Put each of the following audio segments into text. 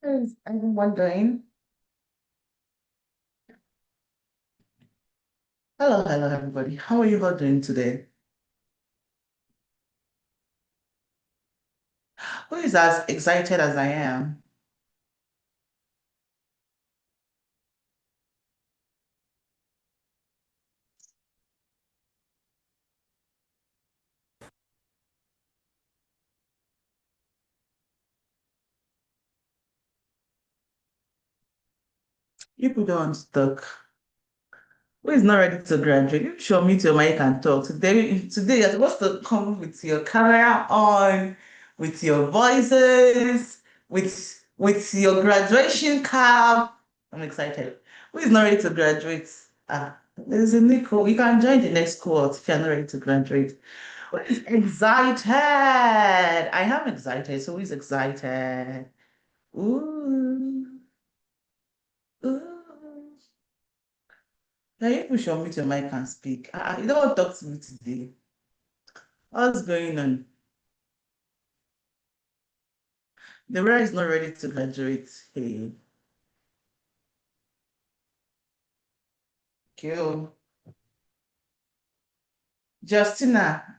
How is everyone doing? Hello, hello, everybody. How are you all doing today? Who is as excited as I am? You people don't stuck. Who is not ready to graduate? You show me to your mic and talk. Today you're supposed to come with your camera on, with your voices, with your graduation cap. I'm excited. Who is not ready to graduate? There's a Nico. You can join the next cohort if you're not ready to graduate. Who is excited? I am excited. So who is excited? Ooh, ooh. Now you people should unmute your mic and speak. You don't want to talk to me today. What's going on? The Deborah is not ready to graduate. Hey, kill. Justina,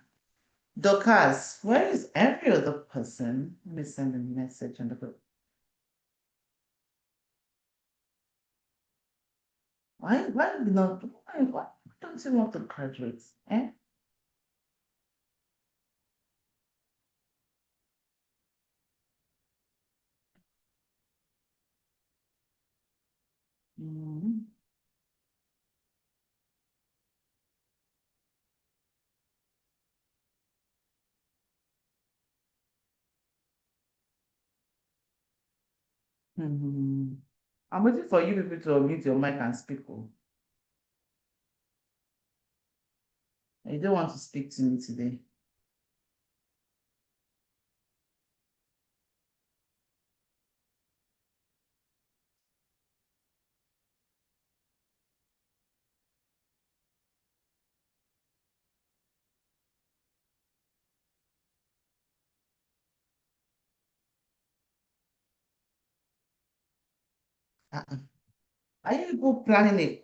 Dorcas, where is every other person? Let me send a message on the group. Why not? Why don't you want to graduate? Eh? Mhm. Mhm. I'm waiting for you people to unmute your mic and speak. Oh. You don't want to speak to me today. Uh-uh. Are you people planning a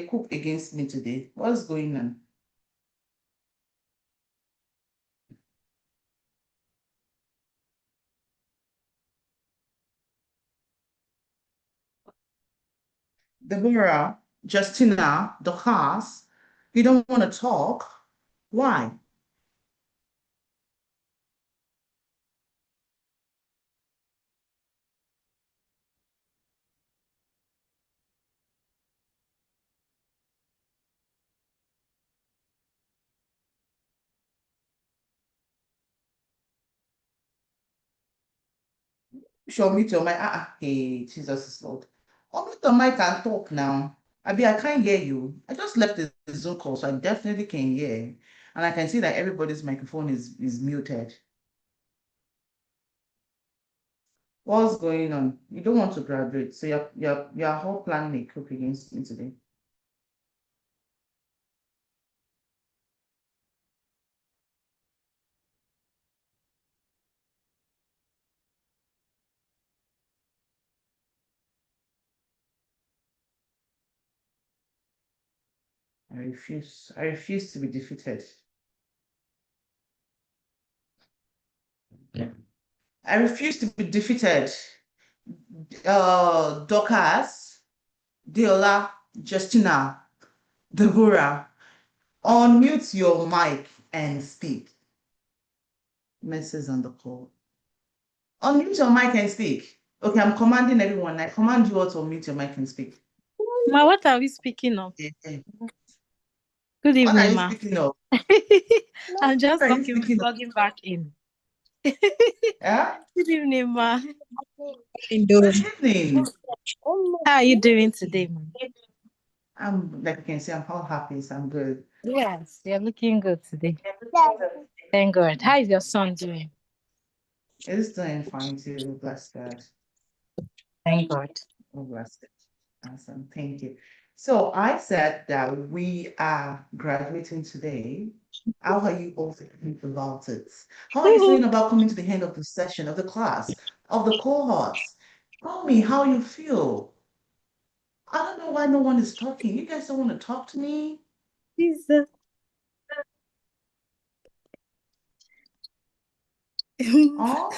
coup against me today? What's going on? Deborah, Justina, Dorcas, you don't want to talk? Why? Show me your mic. Hey, Jesus is Lord. Unmute the mic and talk now. I can't hear you. I just left the Zoom call, so I definitely can hear. And I can see that everybody's microphone is muted. What's going on? You don't want to graduate, so you're whole planning a coup against me today. I refuse. I refuse to be defeated. I refuse to be defeated. Dorcas, Deola, Justina, Deborah, unmute your mic and speak. Message on the call. Unmute your mic and speak. Okay, I'm commanding everyone. I command you all to unmute your mic and speak. Ma, what are we speaking of? Yeah. Good What are evening, you ma. speaking of? I'm just What are you speaking of? logging back in. Yeah? Good evening, ma. Good evening. How are you doing today, ma? I'm like you can see, I'm all happy, so I'm good. Yes, you're looking good today. Thank God. How is your son doing? It's doing fine too. Bless God. Thank God. Oh, bless it. Awesome. Thank you. So I said that we are graduating today. How are you all feeling about it? How are you feeling about coming to the end of the session of the class, of the cohorts? Tell me how you feel. I don't know why no one is talking. You guys don't want to talk to me? Jesus. Oh,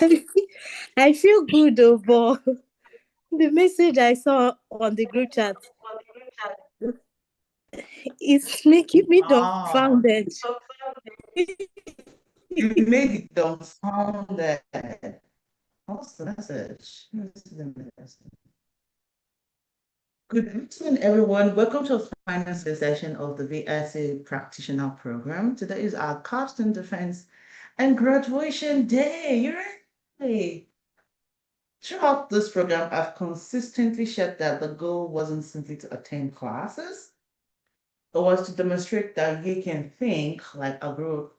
I feel good though, but the message I saw on the group chat is making me ah, dumbfounded. you made it dumbfounded. What's the message? Let me see the message. Good evening, everyone. Welcome to a final session of the VSA Practitioner Program. Today is our capstone defense and graduation day. You're right. Throughout this program, I've consistently shared that the goal wasn't simply to attend classes, it was to demonstrate that you can think like a growth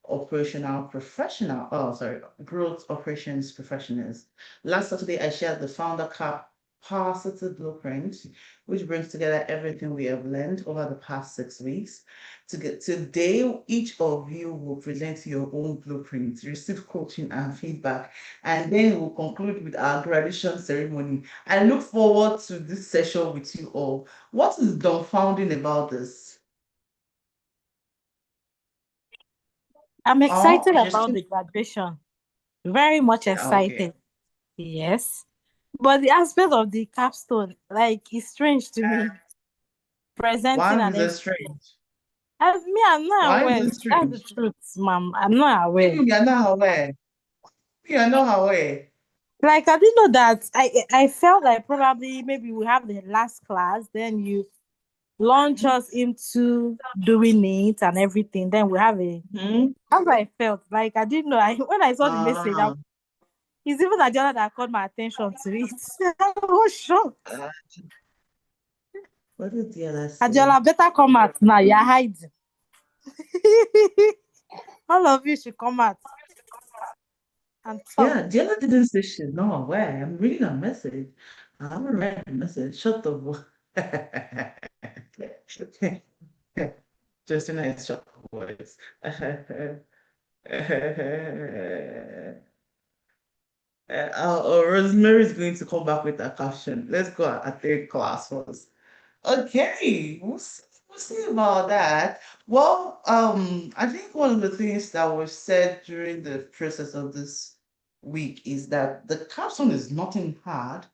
operational professional. Oh, sorry, growth operations professionals. Last Saturday, I shared the founder capacity blueprint, which brings together everything we have learned over the past 6 weeks. Today, each of you will present your own blueprint, receive coaching and feedback, and then we'll conclude with our graduation ceremony. I look forward to this session with you all. What is dumbfounding about this? I'm Oh, excited just about the graduation. Very much okay. excited. Yes. But the aspect of the capstone, like, is strange to me. Presenting Why and is it everything. strange? As me, I'm not Why is aware. it That's the strange? truth, ma'am. I'm not aware. You are not aware. You are not aware. Like, I didn't know that. I felt like probably maybe we have the last class, then you launch us into doing it and everything. Then we have a. Hmm? That's what I felt. Like, I didn't know. When I saw the message, Ah, it's even Adiola that called my attention to it. I was shocked. uh, what did the other say? Adiola, better come out now. You're hiding. All of you should come out and talk. Yeah, the other didn't say she's not aware. I'm reading a message. I haven't read the message. Shut the book. Just a nice shut the voice. Rosemary is going to come back with a caption. Let's go at third class first. Okay, we'll see about that. Well, I think one of the things that was said during the process of this week is that the capstone is nothing hard.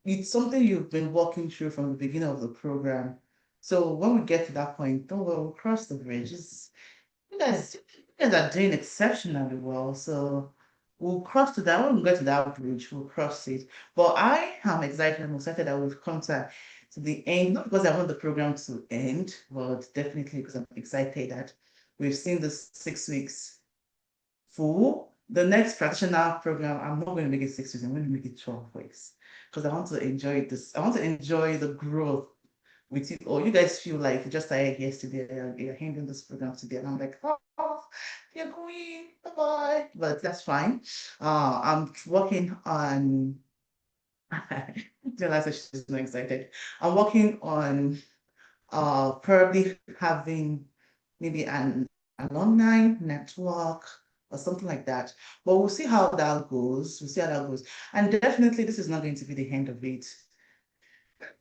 It's something you've been walking through from the beginning of the program. So when we get to that point, don't worry, we'll cross the bridge. You guys are doing exceptionally well. So we'll cross to that. When we get to that bridge, we'll cross it. But I am excited. I'm excited that we've come to the end, not because I want the program to end, but definitely because I'm excited that we've seen the 6 weeks full. The next practitioner program, I'm not going to make it 6 weeks, I'm going to make it 12 weeks because I want to enjoy this. I want to enjoy the growth with you, or you guys feel like you just started yesterday, you're handling this program today, and I'm like, oh, you're going, bye-bye. But that's fine. I'm working on Jenna says she's not excited. I'm working on probably having maybe an alumni network or something like that. But we'll see how that goes. We'll see how that goes. And definitely this is not going to be the end of it.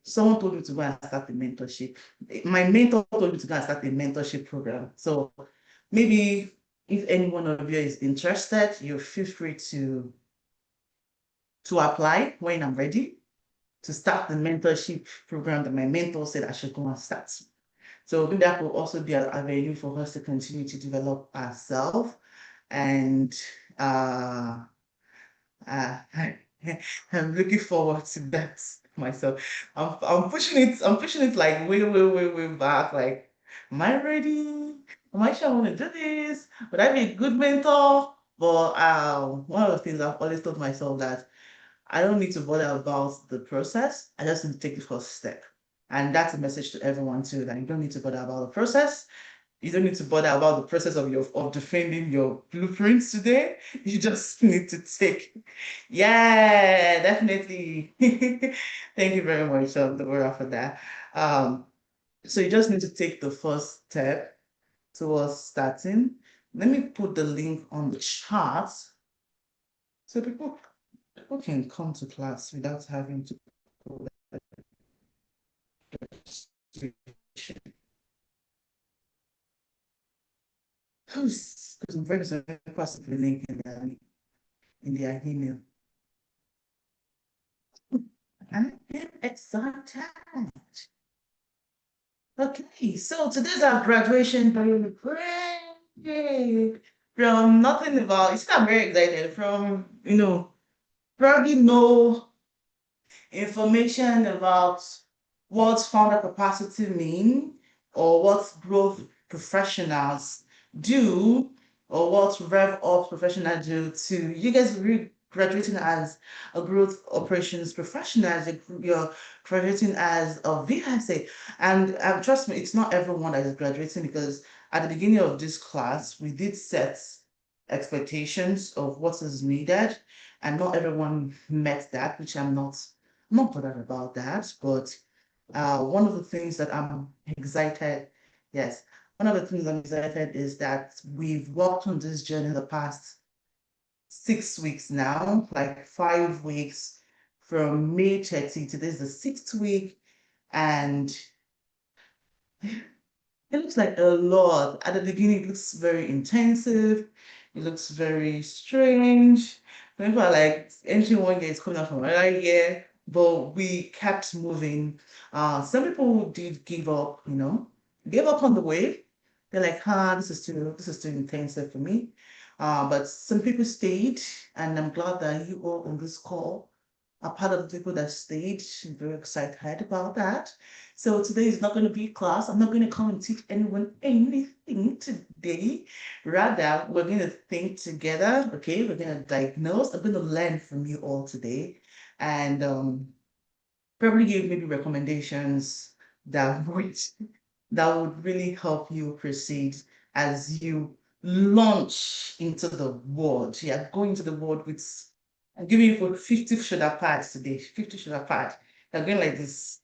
Someone told me to go and start a mentorship. My mentor told me to go and start a mentorship program. So maybe if any one of you is interested, you feel free to apply when I'm ready to start the mentorship program that my mentor said I should go and start. So that will also be an avenue for us to continue to develop ourselves and uh, I'm looking forward to that myself. I'm pushing it. I'm pushing it like way, way, way, way back. Like, am I ready? Am I sure I want to do this? Would I be a good mentor? But one of the things I've always told myself that I don't need to bother about the process. I just need to take the first step. And that's a message to everyone too, that you don't need to bother about the process. You don't need to bother about the process of defending your blueprints today. You just need to take. Yeah, definitely. Thank you very much, Deborah, for that. Um, so you just need to take the first step towards starting. Let me put the link on the chart so people. People can come to class without having to go registration. Because I'm very sorry, pass the link in their email. I'm excited. Okay, so today's our graduation day. From nothing about, it's not very excited from, probably no information about what founder capacity mean or what growth professionals do or what rev ops professionals do to you guys graduating as a growth operations professional, you're graduating as a VSA. And trust me, it's not everyone that is graduating because at the beginning of this class, we did set expectations of what is needed, and not everyone met that, which I'm not bothered about that, but one of the things that I'm excited, yes, one of the things I'm excited is that we've worked on this journey the past 6 weeks now, like 5 weeks from May 30. Today is the 6th week, and it looks like a lot. At the beginning, it looks very intensive. It looks very strange. People are like, entry 1 year is coming out from another year, but we kept moving. Some people did give up, gave up on the way. They're like, this is too intensive for me. But some people stayed, and I'm glad that you all on this call are part of the people that stayed. I'm very excited about that. So today is not going to be class. I'm not going to come and teach anyone anything today. Rather, we're going to think together. Okay, we're going to diagnose. I'm going to learn from you all today, and probably give maybe recommendations that would really help you proceed as you launch into the world. Yeah, going to the world with. I'm giving you for 50 shoulder pads today. 50 shoulder pads. They're going like this.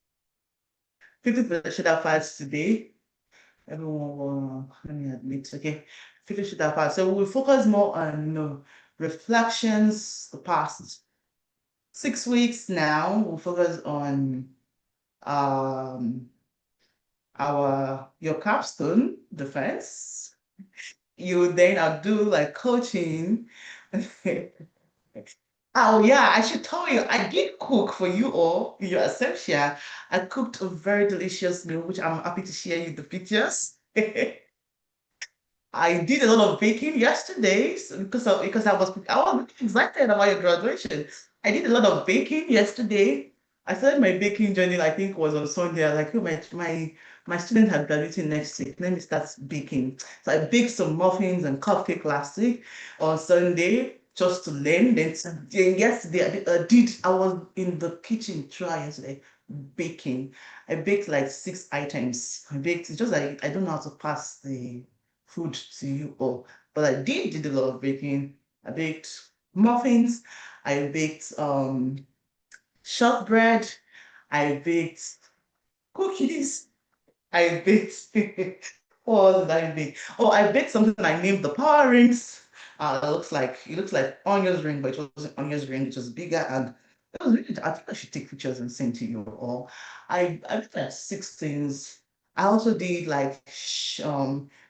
50 shoulder pads today. Everyone will, let me admit, okay. 50 shoulder pads. So we'll focus more on, reflections, the past 6 weeks now. We'll focus on um your capstone defense. You then I'll do like coaching. Oh yeah, I should tell you, I did cook for you all in your essential. I cooked a very delicious meal, which I'm happy to share you the pictures. I did a lot of baking yesterday because I was excited about your graduation. I did a lot of baking yesterday. I started my baking journey, I think was on Sunday. I was like, oh, my student had graduated next week. Let me start baking. So I baked some muffins and cupcake last week on Sunday just to learn. Then yesterday I was in the kitchen try yesterday baking. I baked like 6 items. It's just like I don't know how to pass the food to you all. But I did a lot of baking. I baked muffins. I baked shortbread. I baked cookies. I baked what else did I bake? Oh, I baked something I named the power rings. It looks like onions ring, but it wasn't onions ring, it was bigger, and it was really, I think I should take pictures and send to you all. I did like 6 things. I also did like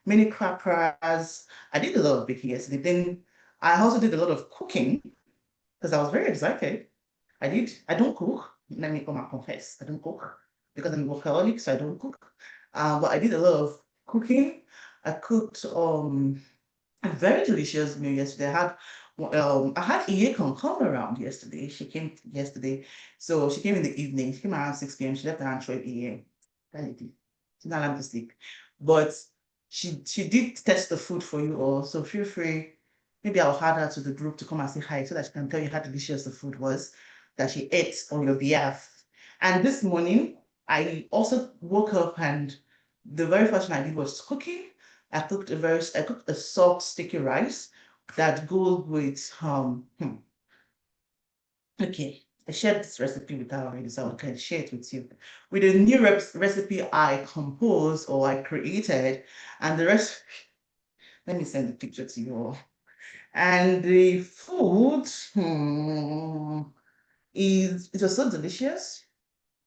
mini crackers. I did a lot of baking yesterday. Then I also did a lot of cooking because I was very excited. I don't cook. Let me come and confess. I don't cook because I'm a workaholic, so I don't cook. But I did a lot of cooking. I cooked a very delicious meal yesterday. I had Iyekon come around yesterday. She came yesterday. So she came in the evening. She came around 6 p.m. She left around 12 a.m. That lady. She's not allowed to sleep. But she did test the food for you all. So feel free. Maybe I'll add her to the group to come and say hi so that she can tell you how delicious the food was that she ate on your behalf. And this morning, I also woke up and the very first thing I did was cooking. I cooked a soft sticky rice that goes with okay. I shared this recipe with her already, so I can share it with you. With a new recipe I composed or I created, and the rest, let me send the picture to you all. And the food is it was so delicious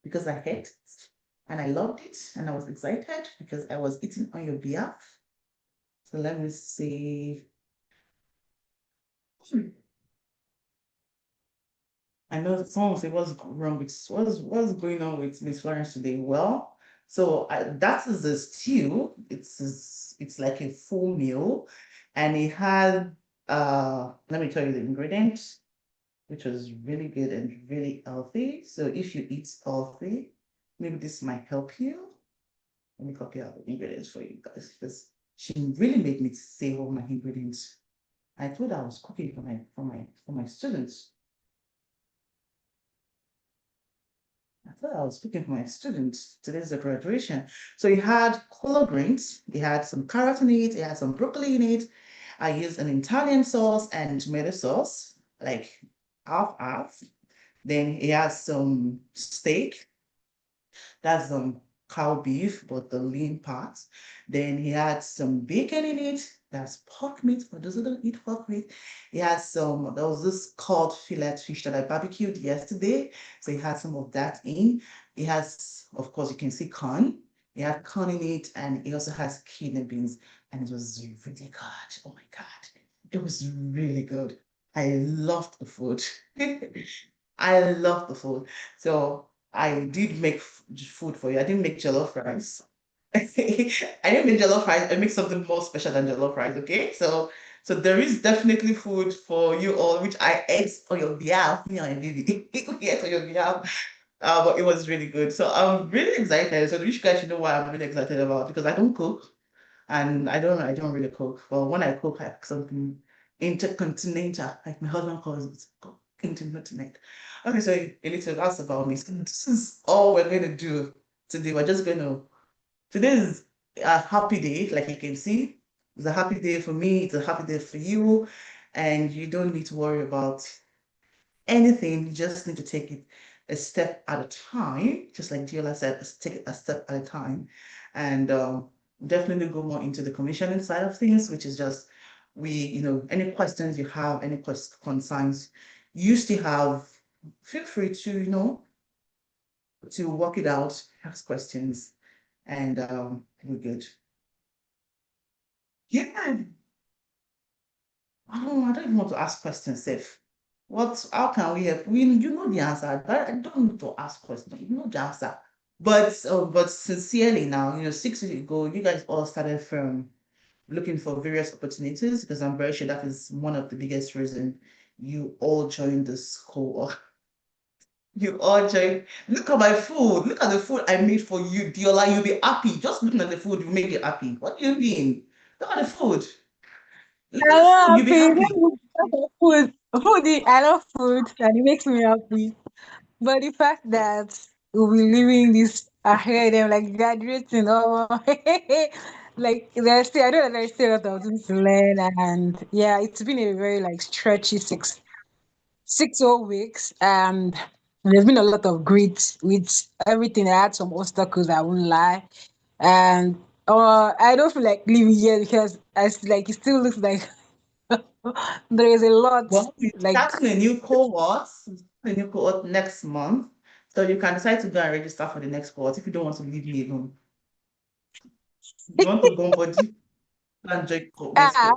because I ate it and I loved it and I was excited because I was eating on your behalf. So let me see. I know someone will say, what's wrong with what's going on with Miss Florence today? Well, so that is a stew. It's like a full meal, and it had let me tell you the ingredients, which was really good and really healthy. So if you eat healthy, maybe this might help you. Let me copy out the ingredients for you guys because she really made me save all my ingredients. I told her I was cooking for my students. I thought I was speaking for my students. Today's the graduation. So he had collard greens, he had some carrot in it, he had some broccoli in it. I used an Italian sauce and tomato sauce, like half half. Then he has some steak, that's cow beef, but the lean parts. Then he had some bacon in it. That's pork meat for those who don't eat pork meat. He has there was this cod fillet fish that I barbecued yesterday. So he had some of that in. He has, of course, you can see corn. He had corn in it, and he also has kidney beans, and it was really good. Oh my God. It was really good. I loved the food. I love the food. So I did make food for you. I didn't make jollof rice. I didn't make jollof rice. I make something more special than jollof rice. Okay, so there is definitely food for you all, which I ate on your behalf. Me and Lily, we ate on your behalf. But it was really good. So I'm really excited. So you guys should know why I'm really excited about because I don't cook and I don't really cook. But when I cook, I cook something intercontinental, like my husband calls it, intercontinental. Okay, so a little that's about me. So this is all we're going to do today. We're just going to today is a happy day, like you can see. It's a happy day for me, it's a happy day for you, and you don't need to worry about anything. You just need to take it a step at a time, just like Giola said, take it a step at a time. And definitely go more into the commissioning side of things, which is just any questions you have, any concerns you still have, feel free to work it out, ask questions, and we're good. Yeah. I don't even want to ask questions, Seth. How can we help? You know the answer, but I don't need to ask questions. You know the answer. But sincerely now, 6 weeks ago, you guys all started from looking for various opportunities because I'm very sure that is one of the biggest reason you all joined this cohort. You all joined. Look at my food. Look at the food I made for you, Diola. You'll be happy. Just looking at the food will make you happy. What do you mean? Look at the food. Look at the food. I'm You'll be happy. happy. I love food and it makes me happy. But the fact that we'll be living this ahead and like graduating or like I know that there's still a lot of things to learn and yeah, it's been a very like stretchy six whole weeks and there's been a lot of grit with everything. I had some obstacles, I won't lie. And I don't feel like living here because like it still looks like there is a lot Well, we're like starting a new cohort next month. So you can decide to go and register for the next cohort if you don't want to leave me alone. You want to go on body and join next cohort. I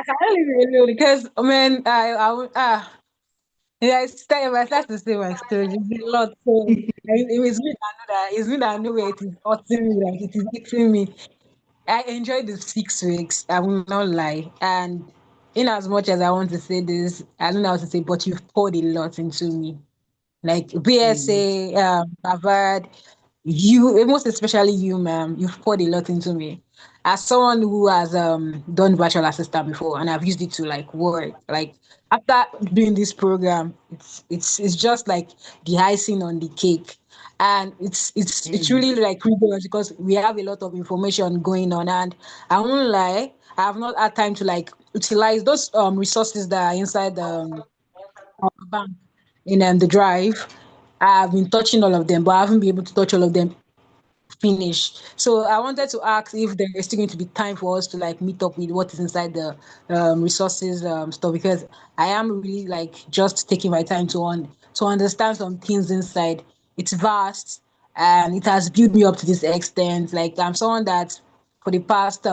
can't leave it alone because man yeah, if I start to say my story, it's a lot. So it was me that know that it's me that know where it is hurting me, like it is hitting me. I enjoyed the 6 weeks, I will not lie. And in as much as I want to say this, I don't know how to say, but you've poured a lot into me. Like Mm, VSA, Harvard, you, most especially you, ma'am, you've poured a lot into me. As someone who has done virtual assistant before, and I've used it to like work, like after doing this program, it's just like the icing on the cake, and it's mm, really like rigorous because we have a lot of information going on, and I won't lie, I have not had time to like utilize those resources that are inside our bank in the drive. I've been touching all of them, but I haven't been able to touch all of them finish. So I wanted to ask if there is still going to be time for us to like meet up with what is inside the resources stuff, because I am really like just taking my time to understand some things inside. It's vast and it has built me up to this extent. Like I'm someone that for the past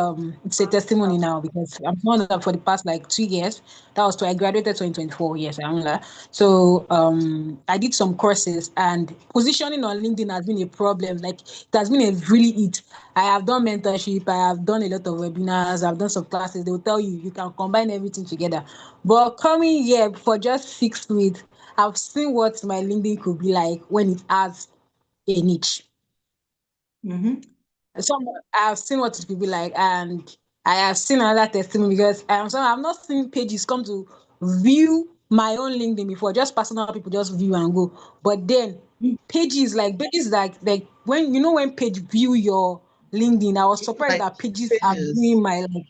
it's a testimony now because I'm someone that for the past like 2 years, that was I graduated 2024. Yes, I'm like so I did some courses, and positioning on LinkedIn has been a problem. Like it has been a really it. I have done mentorship, I have done a lot of webinars, I've done some classes. They will tell you you can combine everything together. But coming here for just 6 weeks, I've seen what my LinkedIn could be like when it has a niche. Mm-hmm. Some I've seen what it could be like, and I have seen another testimony because I've not seen pages come to view my own LinkedIn before. Just personal people just view and go. But then pages like when you know when page view your LinkedIn, I was surprised Like that pages are pages. viewing my like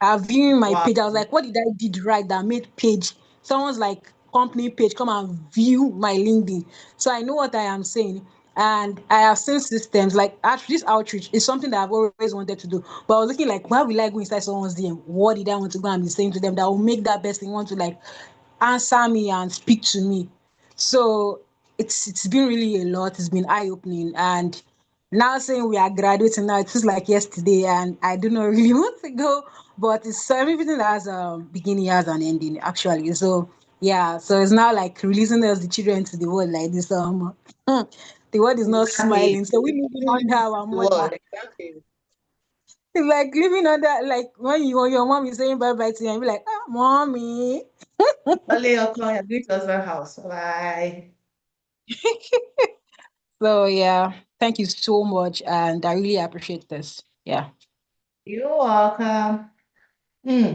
are viewing my Wow. page. I was like, what did I did right that made page someone's like company page come and view my LinkedIn? So I know what I am saying. And I have seen systems like actually this outreach is something that I've always wanted to do. But I was looking like, why will I go inside someone's DM? What did I want to go and be saying to them that will make that person want to like answer me and speak to me? So it's been really a lot. It's been eye opening, and now saying we are graduating now, it feels like yesterday, and I do not really want to go. But it's everything that has a beginning has an ending actually. So yeah, so it's now like releasing us the children to the world like this. The world is not Exactly. smiling, so we moving under our The word. mother. Exactly. It's like living under like when your mom is saying bye bye to you, and be like, ah, mommy. Only your call your great husband house. Bye. So yeah, thank you so much, and I really appreciate this. Yeah. You're welcome. Hmm.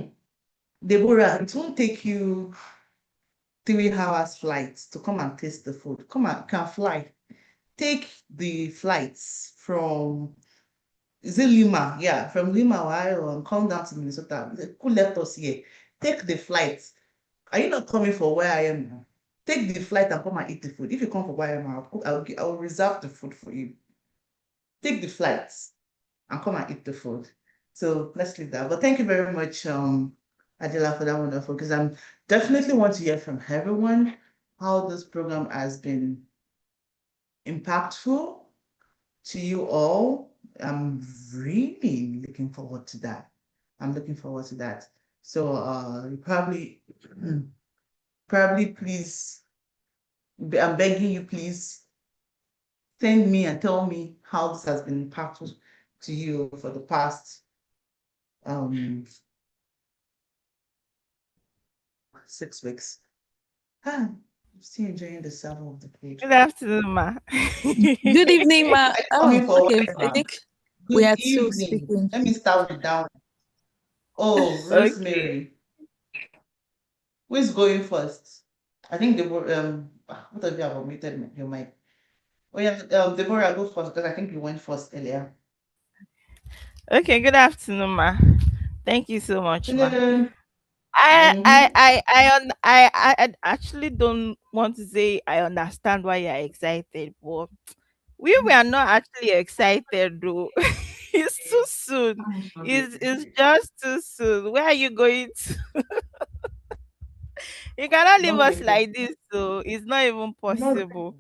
Deborah, it won't take you 3 hours flight to come and taste the food. Come on, can fly. Take the flights from, is it Lima? Yeah, from Lima, Ohio, and come down to Minnesota. Who left us here? Take the flight. Are you not coming for where I am now? Take the flight and come and eat the food. If you come for where I am, I'll reserve the food for you. Take the flights and come and eat the food. So let's leave that. But thank you very much, Adela, for that wonderful, because I'm definitely want to hear from everyone how this program has been impactful to you all. I'm really looking forward to that. I'm looking forward to that. So you probably please, I'm begging you, please send me and tell me how this has been impactful to you for the past um 6 weeks. Ah, I'm still enjoying the sound of the food. Good afternoon, ma. Good evening, ma. Are you Oh, coming for okay. where I now? think we Good are two evening. speaking. Let me start with down. Oh, Okay. Rosemary. Who is going first? I think what have you have omitted your mic? Oh yeah, Deborah, go first because I think you went first earlier. Okay, good afternoon, ma. Thank you so much, ma. Afternoon. I I Mm-hmm. I I un- I actually don't want to say I understand why you're excited, but we were not actually excited though. It's too soon. It's just too soon. Where are you going to? You cannot leave Not us really. like this, so it's not even Not possible.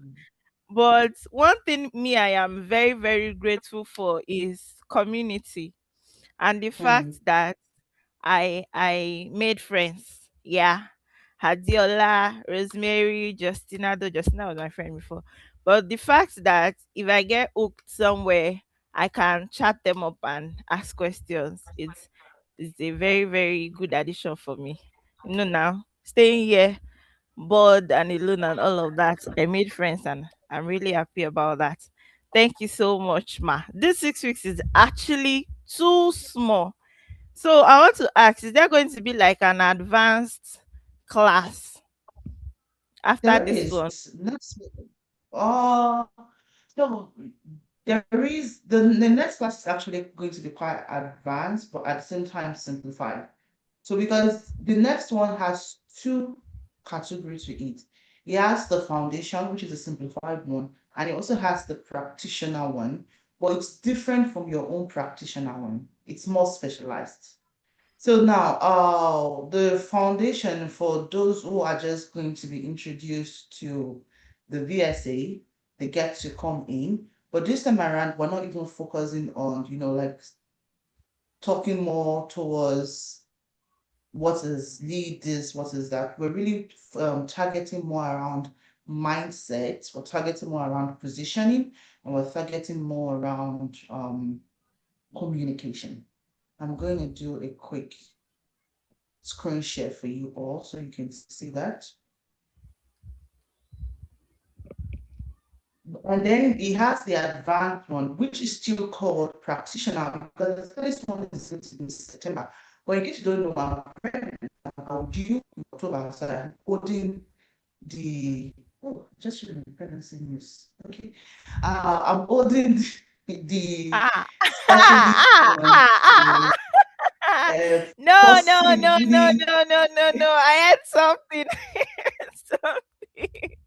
But one thing me I am very, very grateful for is community and the really. fact that I made friends. Yeah. Hadiola, Rosemary, Justina, though Justina was my friend before. But the fact that if I get hooked somewhere, I can chat them up and ask questions. It's a very, very good addition for me. Now, staying here bored and alone and all of that, I made friends and I'm really happy about that. Thank you so much, Ma. This 6 weeks is actually too small. So I want to ask, is there going to be like an advanced class after There this one? is next. Uh, so there is the next class is actually going to be quite advanced, but at the same time simplified. So because the next one has two categories to it. It has the foundation, which is a simplified one, and it also has the practitioner one, but it's different from your own practitioner one. It's more specialized. So now, the foundation for those who are just going to be introduced to the VSA, they get to come in. But this time around, we're not even focusing on, like talking more towards what is lead this, what is that. We're really targeting more around mindset, we're targeting more around positioning, and we're targeting more around communication. I'm going to do a quick screen share for you all so you can see that. And then it has the advanced one, which is still called practitioner, because the first one is in September. But in case you don't know, I'm pregnant. I'm due in October, so I'm holding the just showing the pregnancy news. Okay. I'm holding the Ah. specialist one to No, no, no, no, possibly. no, no, no, no. I had something. Something.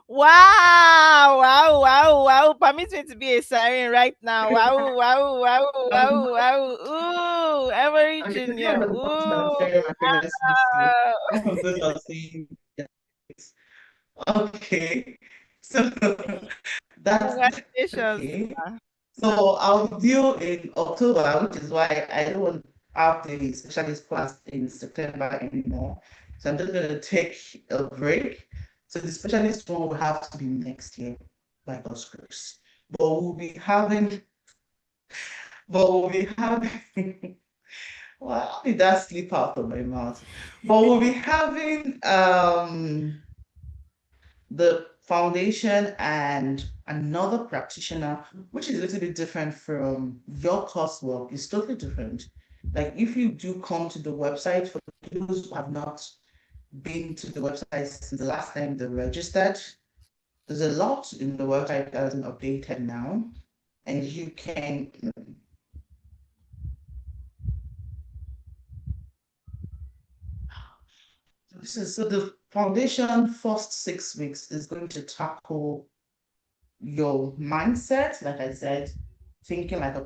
Wow, wow, wow, wow. Permit me to be a siren right now. Wow, wow, wow, I'm wow, wow. Ooh, Emory I mean, you're Jr. the ones that are Ooh. sharing my pregnancy news too. Wow. All of those are saying yes. Okay. So that's Congratulations. okay. So I'll due in October, which is why I don't have the specialist class in September anymore. So I'm just gonna take a break. So the specialist one will have to be next year by God's grace. But we'll be having, but we'll be having, well, how did that slip out of my mouth? But we'll be having the foundation and another practitioner, which is a little bit different from your coursework. It's totally different. Like if you do come to the website, for those who have not been to the website since the last time they registered, there's a lot in the website that isn't updated now. And you can so the foundation first 6 weeks is going to tackle your mindset, like I said, thinking like a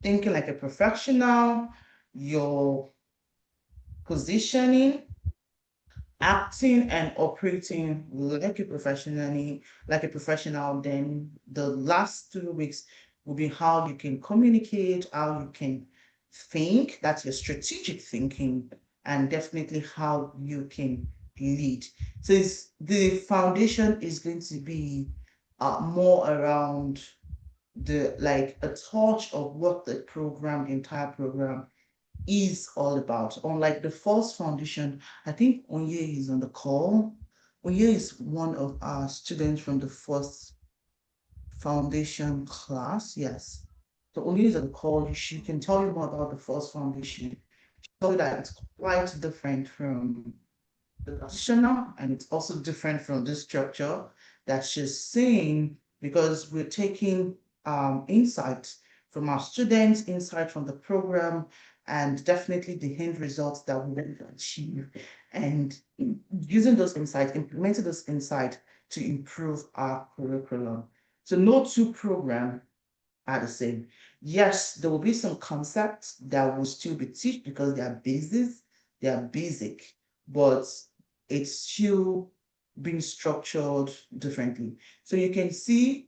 thinking like a professional, your positioning, acting and operating like a professional. Then the last 2 weeks will be how you can communicate, how you can think, that's your strategic thinking, and definitely how you can lead. So the foundation is going to be more around the like a touch of what the entire program is all about. Unlike the first foundation, I think Onye is on the call. Onye is one of our students from the first foundation class. Yes. So Onye is on the call. She can tell you more about the first foundation. She told you that it's quite different from the practitioner, and it's also different from this structure that she's saying because we're taking insights from our students, insight from the program, and definitely the end results that we want to achieve. And using those insights, implementing those insights to improve our curriculum. So no two programs are the same. Yes, there will be some concepts that will still be taught because they are basis, they are basic, but it's still being structured differently. So you can see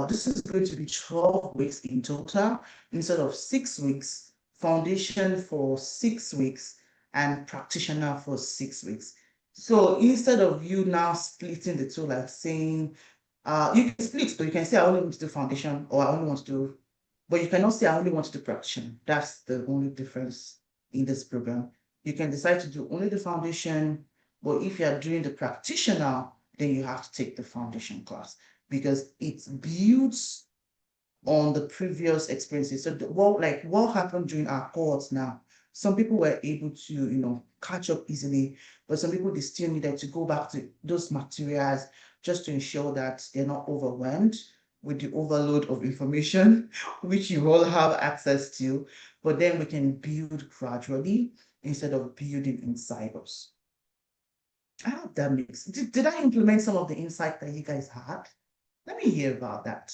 this is going to be 12 weeks in total instead of 6 weeks, foundation for 6 weeks, and practitioner for 6 weeks. So instead of you now splitting the two, like saying, you can split, but you can say I only want to do foundation or I only want to do, but you cannot say I only want to do practitioner. That's the only difference in this program. You can decide to do only the foundation, but if you are doing the practitioner, then you have to take the foundation class because it builds on the previous experiences. So what happened during our cohorts now? Some people were able to, catch up easily, but some people they still needed to go back to those materials just to ensure that they're not overwhelmed with the overload of information, which you all have access to. But then we can build gradually instead of building in silos. I hope that makes. Did I implement some of the insight that you guys had? Let me hear about that.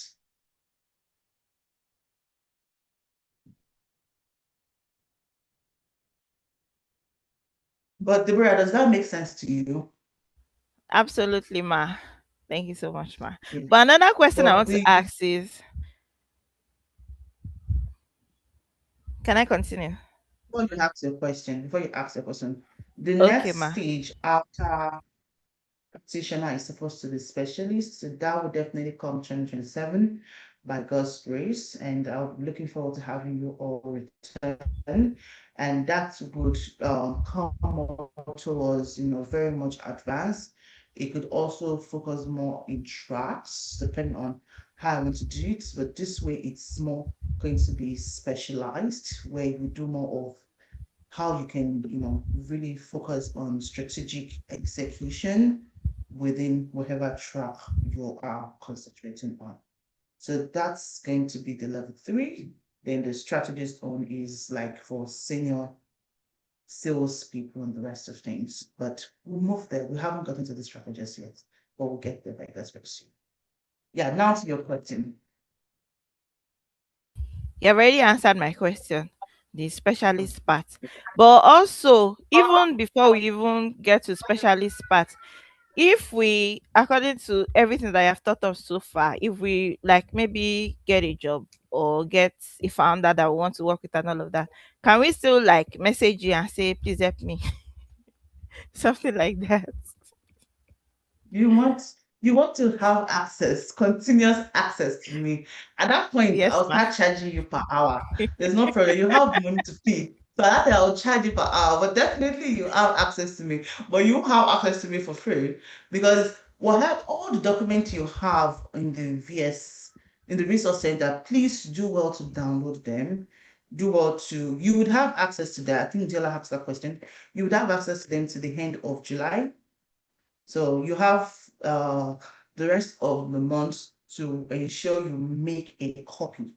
But Deborah, does that make sense to you? Absolutely, ma. Thank you so much, ma. Yeah. But another question I But want to the ask is, can I continue? before you ask your question, the Okay, next ma. stage after practitioner is supposed to be specialist, so that will definitely come 2027 by God's grace, and I'm looking forward to having you all return. And that would come more towards, very much advanced. It could also focus more in tracks, depending on how I want to do it. But this way, it's more going to be specialized, where you do more of how you can, really focus on strategic execution within whatever track you are concentrating on. So that's going to be the level 3. Then the strategist one is like for senior salespeople and the rest of things. But we'll move there. We haven't gotten to the strategist yet, but we'll get there by God's grace. Yeah, now to your question. You already answered my question, the specialist part. But also, even before we even get to specialist part, if we, according to everything that I have thought of so far, if we like maybe get a job or get a founder that we want to work with and all of that, can we still like message you and say, please help me? Something like that. You want you want to have access, continuous access to me. At that point, Yes, I'll ma. start charging you per hour. There's no problem. You have money to pay. So that I'll charge you per hour. But definitely you have access to me. But you have access to me for free because whatever all the documents you have in the resource center, please do well to download them. Do well to you would have access to that. I think Diola asked that question. You would have access to them to the end of July. So you have the rest of the month to ensure you make a copy.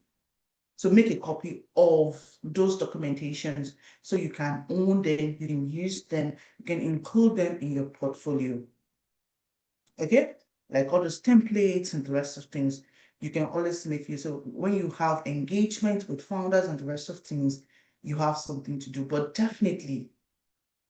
So make a copy of those documentations so you can own them, you can use them, you can include them in your portfolio. Okay? Like all those templates and the rest of things, you can always make use of when you have engagement with founders and the rest of things, you have something to do. But definitely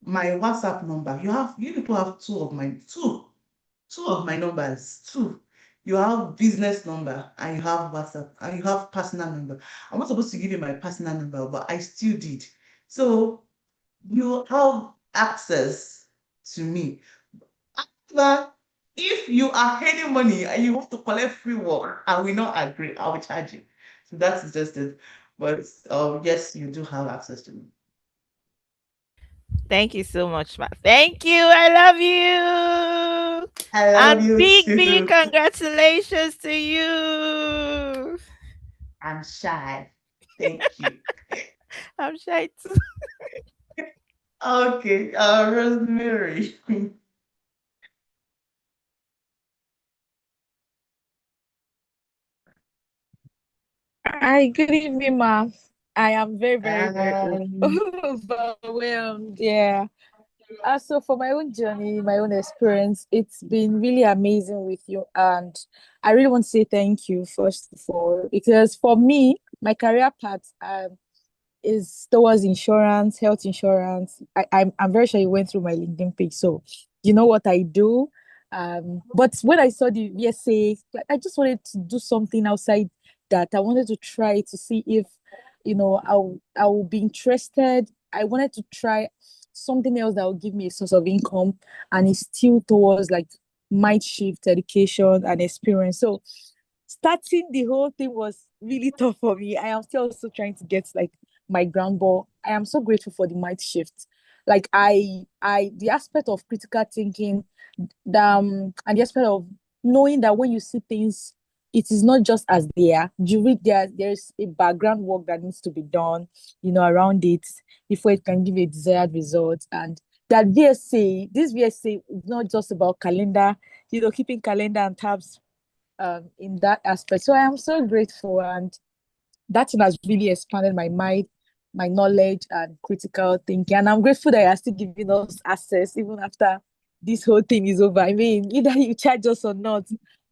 my WhatsApp number, you people have two of my numbers, two. You have business number and you have WhatsApp and you have personal number. I'm not supposed to give you my personal number, but I still did. So you have access to me. But if you are earning money and you want to collect free work, I will not agree. I will charge you. So that's just it. But yes, you do have access to me. Thank you so much, ma. Thank you. I love you. I love And you big too. congratulations to you. I'm shy. Thank you. I'm shy too. Okay, Rosemary. Hi, good evening, ma. I am very, very, very Um, overwhelmed. Yeah. So for my own journey, my own experience, it's been really amazing with you, and I really want to say thank you first of all because for me, my career path, is towards insurance, health insurance. I'm very sure you went through my LinkedIn page, so you know what I do. But when I saw the VSA, like, I just wanted to do something outside that. I wanted to try to see if, I'll be interested. I wanted to try something else that will give me a source of income, and it's still towards like mind shift, education, and experience. So starting the whole thing was really tough for me. I am still also trying to get like my ground ball. I am so grateful for the mind shift. Like the aspect of critical thinking, and the aspect of knowing that when you see things, it is not just as they are. You read there's a background work that needs to be done, around it before it can give a desired result. And that this VSA is not just about calendar, keeping calendar and tabs in that aspect. So I am so grateful, and that thing has really expanded my mind, my knowledge, and critical thinking. And I'm grateful that you're still giving us access even after this whole thing is over. I mean, either you charge us or not,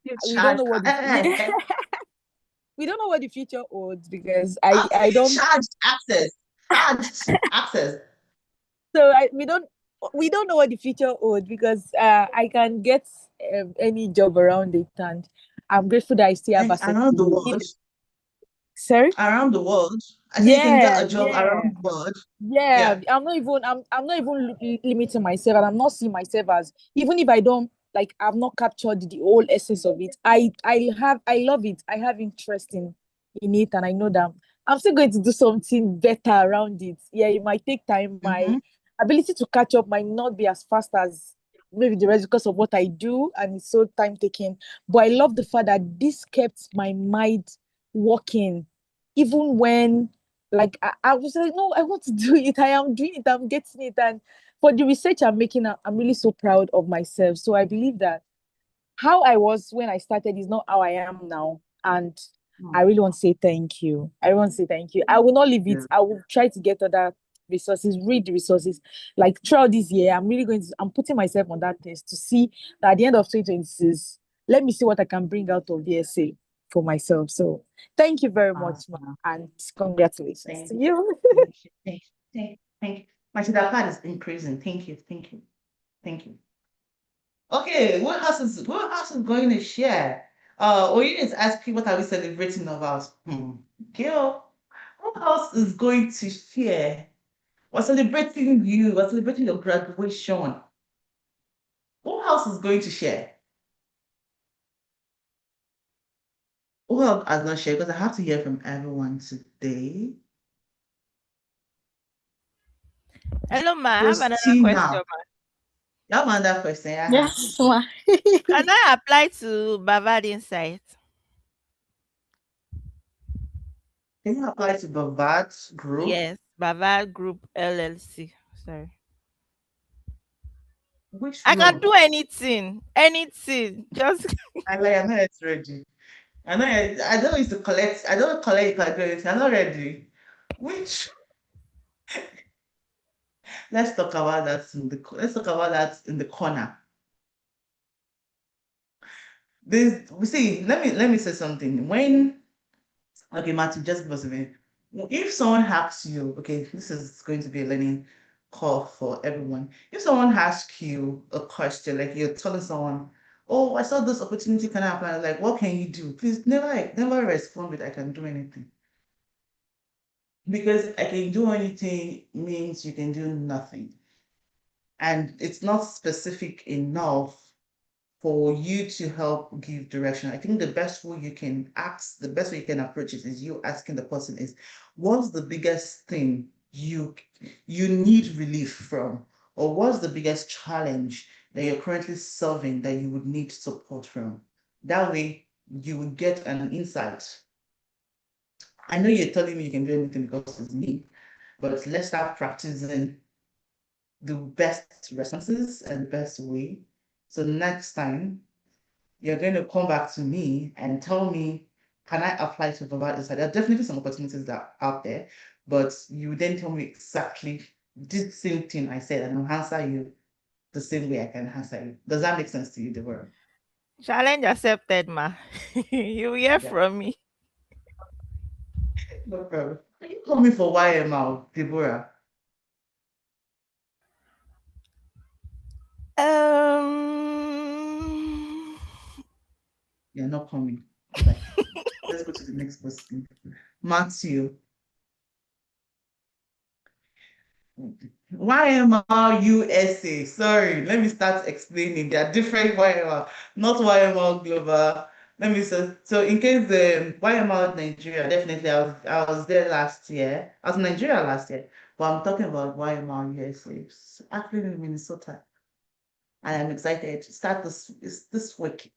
we don't Charge. know what the we don't know what the future holds because I'm I saying don't. charged access. Charged access. So we don't know what the future holds because I can get any job around it, and I'm grateful that I still have And access around the to world. it. Sorry. Around the world. I say you can get Yeah, a job yeah. around the world. Yeah, Yeah. I'm not even limiting myself, and I'm not seeing myself as, even if I don't, like, I've not captured the whole essence of it. I love it. I have interest in it, and I know that I'm still going to do something better around it. Yeah, it might take time. My Mm-hmm. ability to catch up might not be as fast as maybe the rest because of what I do, and it's so time taking. But I love the fact that this kept my mind working, even when, like, I was like, no, I want to do it. I am doing it. I'm getting it. And for the research I'm making, I'm really so proud of myself. So I believe that how I was when I started is not how I am now. And I really want to say thank you. I want to say thank you. I will not leave it. Yeah. I will try to get other resources, read the resources. Like throughout this year, I'm putting myself on that test to see that at the end of 2026, let me see what I can bring out of VSA for myself. So thank you very much, ma, Awesome. and congratulations Thank to you. you. Thank you. Thank you. My sister card is increasing. Thank you. Thank you. Thank you. Okay, what else is going to share? Oyin is asking what are we celebrating about? Girl, what else is going to share? We're celebrating you. We're celebrating your graduation. Who else is going to share? Who else has not shared? Because I have to hear from everyone today. Hello, ma. I have another question, Christina, ma. you have another question? Yeah. Yes, ma. Can I apply to Bavard Insight? Can you apply to the VAT group? Yes, Bavard Group LLC. Sorry. Which I can role? do anything. Anything. Just I'm not yet ready. I don't used to collect. I don't collect calculations. I'm not ready. Which let's talk about that in the corner. This we see. Let me say something. When okay, Matthew, just give us a minute. If someone asks you, okay, this is going to be a learning call for everyone. If someone asks you a question, like you're telling someone, "Oh, I saw this opportunity, can I apply?" Like, what can you do? Please never respond with "I can do anything." Because I can do anything means you can do nothing. And it's not specific enough for you to help give direction. I think the best way you can ask, the best way you can approach it is you asking the person is, what's the biggest thing you need relief from? Or what's the biggest challenge that you're currently solving that you would need support from? That way you will get an insight. I know you're telling me you can do anything because it's me, but let's start practicing the best responses and the best way. So next time you're going to come back to me and tell me, can I apply to provide this? There are definitely some opportunities that are out there, but you then tell me exactly this same thing I said, and I'll answer you the same way I can answer you. Does that make sense to you, Deborah? challenge accepted, ma. You will hear Yeah, from me. no problem. Are you coming for YML, Deborah? Um, You're not coming. All right. Let's go to the next person. Matthew. YMR USA. Sorry, let me start explaining. There are different YMR, not YMR Global. Let me so in case the YMR Nigeria, definitely I was there last year. I was in Nigeria last year, but I'm talking about YMR USA. It's actually in Minnesota, and I'm excited to start this week.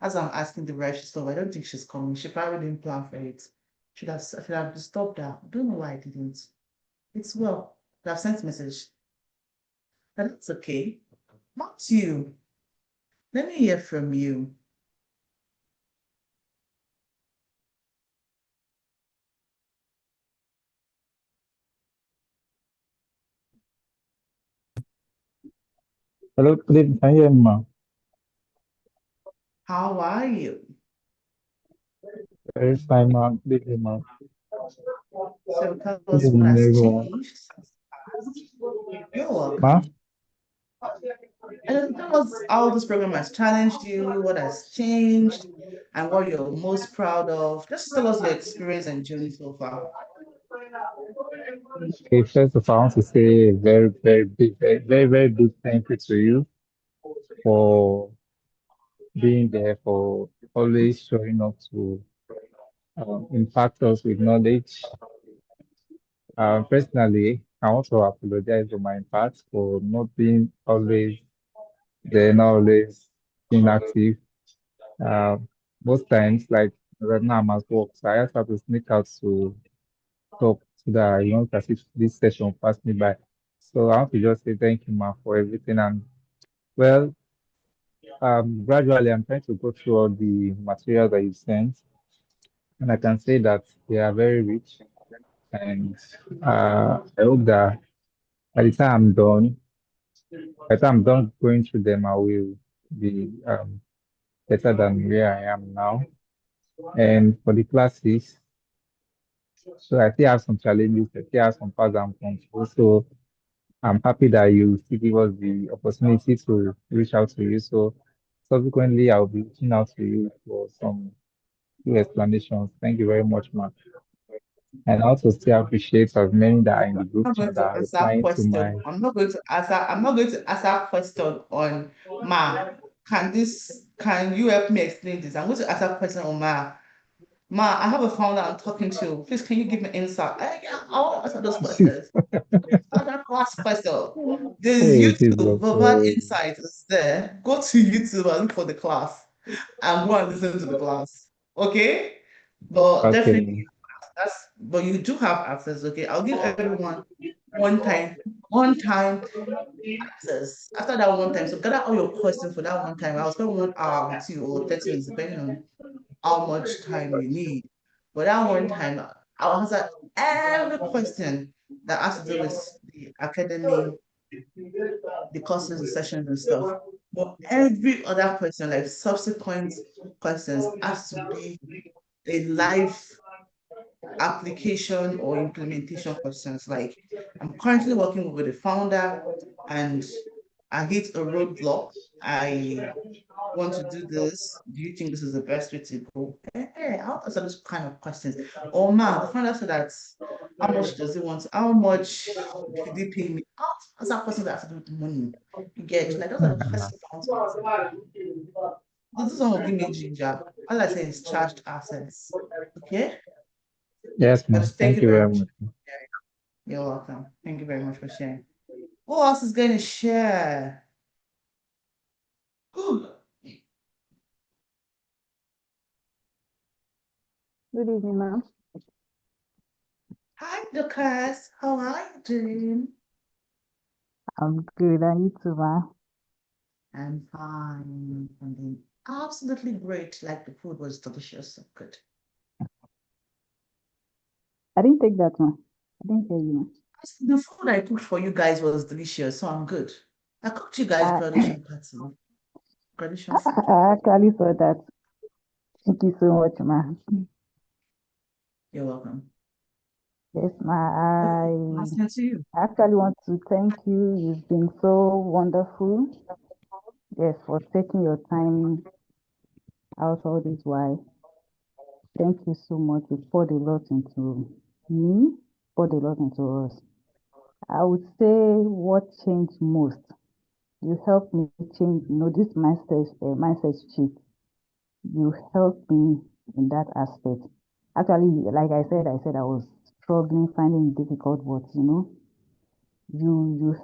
As I'm asking the right stuff, I don't think she's coming. She probably didn't plan for it. Should have stopped her. I don't know why I didn't. It's well. I've sent message. That's okay. Not you. Let me hear from you. Hello, good evening. Can you hear me, ma'am? How are you? Very fine, man. Big man. So tell Good us what evening, has everyone. changed since past. You're Ma? welcome. And tell us how this program has challenged you, what has changed, and what you're most proud of. Just tell us your experience and journey so far. Okay, first of all, I want to say a very, very big, very big thank you to you for being there, for always showing up to impact us with knowledge. Personally, I want to apologize on my part for not being always there, not always inactive. Uh, Most times, like right now, I'm at work, so I just have to sneak out to talk so that I don't as if this session passed me by. So I want to just say thank you, ma, for everything. And well, gradually I'm trying to go through all the materials that you sent, and I can say that they are very rich. And I hope that by the time I'm done, by the time I'm done going through them, I will be better than where I am now. And for the classes, so I still have some challenges, I still have some parts I'm control. So I'm happy that you still give us the opportunity to reach out to you. So subsequently, I'll be reaching out to you for some few explanations. Thank you very much, Mark. And also still appreciate as many that are in the group I'm not chat going that to are answer a replying to my question. I'm not going to answer a question on Ma. Can you help me explain this? I'm going to answer a question on Ma. Ma, I have a founder I'm talking to. Please, can you give me insight? Yeah, I'll answer those questions. Other class question. There's hey YouTube. Jesus. Verbal Insight is there. Go to YouTube and look for the class and go and listen to the class. Okay? But definitely Okay. but you do have access. Okay. I'll give everyone one time access. After that one time, so gather all your questions for that one time. I'll spend 1 hour with you or 30 minutes, depending on how much time you need. But that one time, I'll answer every question that has to do with the academy, the courses, the sessions, and stuff. But every other question, like subsequent questions, has to be a live application or implementation questions. Like I'm currently working with a founder and I hit a roadblock. I want to do this. Do you think this is the best way to go? I'll answer those kind of questions. Or man, the founder said that how much does he want? How much should he pay me? I'll answer questions that have to do with money. You get like those are the questions I want to answer. This one will give me ginger. All I say is charged assets. Okay? Yes, But ma'am. thank Thank you you very very much. much. You're welcome. Thank you very much for sharing. Who else is going to share? Good evening, ma'am. Hi, Lucas. How are you doing? I'm good. And you too, ma'am. I'm fine. I'm doing absolutely great. Like the food was delicious. So good. I didn't take that one. I didn't hear you, ma'am. The food I cooked for you guys was delicious, so I'm good. I cooked you guys I, graduation party, graduation food. I actually saw that. Thank you so much, ma'am. You're welcome. Yes, Okay, ma'am. last to you. I actually want to thank you. You've been so wonderful. Yes, for taking your time out all this while. Thank you so much. You poured a lot into me, poured a lot into us. I would say what changed most. You helped me change, this mindset shift. You helped me in that aspect. Actually, like I said I was struggling, finding it difficult, but you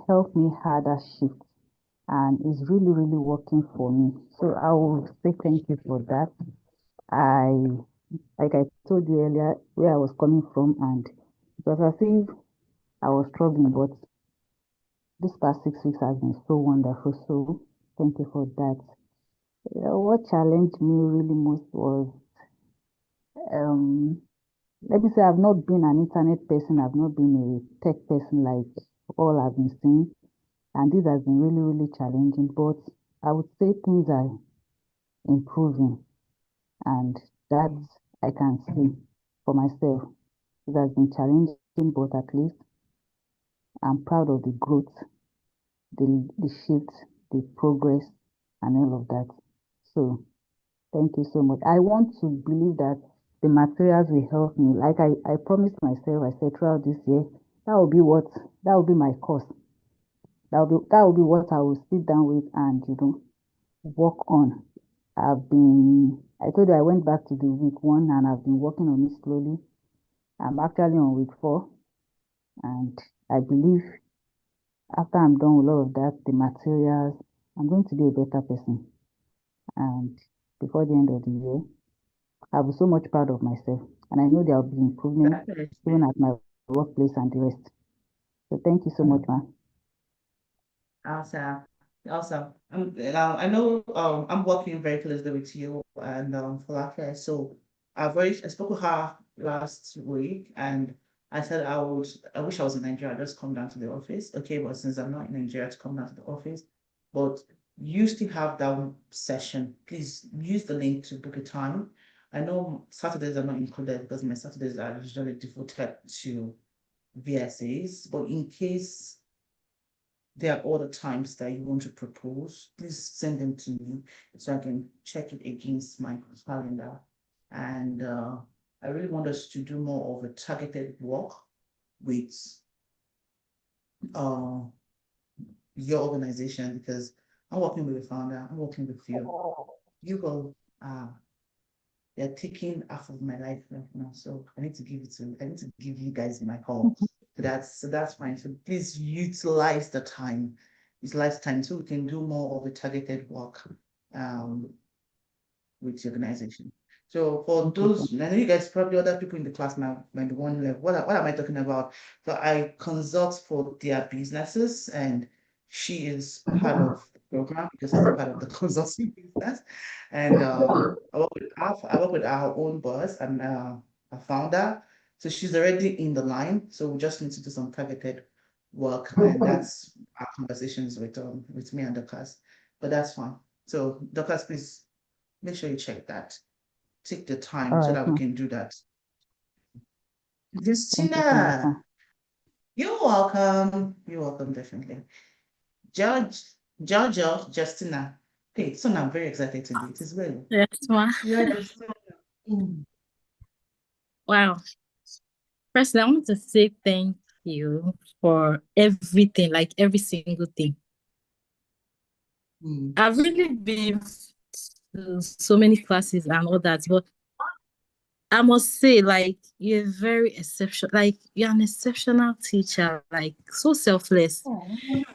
helped me have that shift, and it's really, really working for me. So I will say thank you for that. I, like I told you earlier, where I was coming from, and it was as if I was struggling, but this past 6 weeks has been so wonderful. So thank you for that. What challenged me really most was, um, let me say, I've not been an internet person. I've not been a tech person like all I've been seeing, and this has been really, really challenging. But I would say things are improving, and that I can see for myself. It has been challenging, but at least I'm proud of the growth, the shift, the progress, and all of that. So thank you so much. I want to believe that the materials will help me. Like I promised myself, I said throughout this year, that will be my course. That will be what I will sit down with and work on. I told you I went back to the week 1 and I've been working on it slowly. I'm actually on week 4, and I believe after I'm done with all of that, the materials, I'm going to be a better person. And before the end of the year, I'll be so much proud of myself. And I know there'll be improvement Definitely. even at my workplace and the rest. So thank you so much, man. Awesome. Awesome. I know I'm working very closely with you and Falafel. So I spoke with her last week and I said I wish I was in Nigeria, I'd just come down to the office. Okay, but since I'm not in Nigeria to come down to the office, but you still have that session. Please use the link to book a time. I know Saturdays are not included because my Saturdays are usually devoted to VSAs, but in case there are other times that you want to propose, please send them to me so I can check it against my calendar. And I really want us to do more of a targeted work with uh, your organization because I'm working with the founder, I'm working with you. You go, they're taking half of my life right now. So I need to give you guys my call. So that's fine. So please utilize the time. Utilize time so we can do more of a targeted work with the organization. So for those, I know you guys probably other people in the class might be wondering what am I talking about? So I consult for their businesses and she is part of the program because she's part of the consulting business. And I work with our own boss and a founder. So she's already in the line. So we just need to do some targeted work, and that's our conversations with me and the class. But that's fine. So Dorcas, please make sure you check that. Take the All time so right, that we ma. can do that. Thank you so much, Justina, ma. you're welcome. You're welcome, definitely. George, Giorgio, Justina. Okay, so now I'm very excited today. It is well. Yes, ma. Yeah, Justina. Mm. Wow. First, I want to say thank you for everything, like every single thing. Mm. I've really been to so many classes and all that, but I must say, like, you're very exceptional. Like, you're an exceptional teacher, like, so selfless.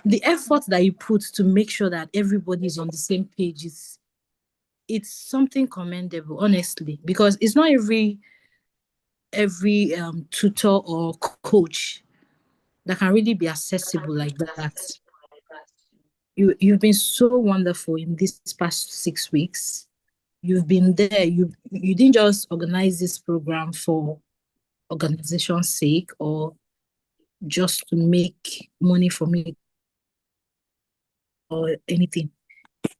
The effort that you put to make sure that everybody is on the same page it's something commendable, honestly, because it's not every tutor or coach that can really be accessible like that. You've been so wonderful in these past 6 weeks. You've been there. You didn't just organize this program for organization's sake or just to make money from it or anything.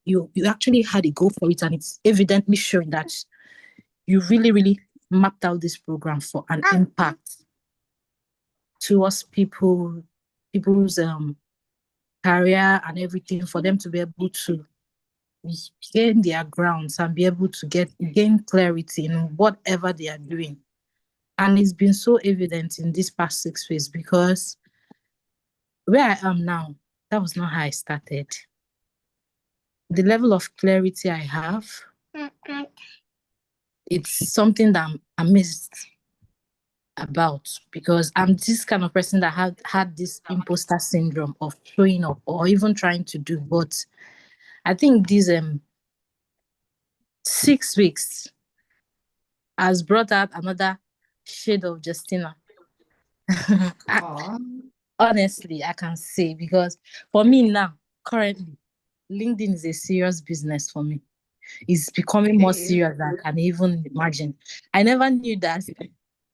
You actually had a goal for it, and it's evidently showing that you really mapped out this program for an impact towards people's career and everything, for them to be able to gain their grounds and be able to gain clarity in whatever they are doing. And it's been so evident in these past 6 weeks because where I am now, that was not how I started. The level of clarity I have, it's something that I'm amazed about, because I'm this kind of person that had this imposter syndrome of showing up or even trying to do. But I think these 6 weeks has brought out another shade of Justina. Honestly, I can say, because for me now, currently, LinkedIn is a serious business for me. It's becoming more serious than I can even imagine. I never knew that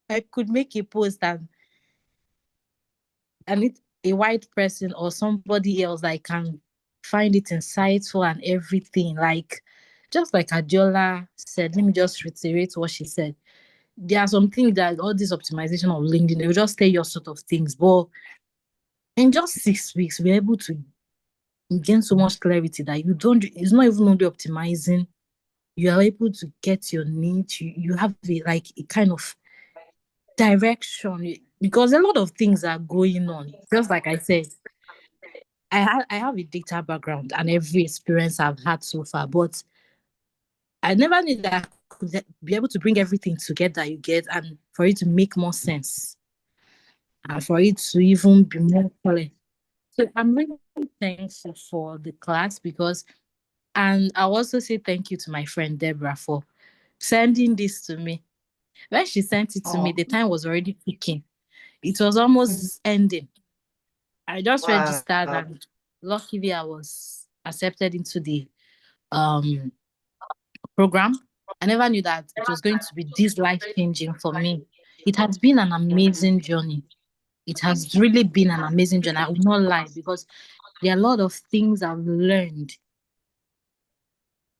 I could make a post and need a white person or somebody else that I can find it insightful and everything. Like, just like Adiola said, let me just reiterate what she said. There are some things that all this optimization of LinkedIn, they will just tell you all sort of things. But in just 6 weeks, we're able to gain so much clarity that it's not even only optimizing, you are able to get your niche, you have a kind of direction, because a lot of things are going on. Just like I said, I have a data background and every experience I've had so far, but I never knew that I could be able to bring everything together you get, and for it to make more sense and for it to even be more clear. So I'm really thankful for the class and I'll also say thank you to my friend Deborah for sending this to me. When she sent it to me, Oh, the time was already ticking. It was almost ending. I just registered, wow. and luckily I was accepted into the um program. I never knew that it was going to be this life changing for me. It has been an amazing journey. It has really been an amazing journey. I will not lie, because there are a lot of things I've learned.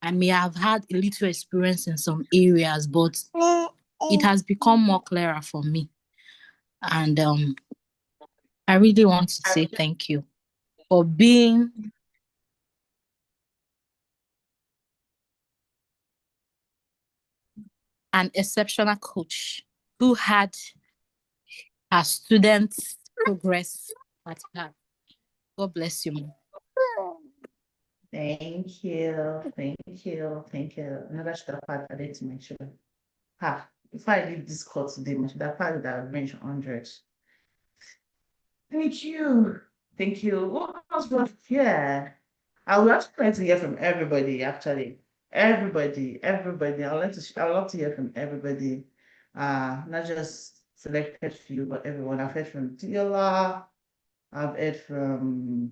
I may have had a little experience in some areas, but it has become more clearer for me. And I really want to say thank you for being an exceptional coach who had her students progress at her. God bless you, ma'am. Thank you. Thank you. Thank you. Another should have added to my show. If I leave this call today, I should have added that range 100. Thank you. Thank you. What else was here? I would actually like to hear from everybody, actually. Everybody. I'd love to hear from everybody. Not just selected few, but everyone. I've heard from Diola, I've heard from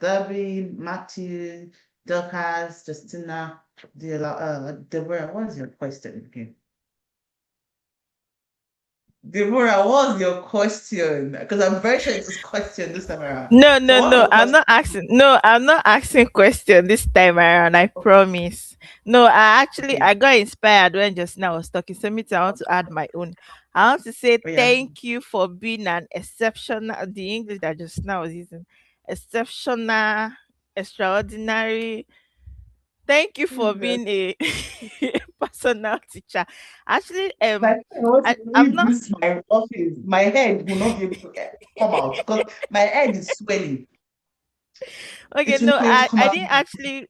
Debbie, Matthew, Dorcas, Justina, Diola, Deborah. What's your question again? Deborah, what was your question? Because I'm very sure it was question this time around. No, So no, what was no. the question? I'm not asking question this time around. I promise. No, Okay. I got inspired when just now I was talking. So me too, I want to add my own. I want to say Oh yeah. thank you for being an exceptional. The English that just now was using exceptional, extraordinary. Thank you for Jesus. being a personal teacher. Actually, Like I want to I'm leave not this my office. My head will not be able to come out because my head is swelling. okay. It will No, not be able to come I out. didn't actually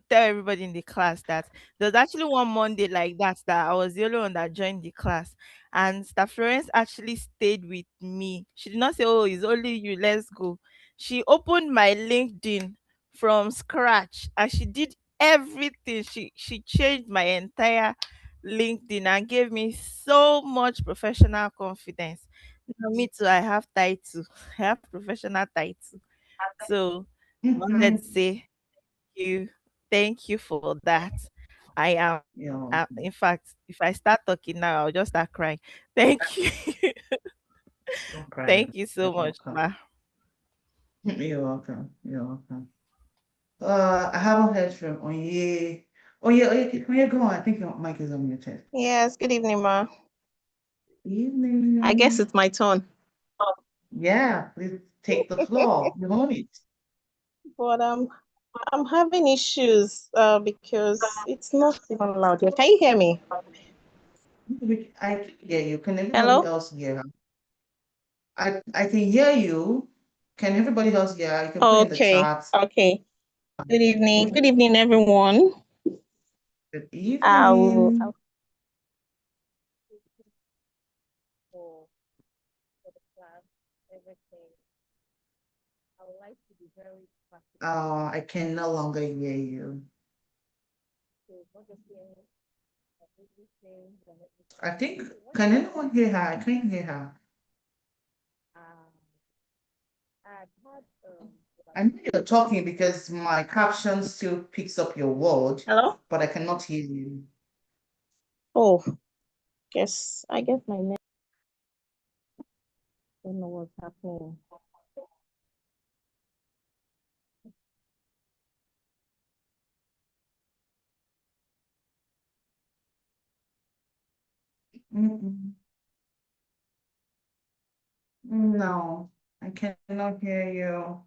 tell everybody in the class that there was actually one Monday like that I was the only one that joined the class, and Staff Florence actually stayed with me. She did not say, "Oh, it's only you. Let's go." She opened my LinkedIn from scratch, and she did everything. She changed my entire LinkedIn and gave me so much professional confidence. Now, me too. I have title. I have professional title. So I wanted to Mhm. say you, thank you for that. I am, You know, in fact, if I start talking now, I'll just start crying. Thank you. don't cry. Thank you You're so much, welcome. Ma. You're welcome. You're welcome. I haven't heard from Onye. Onye, go on. I think your mic is on your chest. Yes, good evening, ma. I guess Evening. it's my turn. Yeah, please take the floor. You own it. But I'm having issues because it's not even loud here. Can you hear me? I can hear you. Can everybody Hello? else hear? I can hear you. Can everybody else hear? You can put in the Okay, chat. okay. Good evening. Good evening, everyone. Good I'll evening. for the class, everything. I would like to be very practical. I can no longer hear you. So not just saying everything, I think, what can is anyone hear her? I can't hear her. um I've had I know you're talking because my caption still picks up your word, hello? but I cannot hear you. Oh, I guess my net don't know what's happening. Mm-mm. No, I cannot hear you.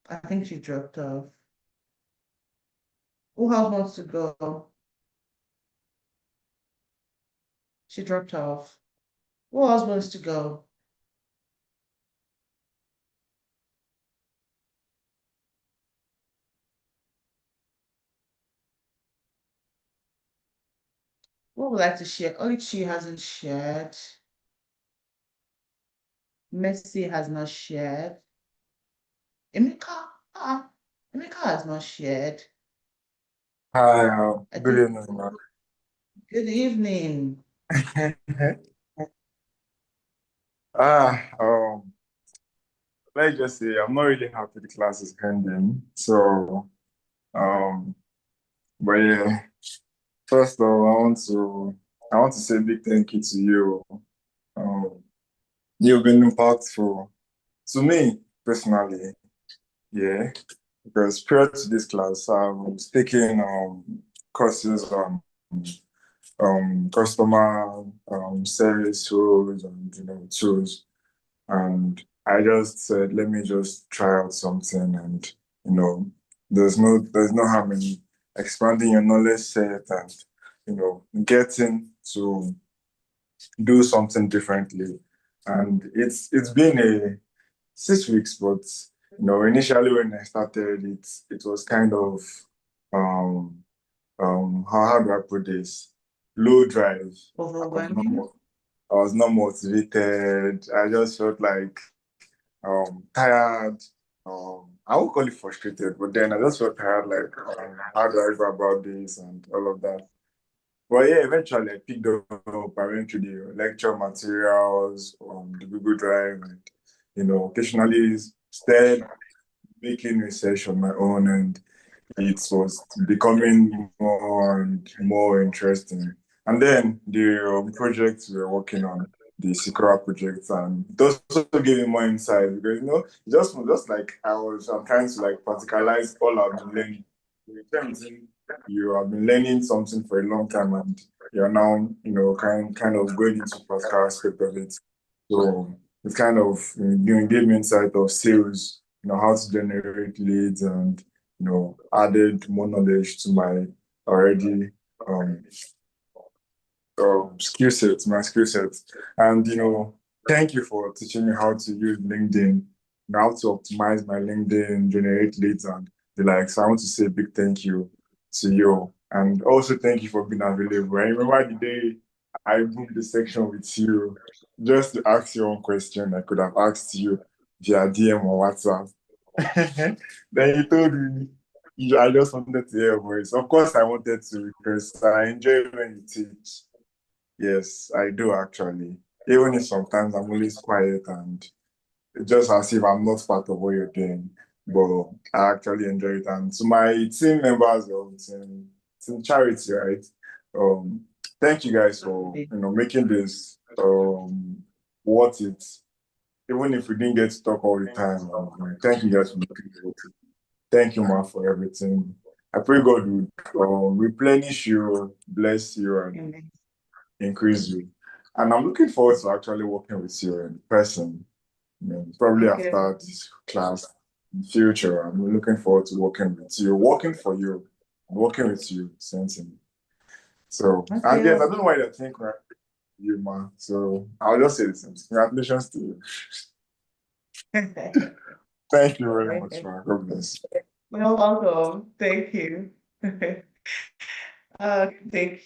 I think she dropped off. Who else wants to go? She dropped off. Who else wants to go? Who would like to share? Olichi hasn't shared. Messi has not shared. Emeka, Emeka has not shared. Hi, I good think. evening, ma'am. Good evening. Ah, let's just say I'm not really happy the class is ending. So, um, but yeah, first of all, I want to say a big thank you to you. Um, you've been impactful to me personally, yeah, because prior to this class, I was taking courses on customer service tools and tools. And I just said, let me just try out something, and you know, there's no harm in expanding your knowledge set and getting to do something differently. And it's been a 6 weeks, but initially when I started, it was kind of um how do I put this? Low drive. Overwhelming. I was not motivated. I just felt like tired. I won't call it frustrated, but then I just felt tired, like, how do I go about this and all of that. But yeah, eventually I picked up, I went through the lecture materials on the Google Drive, and occasionally started making research on my own, and it was becoming more and more interesting. And then the projects we were working on, the Sikora project, and it also gave me more insight because just like I'm trying to like practicalize all I've been learning. You have been learning something for a long time, and you're now kind of going into practical aspect of it. So it's kind of gave me insight of sales, how to generate leads, and added more knowledge to my already um, my skill set. And thank you for teaching me how to use LinkedIn, how to optimize my LinkedIn, generate leads, and the like. So I want to say a big thank you to you, and also thank you for being available. I remember the day I booked the section with you just to ask you one question I could have asked you via DM or WhatsApp. Then you told me I just wanted to hear your voice. Of course, I wanted to because I enjoy when you teach. Yes, I do actually. Even if sometimes I'm always quiet and it's just as if I'm not part of what you're doing. But I actually enjoy it. And to my team members of team charity, right? Um, thank you guys for making this worth it. Even if we didn't get to talk all the time, thank you guys for making it worth it. Thank you, Ma, for everything. I pray God would replenish you, bless you, and Amen. increase you. And I'm looking forward to actually working with you in person, probably Okay. after this class in future. I'm looking forward to working with you, working for you, working with you, same thing. So, and yes, I don't know why they think right, you, man. So I'll just say this. Congratulations to you. Thank you very much, man. God bless. You're welcome. Thank you. Thank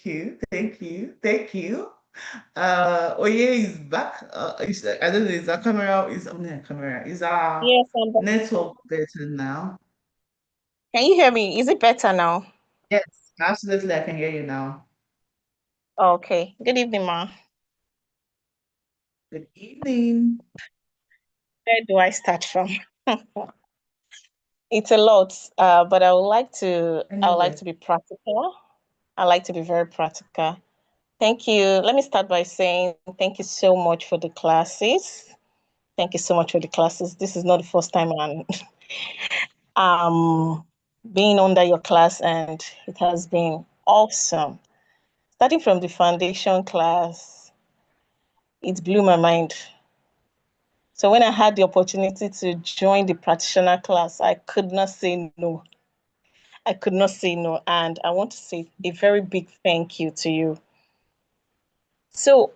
you. Thank you. Thank you. Oye is back. I don't know, is our camera is on the camera. Is our Yes, I'm back. network better now? Can you hear me? Is it better now? Yes, absolutely. I can hear you now. Okay. Good evening, Ma. Good evening. Where do I start from? It's a lot, but I would like to Anyway, be practical. I like to be very practical. Thank you. Let me start by saying thank you so much for the classes. Thank you so much for the classes. This is not the first time I'm being under your class, and it has been awesome. Starting from the foundation class, it blew my mind. So when I had the opportunity to join the practitioner class, I could not say no. I could not say no. And I want to say a very big thank you to you. So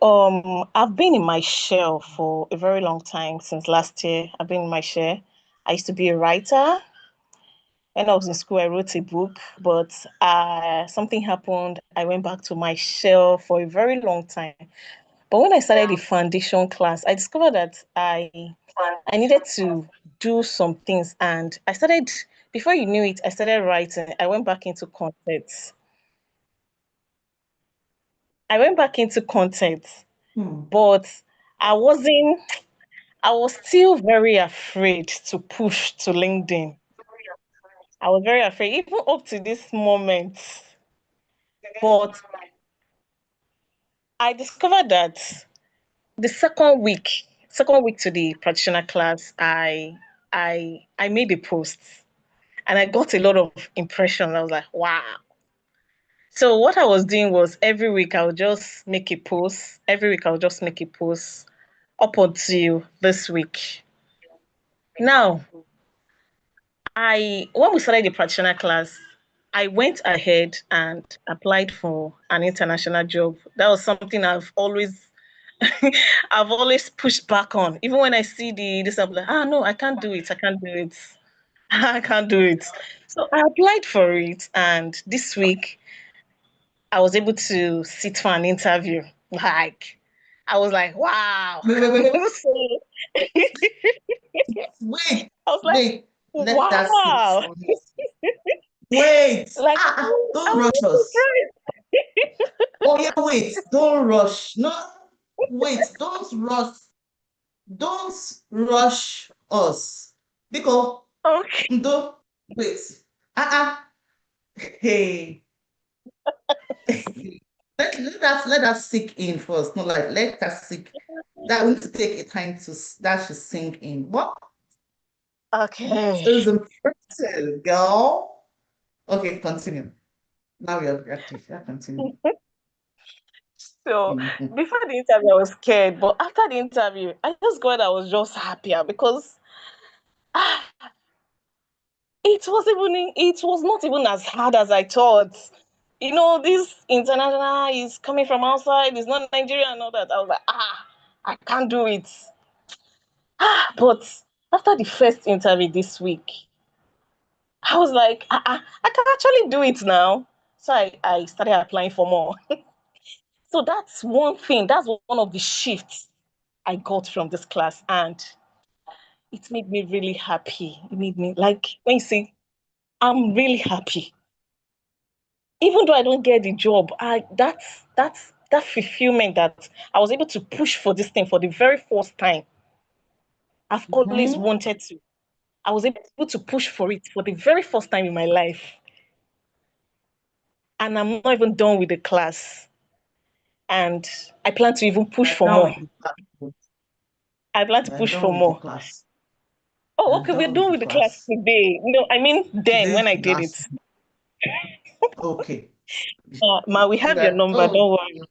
I've been in my shell for a very long time. Since last year, I've been in my shell. I used to be a writer. When I was in school, I wrote a book, but something happened. I went back to my shell for a very long time. But when I started the foundation class, I discovered that I needed to do some things, and I started, before you knew it, I started writing. I went back into content. I went back into content, but I wasn't, I was still very afraid to push to LinkedIn. I was very afraid, even up to this moment. But I discovered that the second week to the practitioner class, I made a post and I got a lot of impressions. I was like, wow. So what I was doing was every week I would just make a post. Every week I would just make a post up until this week. Now, when we started the practitioner class, I went ahead and applied for an international job. That was something I've always pushed back on. Even when I see this, I'm like, no, I can't do it. I can't do it. I can't do it. So I applied for it, and this week I was able to sit for an interview. Like, I was like, wow. Wait. So, Wait, I was like, wait. Let that sit wow. on it. Wait. Like, I Don't was rush so us. Oh yeah, wait. Don't rush. No, wait. Don't rush. Don't rush us. Because surprised. Okay. don't wait. Uh-uh. Hey. Let that sink in first. No, like let that sink. That we need to take a time that should sink in. What Okay. is impressive, girl? Okay, continue. Now you're active. Yeah, continue. So Mhm. before the interview, I was scared, but after the interview, I just got I was just happier because ah, it was not even as hard as I thought. You know, this international is coming from outside, it's not Nigeria and all that. I was like, I can't do it. But after the first interview this week, I was like, I can actually do it now. So I started applying for more. So that's one thing, that's one of the shifts I got from this class. And it made me really happy. It made me, like, when you say, I'm really happy. Even though I don't get the job, that's that fulfillment that I was able to push for this thing for the very first time. I've always Mhm. wanted to. I was able to push for it for the very first time in my life. And I'm not even done with the class. And I plan to even push We're for done more. with the class. I plan to We're push done for with the more. class. Oh, We're okay, we're done with done the with the class class. today. No, I mean then Today when is I the did it. last. Okay. Ma, we have your We're number, done. don't worry.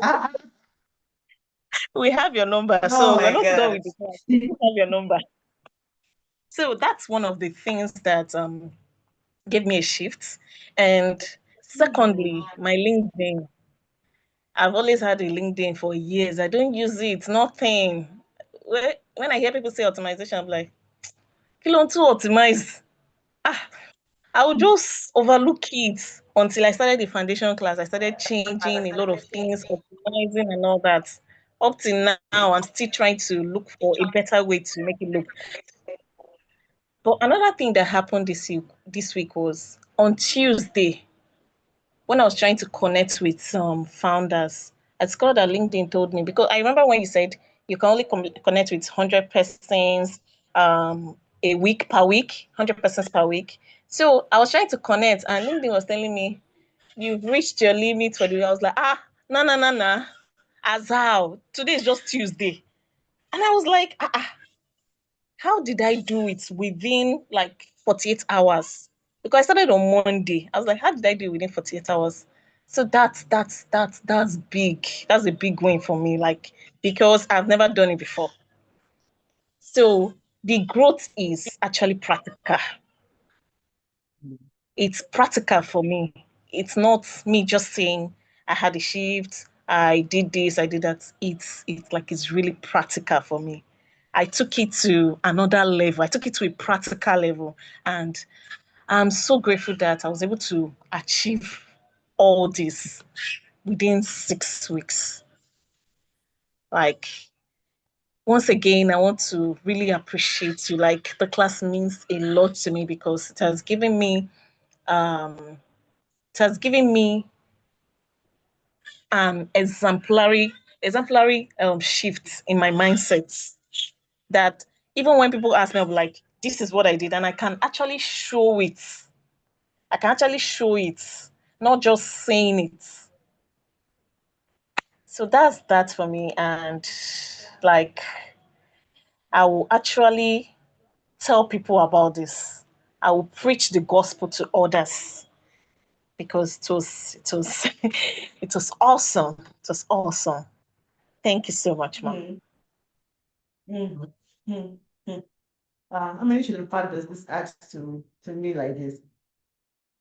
Ah, We have your number. oh So we're my not done God. with the class. We still have your number. So that's one of the things that gave me a shift. And secondly, my LinkedIn. I've always had a LinkedIn for years. I don't use it, nothing. When I hear people say optimization, I'm like, kill on to optimize. Ah, I would just overlook it until I started the foundation class. I started changing a lot of things, optimizing and all that. Up till now, I'm still trying to look for a better way to make it look. But another thing that happened this week was on Tuesday, when I was trying to connect with some founders, I discovered that LinkedIn told me, because I remember when you said you can only connect with 100 persons a week per week, 100 persons per week. So I was trying to connect, and LinkedIn was telling me, you've reached your limit for the week. I was like, nah. As how? Today is just Tuesday. And I was like, how did I do it within like 48 hours? Because I started on Monday. I was like, how did I do it within 48 hours? So that's big. That's a big win for me, like, because I've never done it before. So the growth is actually practical. It's practical for me. It's not me just saying I had a shift, I did this, I did that. It's like it's really practical for me. I took it to another level. I took it to a practical level, and I'm so grateful that I was able to achieve all this within 6 weeks. Like, once again, I want to really appreciate you. Like, the class means a lot to me because um it has given me exemplary shifts in my mindset, that even when people ask me, I'm like, this is what I did, and I can actually show it. I can actually show it, not just saying it. So that's that for me. And like, I will actually tell people about this. I will preach the gospel to others because it was it was awesome. It was awesome. Thank you so much, ma'am. Mm, mm, mm. How many children part does this add to me like this?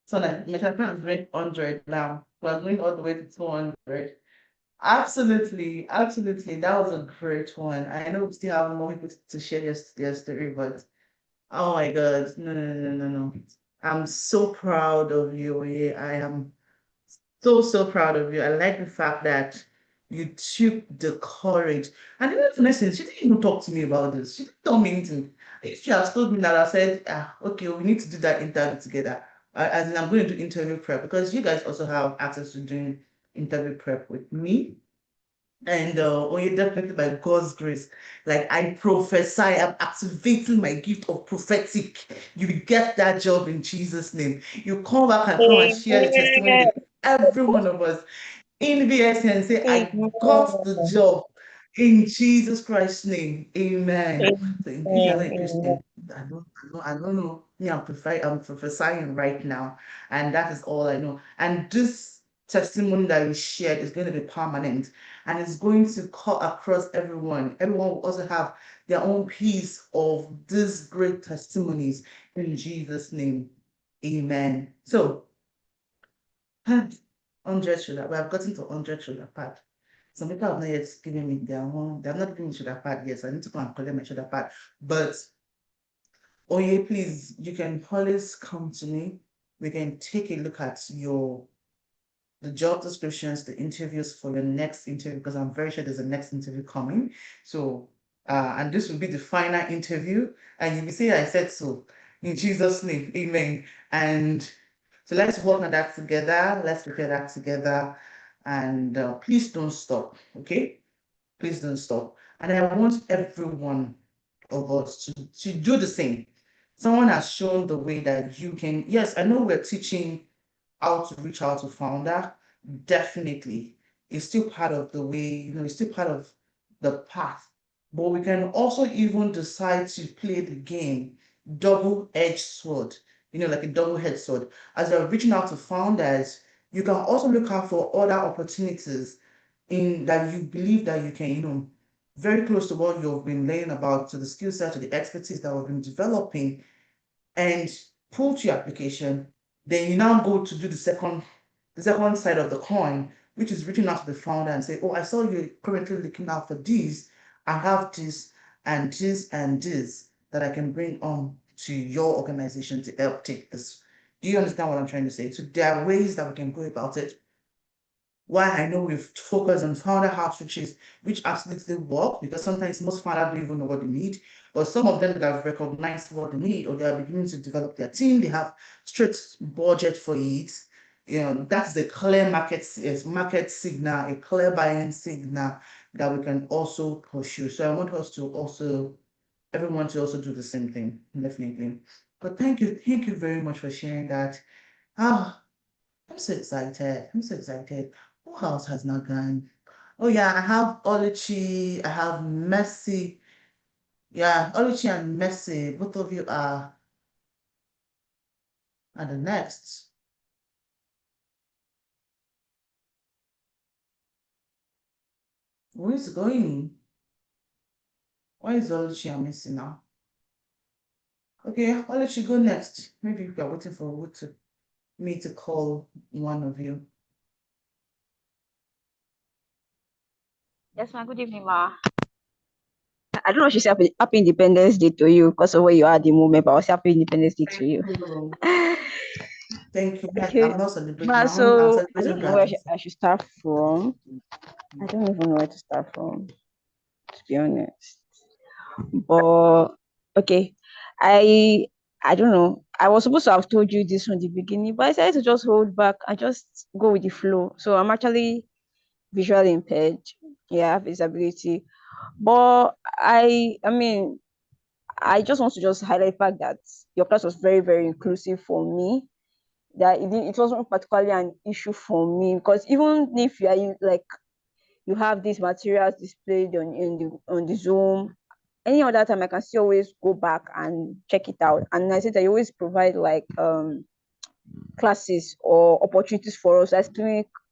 So like my plan is rate 100 now. We're going all the way to 200. Absolutely, absolutely. That was a great one. I know we still have more people to share their story, but oh my God, no. I'm so proud of you. Yeah, I am so proud of you. I like the fact that you took the courage. And even for instance, she didn't even talk to me about this. She didn't tell me anything. If she has told me that, I said, okay, we need to do that interview together. As in, I'm going to do interview prep because you guys also have access to doing interview prep with me. And only definitely by God's grace, like I prophesy, I'm activating my gift of prophetic. You will get that job in Jesus' name. You come and share the testimony Amen. with every one of us in VSA and say, I got the Amen. job in Jesus Christ's name. Amen. So in case you're not a Amen. Christian, I don't know. Me, I'm prophesying right now, and that is all I know. And this testimony that we shared is going to be permanent and it's going to cut across everyone. Everyone will also have their own piece of these great testimonies in Jesus' name. Amen. So 100 shoulder. We have gotten to 100 shoulder pad. Some people have not yet given me their own. They have not given me shoulder pad yet. So I need to go and collect my shoulder pad. But Oye, please, you can always come to me. We can take a look at the job descriptions, the interviews for your next interview, because I'm very sure there's a next interview coming. So, and this will be the final interview, and you'll be saying I said so in Jesus' name, amen. And so let's work on that together. Let's prepare that together. And please don't stop, okay? Please don't stop. And I want every one of us to do the same. Someone has shown the way that you can. Yes, I know we're teaching how to reach out to founder. Definitely. It's still part of the way, it's still part of the path. But we can also even decide to play the game double-edged sword, like a double-edged sword. As you're reaching out to founders, you can also look out for other opportunities in that you believe that you can, very close to what you've been laying about, to the skill set, to the expertise that we've been developing, and pull to your application. Then you now go to do the second side of the coin, which is reaching out to the founder and say, oh, I saw you currently looking out for these. I have this and this and this that I can bring on to your organization to help take this. Do you understand what I'm trying to say? So there are ways that we can go about it. Why I know we've focused on founder outreaches, which absolutely work, because sometimes most founders don't even know what they need, but some of them that have recognized what they need, or they are beginning to develop their team, they have straight budget for it. That's the clear market signal, a clear buying signal that we can also pursue. So I want us to also, everyone to also do the same thing, definitely. But thank you very much for sharing that. Ah, I'm so excited. I'm so excited. Who else has not gone? Oh yeah, I have Oluchi, I have Messi. Yeah, Oluchi and Messi, both of you are the next. Who is going? Why is Oluchi and Messi now? Okay, Oluchi, go next. Maybe we are waiting for me to call one of you. Yes, ma'am. Good evening, ma. I don't know if she said happy Independence Day to you because of where you are at the moment, but I'll say happy Independence Day to you. Thank you. Okay, I'm not celebrating. ma. I'm So I celebrating don't know where graduation. I should start from. I don't even know where to start from, to be honest. But okay, I I don't know. I was supposed to have told you this from the beginning, but I decided to just hold back and just go with the flow. So I'm actually visually impaired. Yeah, I have disability. But I mean, I just want to just highlight the fact that your class was very, very inclusive for me. That it wasn't particularly an issue for me because even if you are like you have these materials displayed on the Zoom, any other time I can still always go back and check it out. And I said that you always provide like classes or opportunities for us as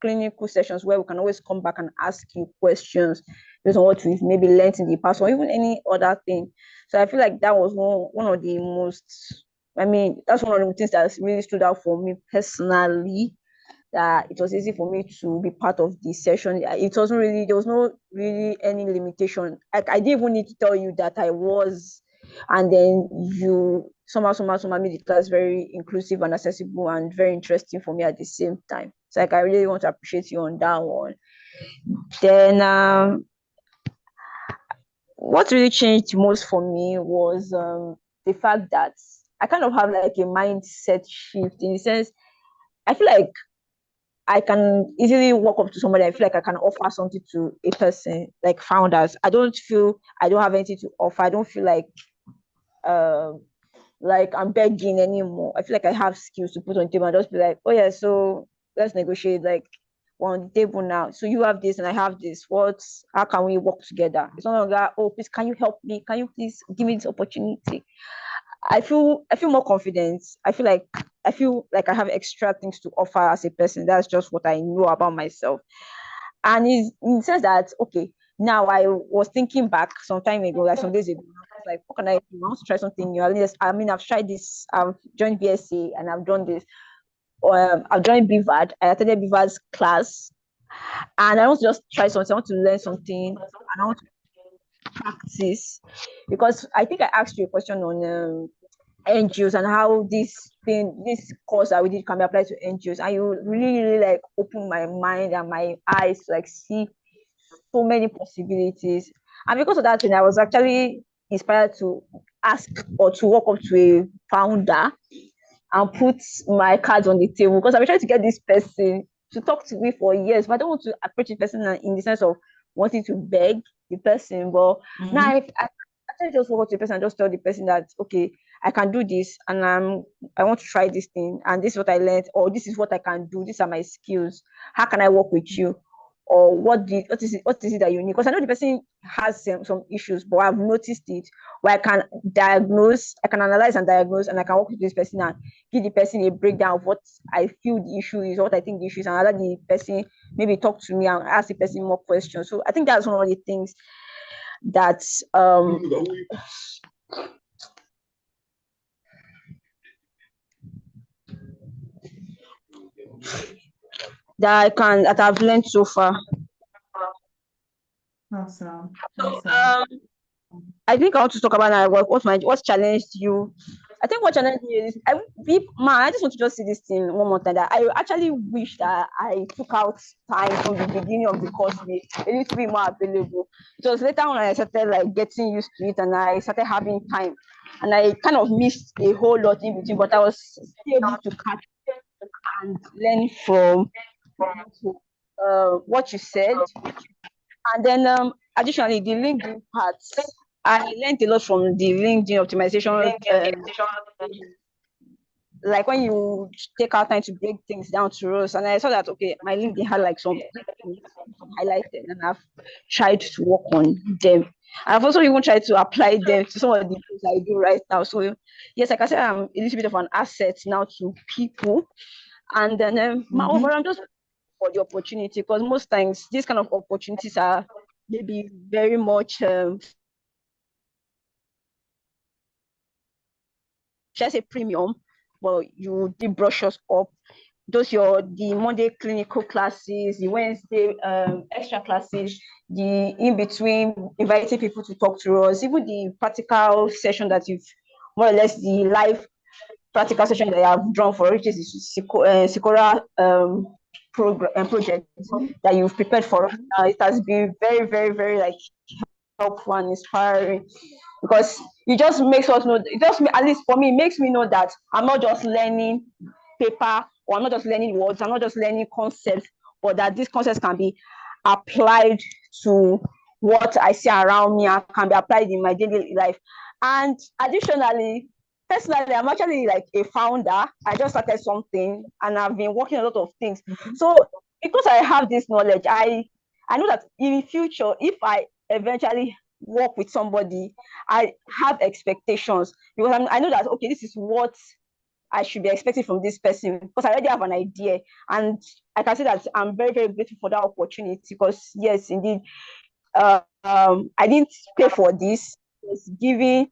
clinical sessions where we can always come back and ask you questions based on what we've maybe learned in the past or even any other thing. So I feel like that was one of the most, I mean, that's one of the things that really stood out for me personally, that it was easy for me to be part of the session. It wasn't really, there was no really any limitation. I didn't even need to tell you that I was, and then you somehow made the class very inclusive and accessible and very interesting for me at the same time. So like I really want to appreciate you on that one. Then what really changed most for me was the fact that I kind of have like a mindset shift in the sense I feel like I can easily walk up to somebody. I feel like I can offer something to a person, like founders. I don't feel I don't have anything to offer. I don't feel um like I'm begging anymore. I feel like I have skills to put on the table and just be like, oh yeah, so let's negotiate. Like we're on the table now. So you have this and I have this. How can we work together? It's no longer, oh please, can you help me? Can you please give me this opportunity? I feel more confident. I feel like I have extra things to offer as a person. That's just what I know about myself. And it's in the sense that okay, now I was thinking back some time ago, like some days ago, I was like, what can I do? I want to try something new. At least, I mean, I've tried this, I've joined VSA and I've done this. I've joined BVAD, I attended BVAD's class, and I want to just try something, I want to learn something, and I want to practice. Because I think I asked you a question on NGOs and how this course that we did can be applied to NGOs, and you really, really like open my mind and my eyes to like see so many possibilities. And because of that thing, I was actually inspired to ask or to walk up to a founder and put my cards on the table because I've been trying to get this person to talk to me for years, but I don't want to approach the person in the sense of wanting to beg the person. But now I actually just walk up to the person and just tell the person that okay, I can do this and I want to try this thing and this is what I learned or this is what I can do. These are my skills. How can I work with you? Or what is it that you need? Because I know the person has some issues, but I've noticed it where I can analyze and diagnose, and I can work with this person and give the person a breakdown of what I feel the issue is, what I think the issue is, and let the person maybe talk to me and ask the person more questions. So I think that's one of the things that that I've learned so far. Awesome. So Awesome. I think I want to talk about now what's challenged you. I think what challenged me is I just want to just see this thing one more time. That I actually wish that I took out time from the beginning of the course a little bit more available. It was later when I started like getting used to it and I started having time. And I kind of missed a whole lot in between, but I was still able to catch and learn from what you said. And then additionally, the LinkedIn parts, I learned a lot from the LinkedIn optimization. like when you take out time to break things down to us, and I saw that okay, my LinkedIn had like some things highlighted, and I've tried to work on them. I've also even tried to apply them to some of the things I do right now. So yes, like I said, I'm a little bit of an asset now to people. And then moreover, I'm just for the opportunity, because most times these kind of opportunities are maybe very much should I say premium, but you did brush us up. Those your the Monday clinical classes, the Wednesday extra classes, the in between inviting people to talk to us, even the practical session that you've more or less the live practical session that I have drawn for, which is the Sikora program and project that you've prepared for us. It has been very, very, very like helpful and inspiring, because it just makes us know, it just at least for me, it makes me know that I'm not just learning paper, or I'm not just learning words, I'm not just learning concepts, but that these concepts can be applied to what I see around me and can be applied in my daily life. And additionally, personally, I'm actually like a founder. I just started something and I've been working a lot of things. So because I have this knowledge, I know that in the future, if I eventually work with somebody, I have expectations, because I know that okay, this is what I should be expecting from this person, because I already have an idea. And I can say that I'm very, very grateful for that opportunity, because yes, indeed, I didn't pay for this. It's giving.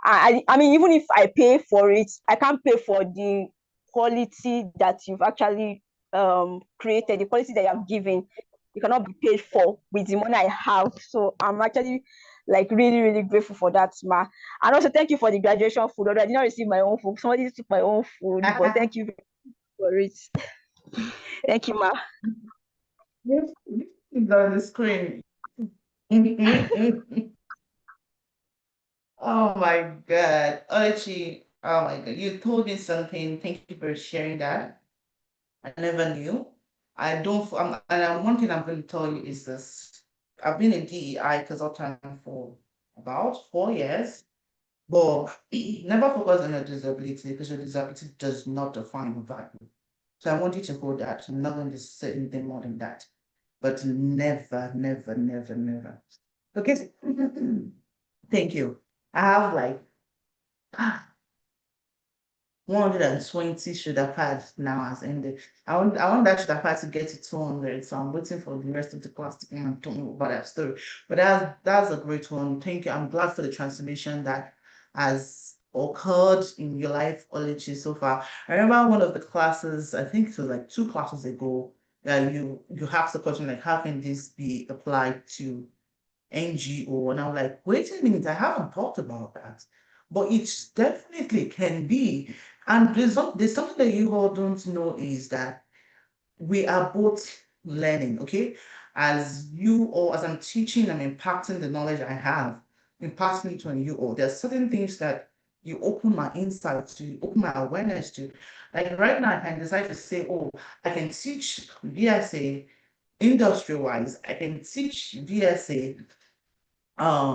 I mean, even if I pay for it, I can't pay for the quality that you've actually created, the quality that you have given. You cannot be paid for with the money I have. So I'm actually like really, really grateful for that, ma. And also thank you for the graduation food. Although I did not receive my own food. Somebody took my own food, but thank you for it. Thank you, ma. Yes, it's on the screen. Oh my God. Archie, oh my God. You told me something. Thank you for sharing that. I never knew. I don't, one thing I'm going to tell you is this. I've been a DEI consultant for about 4 years, but never focus on your disability, because your disability does not define your value. So I want you to hold that. I'm not going to say anything more than that. But never, never, never, never. Okay. Thank you. I have like 120 shoulda pads now has ended. I want that shoulda pad to get to 200, so I'm waiting for the rest of the class to come and tell me about that story. But that's a great one. Thank you. I'm glad for the transformation that has occurred in your life, Olechi, so far. I remember one of the classes, I think it was like 2 classes ago, that you asked the question like, how can this be applied to NGO? And I'm like, wait a minute, I haven't thought about that. But it definitely can be. And there's something that you all don't know is that we are both learning, okay? As you or as I'm teaching, I'm impacting the knowledge I have, impacting it on you all. There are certain things that you open my insight to, you open my awareness to. Like right now, I can decide to say, oh, I can teach VSA industry-wise, I can teach VSA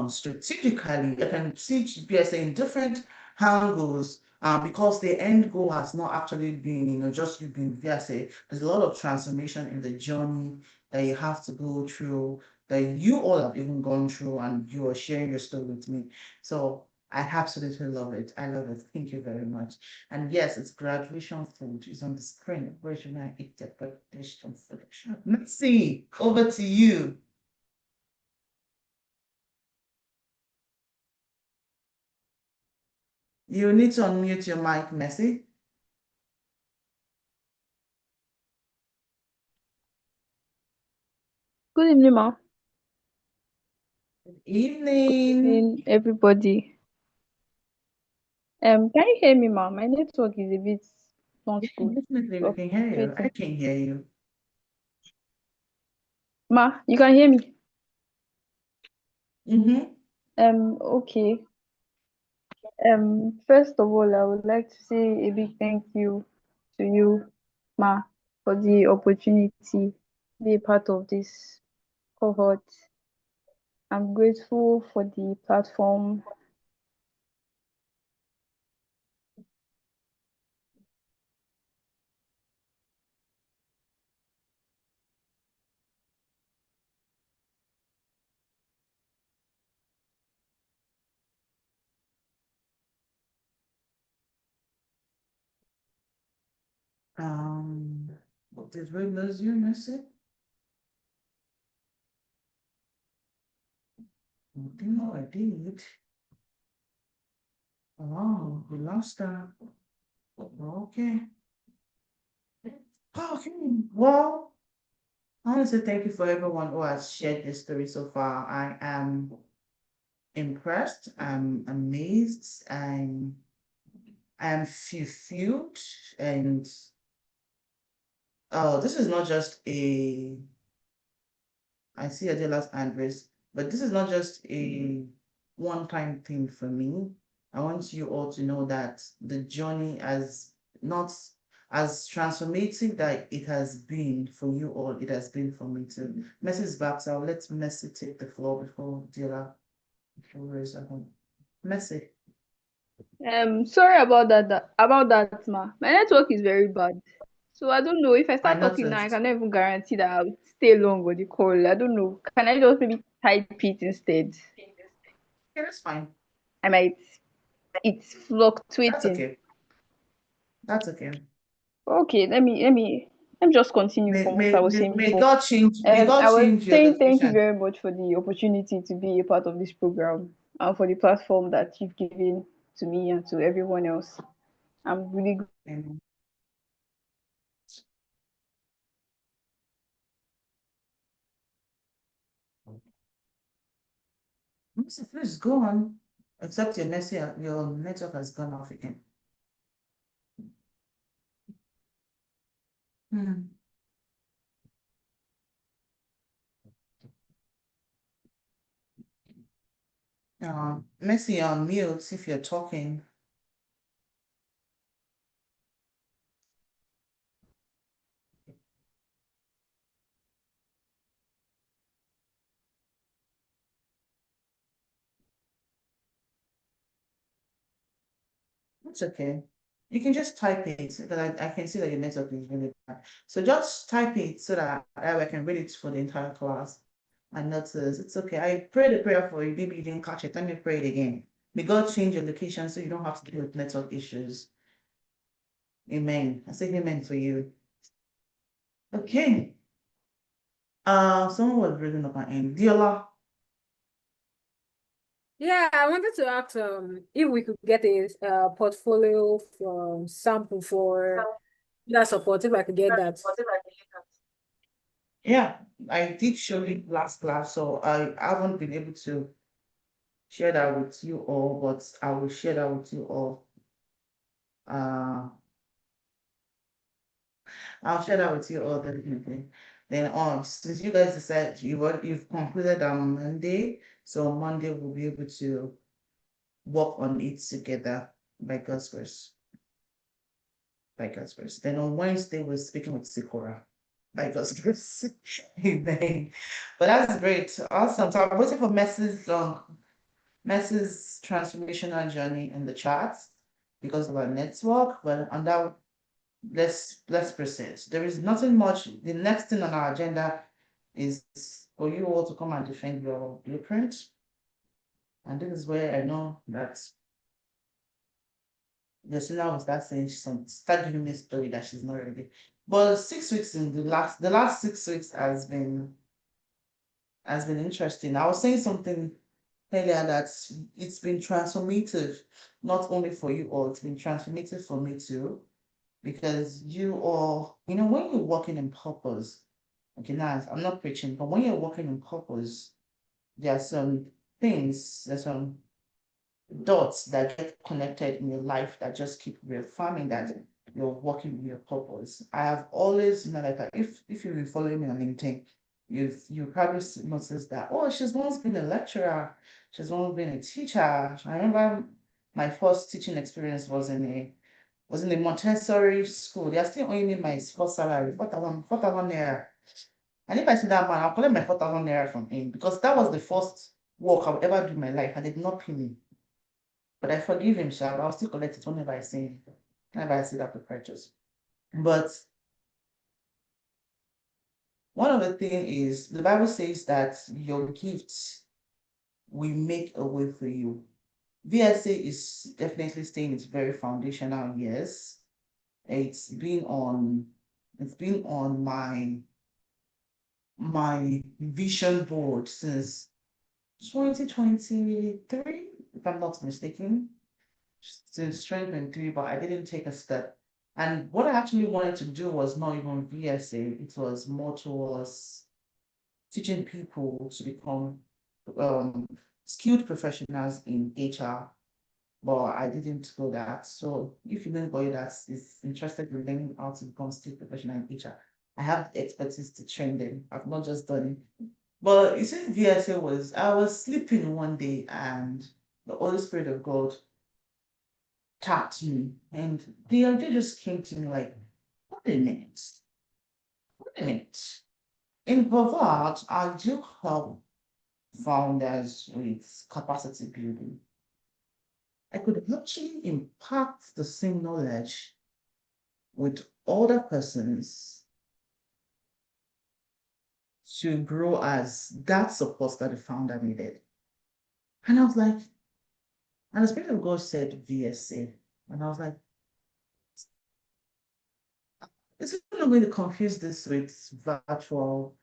strategically. I can teach VSA in different angles, because the end goal has not actually been, just you being VSA. There's a lot of transformation in the journey that you have to go through, that you all have even gone through, and you are sharing your story with me. So I absolutely love it. I love it. Thank you very much. And yes, it's graduation food. It's on the screen. Where should I eat the graduation food? Let's see. Over to you. You need to unmute your mic, Messi. Good evening, ma. Good evening. Everybody. Can you hear me, ma? My network is a bit not good. Definitely, we can hear you. I Fluctuating. can hear you. Ma, you can hear me? Mm-hmm. Okay. First of all, I would like to say a big thank you to you, ma, for the opportunity to be a part of this cohort. I'm grateful for the platform. Did we lose you, Mercy? No, I did. Oh, we lost her. Okay. Okay. Well, I want to say thank you for everyone who has shared this story so far. I am impressed. I'm amazed. I'm fulfilled. And oh, this is not just a, I see Adela's hand raised, but this is not just a one-time thing for me. I want you all to know that the journey has not as transformative that it has been for you all, it has been for me too. Messi is back, so I'll let Messi take the floor before Dila raise her hand. Messi. Sorry about that, ma. My network is very bad. So I don't know if I start talking now, I noticed. cannot even guarantee that I'll stay long on the call. I don't know. Can I just maybe type it instead? Yeah, that's fine. I might. It's That's fluctuating. okay. That's okay. Okay, let me just continue from what I was saying May before. God change, may God I was change your saying thank you location. very much for the opportunity to be a part of this program and for the platform that you've given to me and to everyone else. I'm really Amen. Mr. Please go on. Except your network has gone off again. Messi on mute if you're talking. It's okay. You can just type it because I can see that your network is really bad. So just type it so that I can read it for the entire class. And notice it's okay. I prayed a prayer for you. Maybe you didn't catch it. Let me pray it again. May God change your location so you don't have to deal with network issues. Amen. I say amen for you. Okay. Someone was reading up my end. Diola. Yeah, I wanted to ask if we could get a portfolio from sample for that support, if I could get that. Yeah, I did show it last class, so I haven't been able to share that with you all, but I will share that with you all. I'll share that with you all definitely. Then since you guys decided you've concluded on Monday, so on Monday we'll be able to work on it together by God's grace. By God's grace. Then on Wednesday we're speaking with Sikora. By God's grace. Amen. But that's great. Awesome. So I'm waiting for Messi's transformational journey in the charts because of our network. But on that, let's proceed. There is nothing much. The next thing on our agenda is for you all to come and defend your blueprint. And this is where I know that Yosina will start saying start giving me a story that she's not ready. But 6 weeks in the last 6 weeks has been interesting. I was saying something earlier that it's been transformative, not only for you all, it's been transformative for me too. Because you all, when you're working in purpose, okay, now I'm not preaching, but when you're working in purpose, there are some things, there's some dots that get connected in your life that just keep reaffirming that you're working with your purpose. I have always, like if you've been following me on LinkedIn, you probably noticed that, oh, she's once been a lecturer, she's once been a teacher. I remember my first teaching experience was in a Montessori school. They are still owing me my first salary, 4,000 naira. And if I see that man, I'll collect my 4,000 naira from him because that was the first work I would ever do in my life and they did not pay me. But I forgive him, sha, but I'll still collect it whenever I see that purchase. But one of the things is the Bible says that your gifts will make a way for you. VSA is definitely staying its very foundational years. It's been on my vision board since 2023, if I'm not mistaken, since 2023, but I didn't take a step. And what I actually wanted to do was not even VSA, it was more towards teaching people to become um, skilled professionals in HR, but I didn't go that. So if anybody that is interested in learning how to become skilled professional in HR, I have the expertise to train them. I've not just done it. But you see, VSA I was sleeping one day and the Holy Spirit of God tapped me and the idea just came to me like, wait a minute, wait a minute. In Bavard, I do help founders with capacity building. I could actually impact the same knowledge with other persons to grow as that support that the founder needed. And I was like, and the Spirit of God said VSA. And I was like, is not going to confuse this with virtual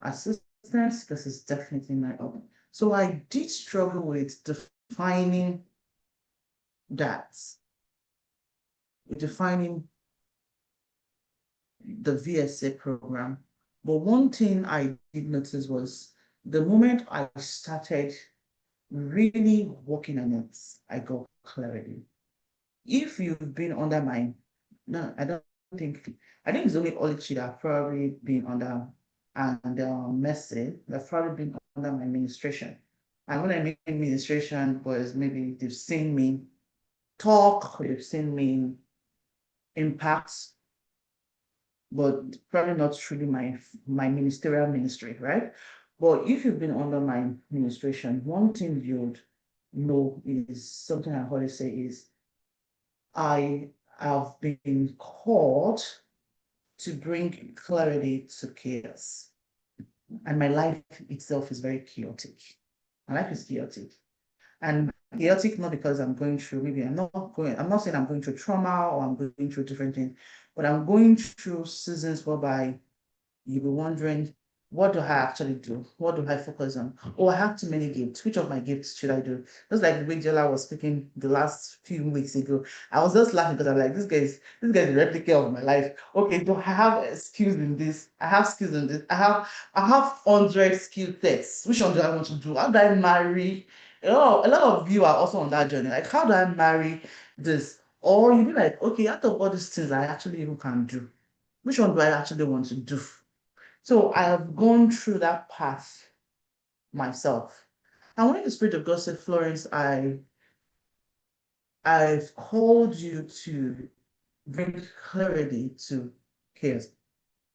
assistance? This is definitely my own. So I did struggle with defining that, defining the VSA program. But one thing I did notice was the moment I started really working on it, I got clarity. If you've been under my, no, I think it's only Olichi that I've probably been under, and Mercy that's probably been under my administration. And when I mean administration was maybe they've seen me talk, they've seen me impact, but probably not truly my ministerial ministry, right? But if you've been under my administration, one thing you'd know is something I always say is I have been called to bring clarity to chaos. And my life itself is very chaotic. My life is chaotic. And chaotic not because I'm going through, maybe I'm not saying I'm going through trauma or I'm going through different things, but I'm going through seasons whereby you'll be wondering, what do I actually do? What do I focus on? Oh, I have too many gifts. Which of my gifts should I do? Just like the way Jella was speaking the last few weeks ago. I was just laughing because I'm like, this guy is a replica of my life. Okay, do I have skills in this? I have skills in this. I have 100 skill sets. Which one do I want to do? How do I marry? A lot of you are also on that journey. Like, how do I marry this? Or you be like, okay, out of all these things I actually even can do, which one do I actually want to do? So I have gone through that path myself. And when the Spirit of God said, Florence, I've called you to bring clarity to chaos.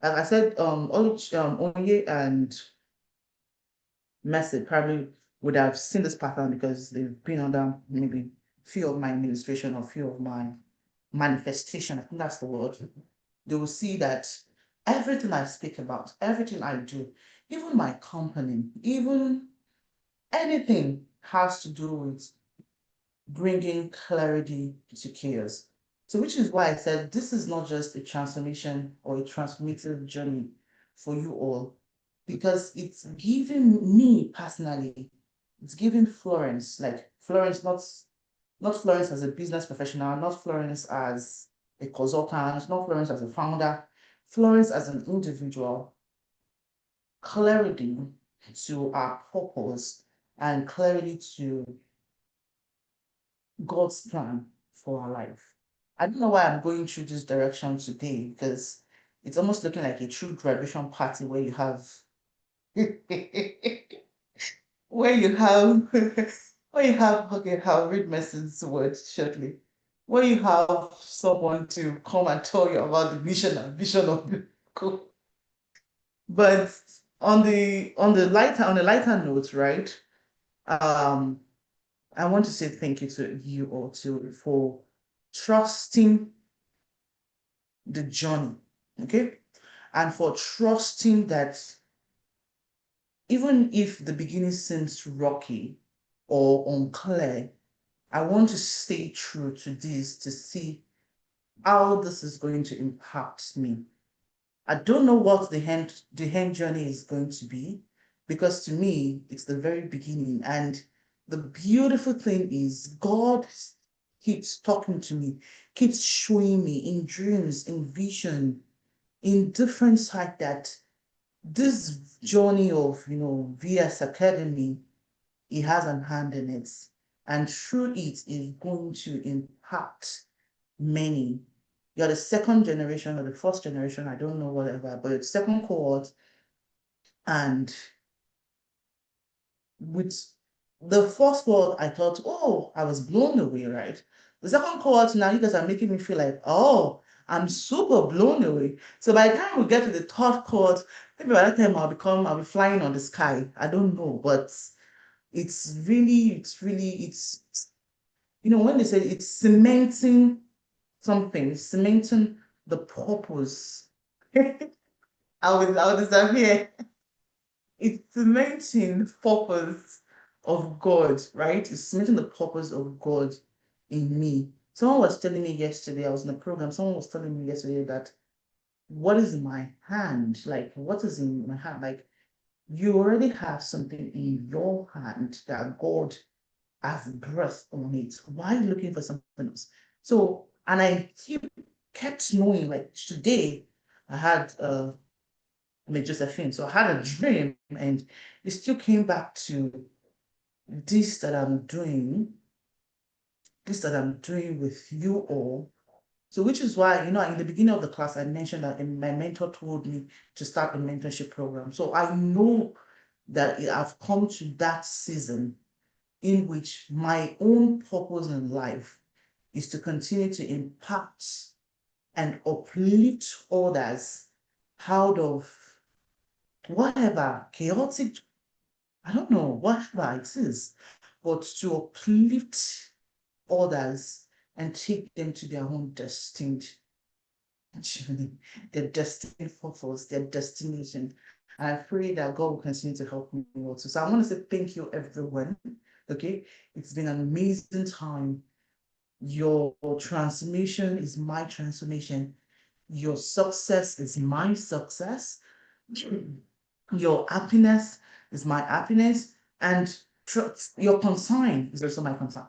Like I said, Onye and Mercy probably would have seen this pattern because they've been under maybe few of my administration or few of my manifestation. I think that's the word. They will see that everything I speak about, everything I do, even my company, even anything has to do with bringing clarity to chaos. So, which is why I said this is not just a transformation or a transformative journey for you all, because it's giving me personally, it's giving Florence, like Florence, not Florence as a business professional, not Florence as a consultant, not Florence as a founder, Florence as an individual, clarity to our purpose and clarity to God's plan for our life. I don't know why I'm going through this direction today because it's almost looking like a true graduation party where you have where you have okay, I'll read Mess's words shortly. Where you have someone to come and tell you about the mission and vision of the school. But on the lighter note, right? Um, I want to say thank you to you all too for trusting the journey, okay? And for trusting that even if the beginning seems rocky or unclear, I want to stay true to this to see how this is going to impact me. I don't know what the end journey is going to be, because to me it's the very beginning. And the beautiful thing is God keeps talking to me, keeps showing me in dreams, in vision, in different sight that this journey of VS Academy, he has an hand in it. And through it is going to impact many. You're the second generation or the first generation, I don't know, whatever, but it's second cohort. And with the first cohort, I thought, oh, I was blown away, right? The second cohort, now you guys are making me feel like, oh, I'm super blown away. So by the time we get to the third cohort, maybe by that time I'll be flying on the sky. I don't know, but it's when they say it's cementing something, it's cementing the purpose. I would disappear. It's cementing the purpose of God, right? It's cementing the purpose of God in me. Someone was telling me yesterday, I was in a program, someone was telling me yesterday that what is in my hand? Like, what is in my hand? Like, you already have something in your hand that God has breath on it. Why are you looking for something else? So, and I kept knowing, like today, I had Josephine. So I had a dream, and it still came back to this that I'm doing, this that I'm doing with you all. So, which is why, in the beginning of the class, I mentioned that my mentor told me to start a mentorship program. So I know that I've come to that season in which my own purpose in life is to continue to impact and uplift others out of whatever chaotic, I don't know, whatever it is, but to uplift others and take them to their own destined journey, their destined purpose, their destination. And I pray that God will continue to help me also. So I want to say thank you, everyone. Okay, it's been an amazing time. Your transformation is my transformation. Your success is my success. Your happiness is my happiness. And your concern is also my concern.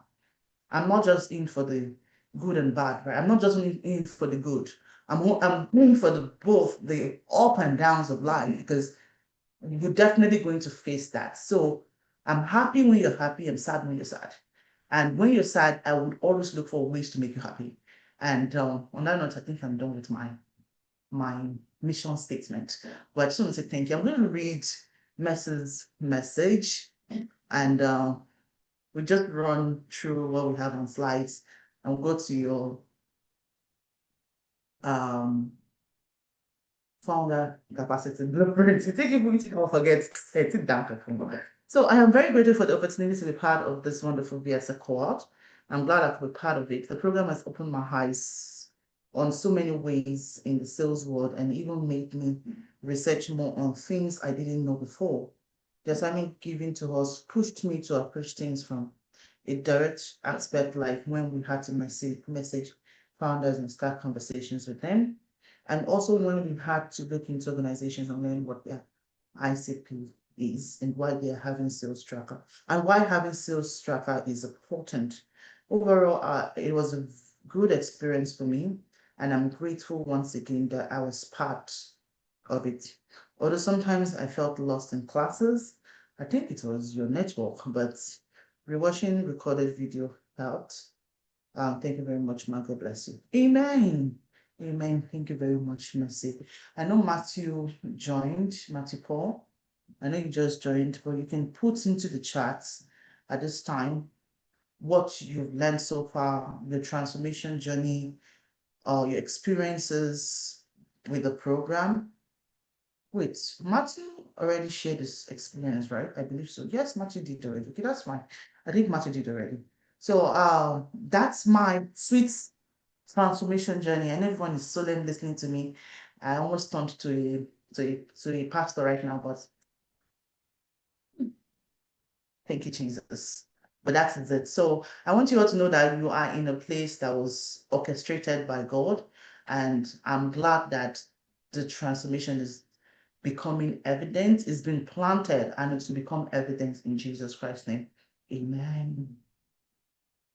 I'm not just in for the good and bad, right? I'm not just in for the good. I'm in for both the up and downs of life, because you're definitely going to face that. So I'm happy when you're happy. I'm sad when you're sad. And when you're sad, I would always look for ways to make you happy. And on that note, I think I'm done with my mission statement. But I just want to say thank you. I'm going to read Mess's message, and we just run through what we have on slides and go to your founder capacity blueprint. You think people will forget, sit down. So I am very grateful for the opportunity to be part of this wonderful VSA cohort. I'm glad I could be part of it. The program has opened my eyes on so many ways in the sales world, and even made me research more on things I didn't know before. The assignment given to us pushed me to approach things from a direct aspect, like when we had to message founders and start conversations with them. And also when we had to look into organizations and learn what their ICP is and why they're having sales tracker and why having sales tracker is important. Overall, it was a good experience for me, and I'm grateful once again that I was part of it. Although sometimes I felt lost in classes, I think it was your network, but rewatching recorded video helped. Thank you very much, Ma. God bless you. Amen. Amen. Thank you very much, Mercy. I know Matthew joined, Matthew Paul. I know you just joined, but you can put into the chats at this time what you've learned so far, your transformation journey, or your experiences with the program. Wait, Matthew already shared his experience, right? I believe so. Yes, Matthew did already. Okay, that's fine. I think Matthew did already. So that's my sweet transformation journey. And everyone is solemn listening to me. I almost turned to a pastor right now, but thank you, Jesus. But that is it. So I want you all to know that you are in a place that was orchestrated by God. And I'm glad that the transformation is becoming evident. It's been planted and it's become evident in Jesus Christ's name. Amen.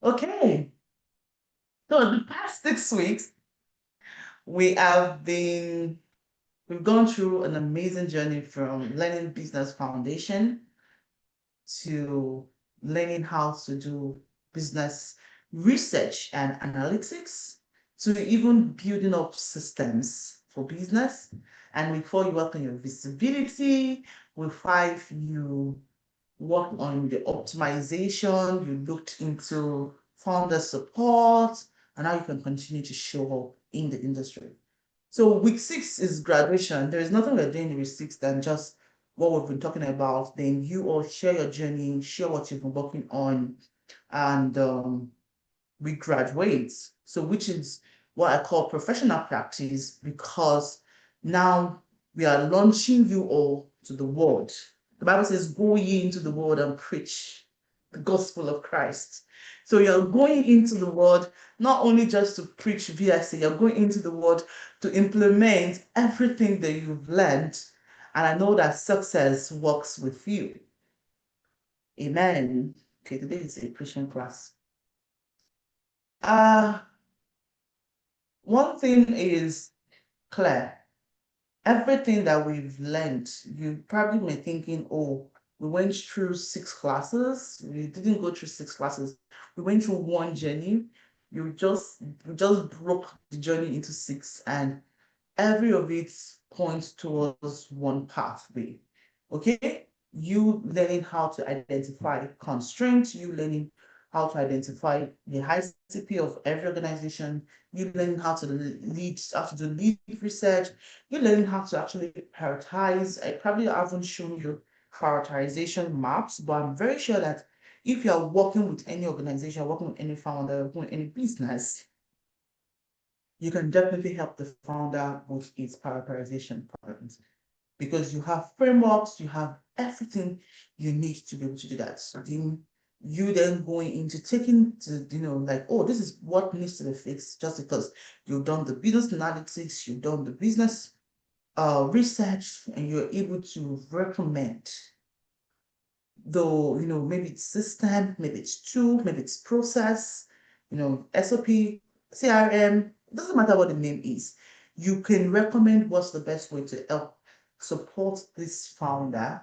Okay. So the past 6 weeks, we've gone through an amazing journey from learning business foundation to learning how to do business research and analytics to even building up systems for business. And with 4, you work on your visibility. With 5, you worked on the optimization. You looked into founder support, and now you can continue to show up in the industry. So week 6 is graduation. There is nothing we're doing in week 6 than just what we've been talking about. Then you all share your journey, share what you've been working on, and we graduate. So which is what I call professional practice, because now we are launching you all to the world. The Bible says, go ye into the world and preach the gospel of Christ. So you're going into the world not only just to preach VSA, you're going into the world to implement everything that you've learned. And I know that success works with you. Amen. Okay, today is a preaching class. One thing is clear. Everything that we've learned, you probably may thinking, oh, we went through 6 classes. We didn't go through 6 classes. We went through one journey. We just broke the journey into 6, and every of it points towards one pathway. Okay? You learning how to identify constraints, you learning how to identify the high CP of every organization, you learning how to do lead research, you learning how to actually prioritize. I probably haven't shown you prioritization maps, but I'm very sure that if you are working with any organization, working with any founder, working with any business, you can definitely help the founder with its prioritization patterns, because you have frameworks, you have everything you need to be able to do that. So then you then going into taking to, like, oh, this is what needs to be fixed, just because you've done the business analytics, you've done the business research, and you're able to recommend, though, maybe it's system, maybe it's tool, maybe it's process, SOP, CRM, it doesn't matter what the name is. You can recommend what's the best way to help support this founder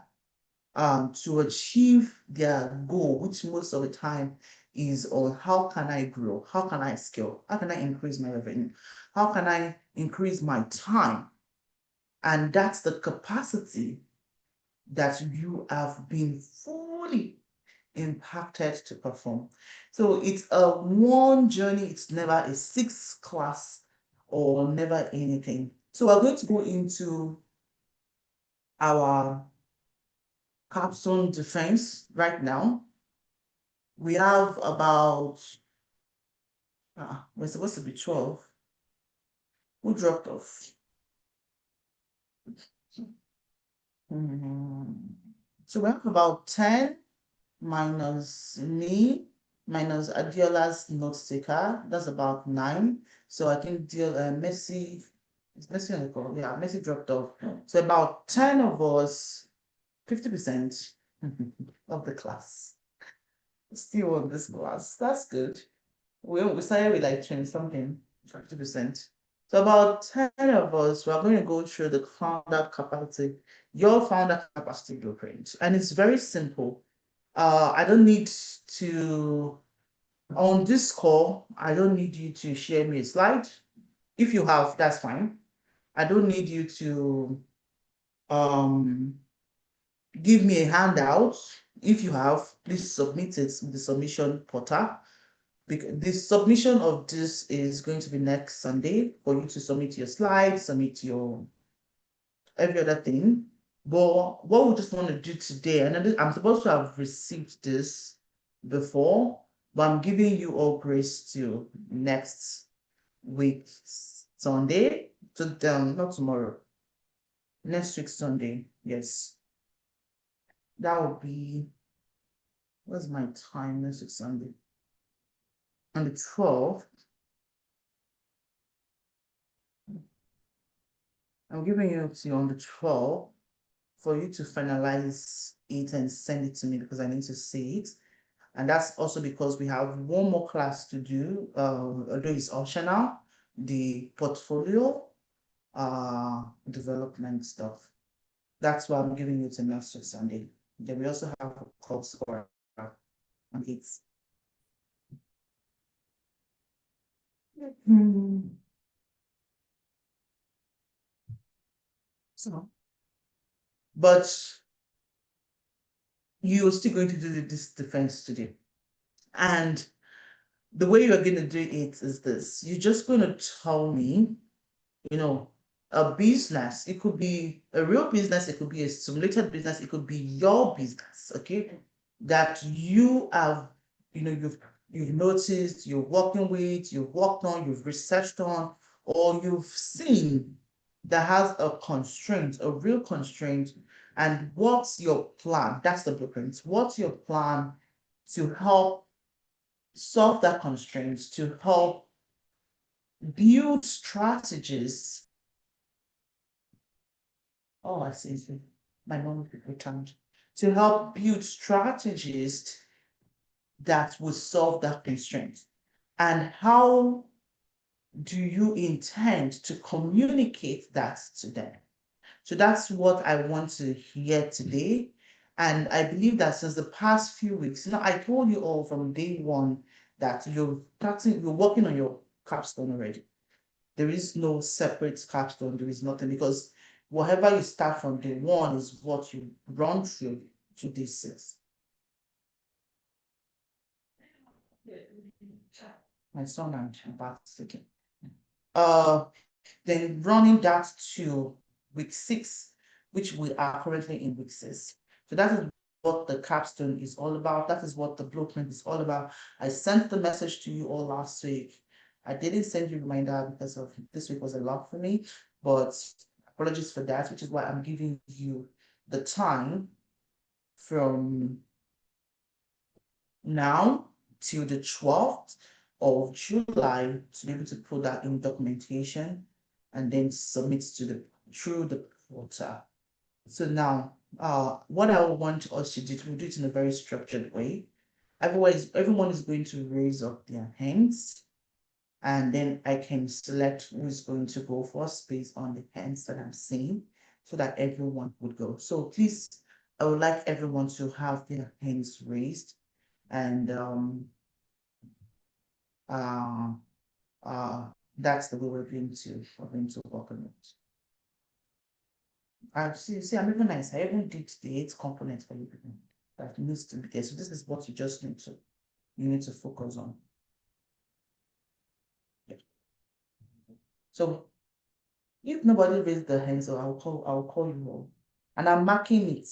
to achieve their goal, which most of the time is on how can I grow, how can I scale, how can I increase my revenue, how can I increase my time. And that's the capacity that you have been fully impacted to perform. So it's a one journey, it's never a 6 class or never anything. So we're going to go into our capstone defense right now. We have about, we're supposed to be 12. Who dropped off? So we have about 10 minus me, minus Adiola's note taker. That's about 9. So I think Messi, is Messi on the call? Yeah, Messi dropped off. So about 10 of us, 50% of the class still on this class. That's good. We started with like 20 something, 50%. So about 10 of us, we are going to go through the founder capacity, your founder capacity blueprint. And it's very simple. I don't need to, on this call, I don't need you to share me a slide. If you have, that's fine. I don't need you to give me a handout. If you have, please submit it in the submission portal. The submission of this is going to be next Sunday for you to submit your slides, submit your every other thing. But what we just want to do today, and I'm supposed to have received this before, but I'm giving you all grace to next week Sunday, not tomorrow, next week Sunday. Yes, that will be Where's my time? Next week Sunday. On the 12th, I'm giving it to you on the 12th for you to finalize it and send it to me because I need to see it. And that's also because we have one more class to do, although it's optional, the portfolio development stuff. That's why I'm giving you to next week Sunday. Then we also have a course for on it. So, but you're still going to do this defense today. And the way you're going to do it is this. You're just going to tell me, a business. It could be a real business. It could be a simulated business. It could be your business, okay? That you have, you've noticed, you're working with, you've worked on, you've researched on, or you've seen that has a constraint, a real constraint, and what's your plan? That's the blueprint. What's your plan to help solve that constraint, to help build strategies? Oh, I see. My mom returned. To help build strategies that will solve that constraint. And how do you intend to communicate that to them? So that's what I want to hear today. And I believe that since the past few weeks, I told you all from day one that you're working on your capstone already. There is no separate capstone. There is nothing, because whatever you start from day one is what you run through to day 6. My son and back again. Then running that to week 6, which we are currently in week 6. So that is what the capstone is all about. That is what the blueprint is all about. I sent the message to you all last week. I didn't send you a reminder because of this week was a lot for me, but apologies for that, which is why I'm giving you the time from now till the 12th of July to be able to put that in documentation and then submit through the portal. So now, what I want us to do, we'll do it in a very structured way. Everyone is going to raise up their hands, and then I can select who is going to go first based on the hands that I'm seeing, so that everyone would go. So please, I would like everyone to have their hands raised, and that's the way we're going to work on it. See, I'm even nice. I even did the 8 components for you people that needs to be there. So this is what you just need to focus on. Yeah. So if nobody raised their hands, so I'll call you all. And I'm marking it.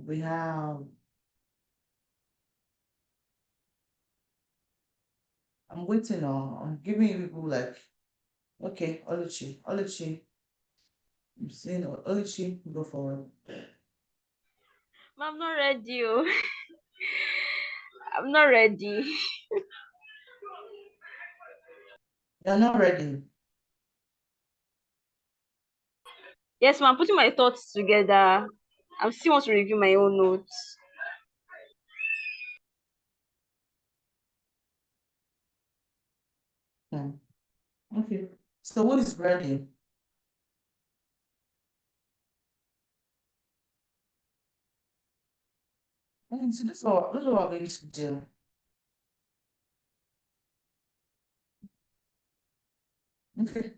We have, I'm waiting I'm giving you people like, okay, Oluchi, I'm saying Oluchi, go forward. I'm not ready. Oh. I'm not ready. You're not ready. Yes, ma'am. Putting my thoughts together. I still want to review my own notes. Okay. So who is ready? Okay, so this is what we're going to do. Okay.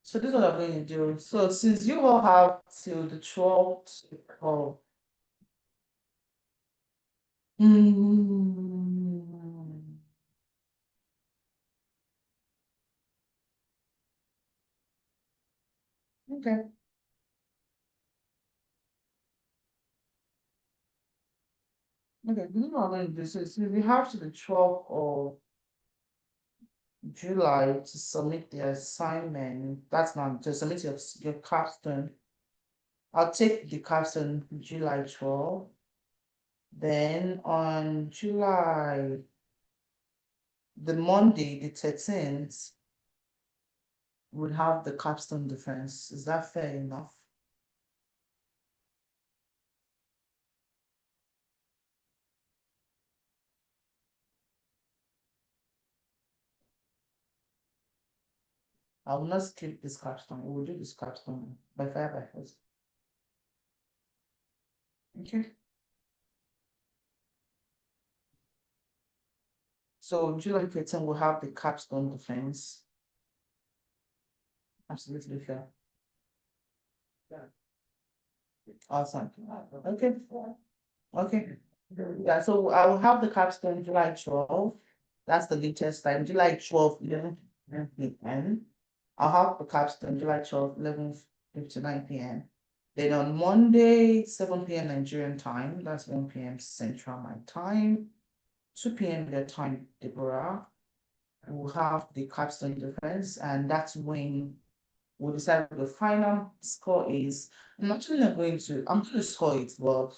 So this is what I'm going to do. So since you all have till the 12th of okay. Okay, this is what I'm going to do. So we have to the 12th of July to submit the assignment. That's not to submit your capstone. I'll take the capstone July 12th. Then on the Monday, the 13th, we'll have the capstone defense. Is that fair enough? I will not skip this capstone. We will do this capstone by fire by force. Okay. So July 13th, we'll have the capstone defense. Absolutely fair. Awesome. Okay. Okay. Yeah, so I will have the capstone July 12th. That's the latest time. July 12th, 11 p.m. I'll have the capstone July 12th, 11:59 p.m. Then on Monday, 7 p.m. Nigerian time, that's 1 p.m. Central my time, 2 p.m. their time, Deborah. We'll have the capstone defense, and that's when we'll decide what the final score is. I'm actually not going to, I'm going to score it, but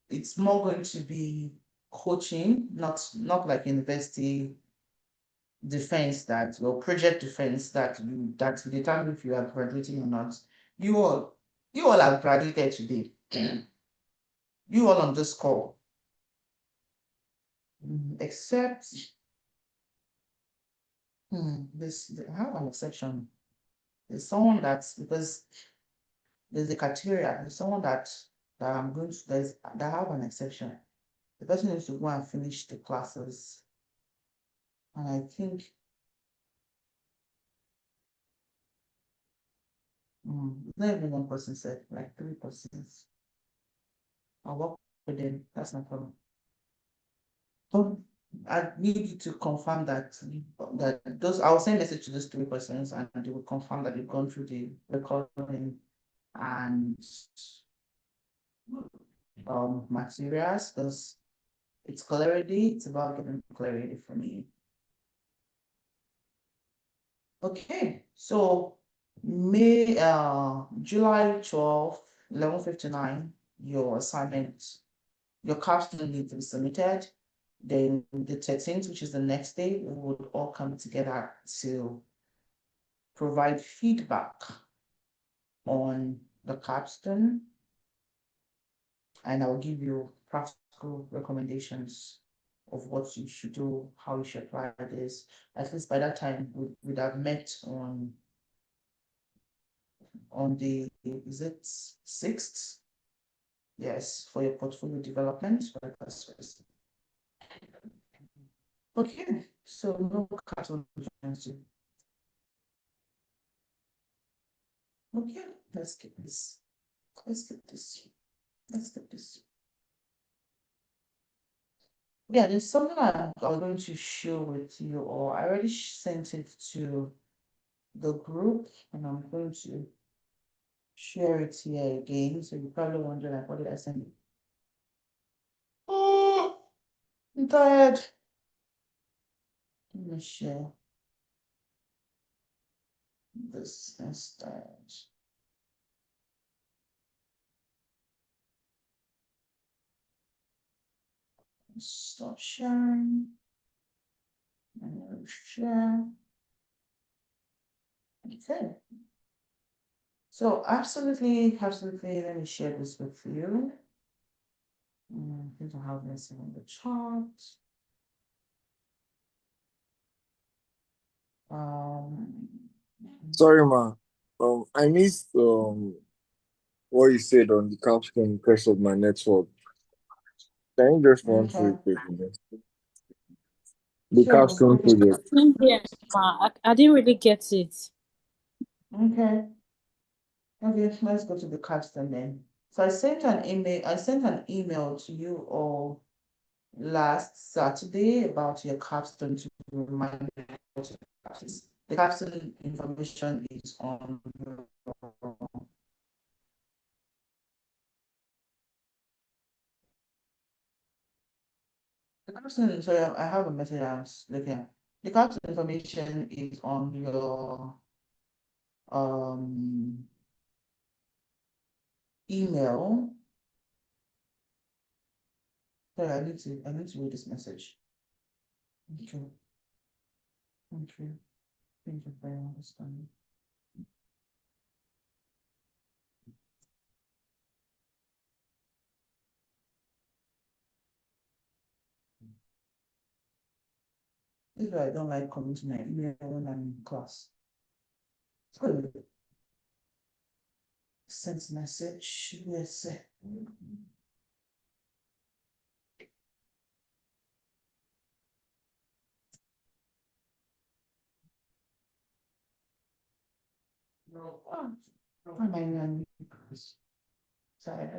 it's more going to be coaching, not like university defense that or project defense that determine if you are graduating or not. You all have graduated today. You all on this call. Except I have an exception. There's someone that's because there's a criteria, there's someone that I'm going to that I have an exception. The person needs to go and finish the classes. And I think not even one person said, like 3 persons. I'll work with them. That's no problem. So I need you to confirm that those I'll send a message to those 3 persons and they will confirm that they've gone through the recording and materials because it's clarity. It's about getting clarity for me. Okay, so July 12th, 11:59, your assignment, your capstone needs to be submitted. Then the 13th, which is the next day, we would all come together to provide feedback on the capstone. And I'll give you practical recommendations of what you should do, how you should apply this. At least by that time, we'd have met on the, is it 6th? Yes, for your portfolio development. Okay, so no capstone. Okay, let's get this. Let's get this. Let's get this. Yeah, there's something I'm going to share with you, or I already sent it to the group, and I'm going to share it here again. So you're probably wondering, like, what did I send? Oh, I'm tired. Let me share this instead. Stop sharing. And share. Okay. So absolutely, let me share this with you. I think I have this in the chart. Sorry, ma. I missed what you said on the capstone because of my network. Can you just run through Okay. it quickly? The Sure. capstone Okay. project. Yeah, I didn't really get it. Okay. Okay, let's go to the capstone then. So I sent an email to you all last Saturday about your capstone to remind you what your capstone is. The capstone information is on your capstone, sorry, I have a message I was looking at. The capstone information is on your email. Sorry, I need to read this message. Okay. Thank you. Thank you for your understanding. This is why I don't like coming to my email when I'm in class. So, send message, VSA. No. Why am I in this? Sorry.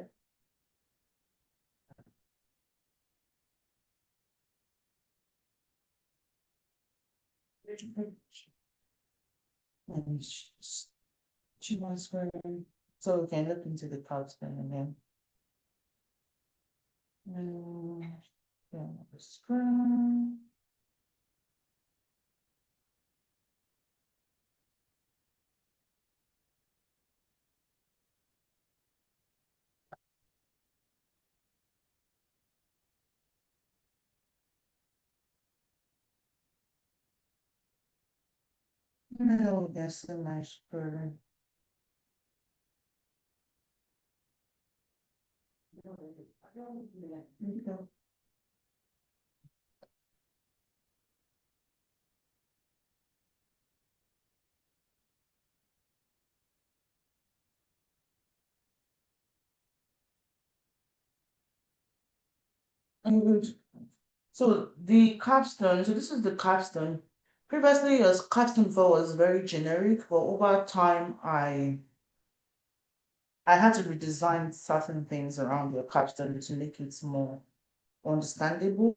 And she was wearing, so we can look into the capstone and then yeah, the screen. No, that's a nice bird. Good. So the capstone, so this is the capstone. Previously, your capstone for was very generic, but over time, I had to redesign certain things around your capstone to make it more understandable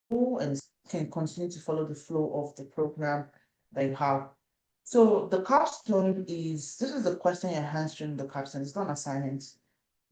and can continue to follow the flow of the program that you have. So the capstone this is the question you're answering the capstone. It's not an assignment.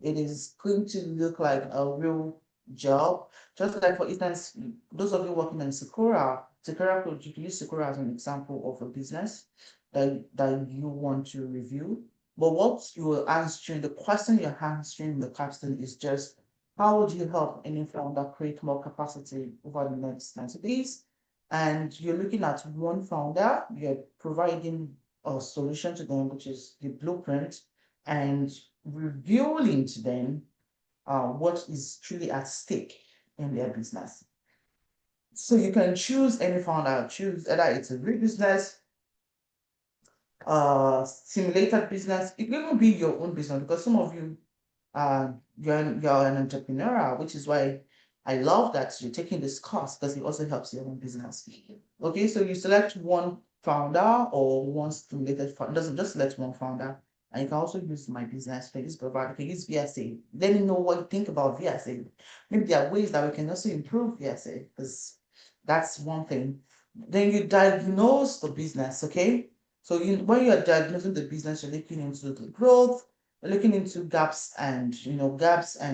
It is going to look like a real job. Just like, for instance, those of you working in Sakura code, you can use Sakura as an example of a business that you want to review. But what you are answering, the question you're answering in the capstone is just, how would you help any founder create more capacity over the next 90 days? And you're looking at one founder, you're providing a solution to them, which is the blueprint, and revealing to them what is truly at stake in their business. So you can choose any founder, choose either it's a real business, simulated business. It can even be your own business, because some of you, you're an entrepreneur, which is why I love that you're taking this course, because it also helps your own business. Okay, so you select one founder or one simulated founder. Doesn't just select one founder. And you can also use my business for this provider. You can use VSA. Let me know what you think about VSA. Maybe there are ways that we can also improve VSA, because that's one thing. Then you diagnose the business, okay? So when you're diagnosing the business, you're looking into the growth, you're looking into gaps and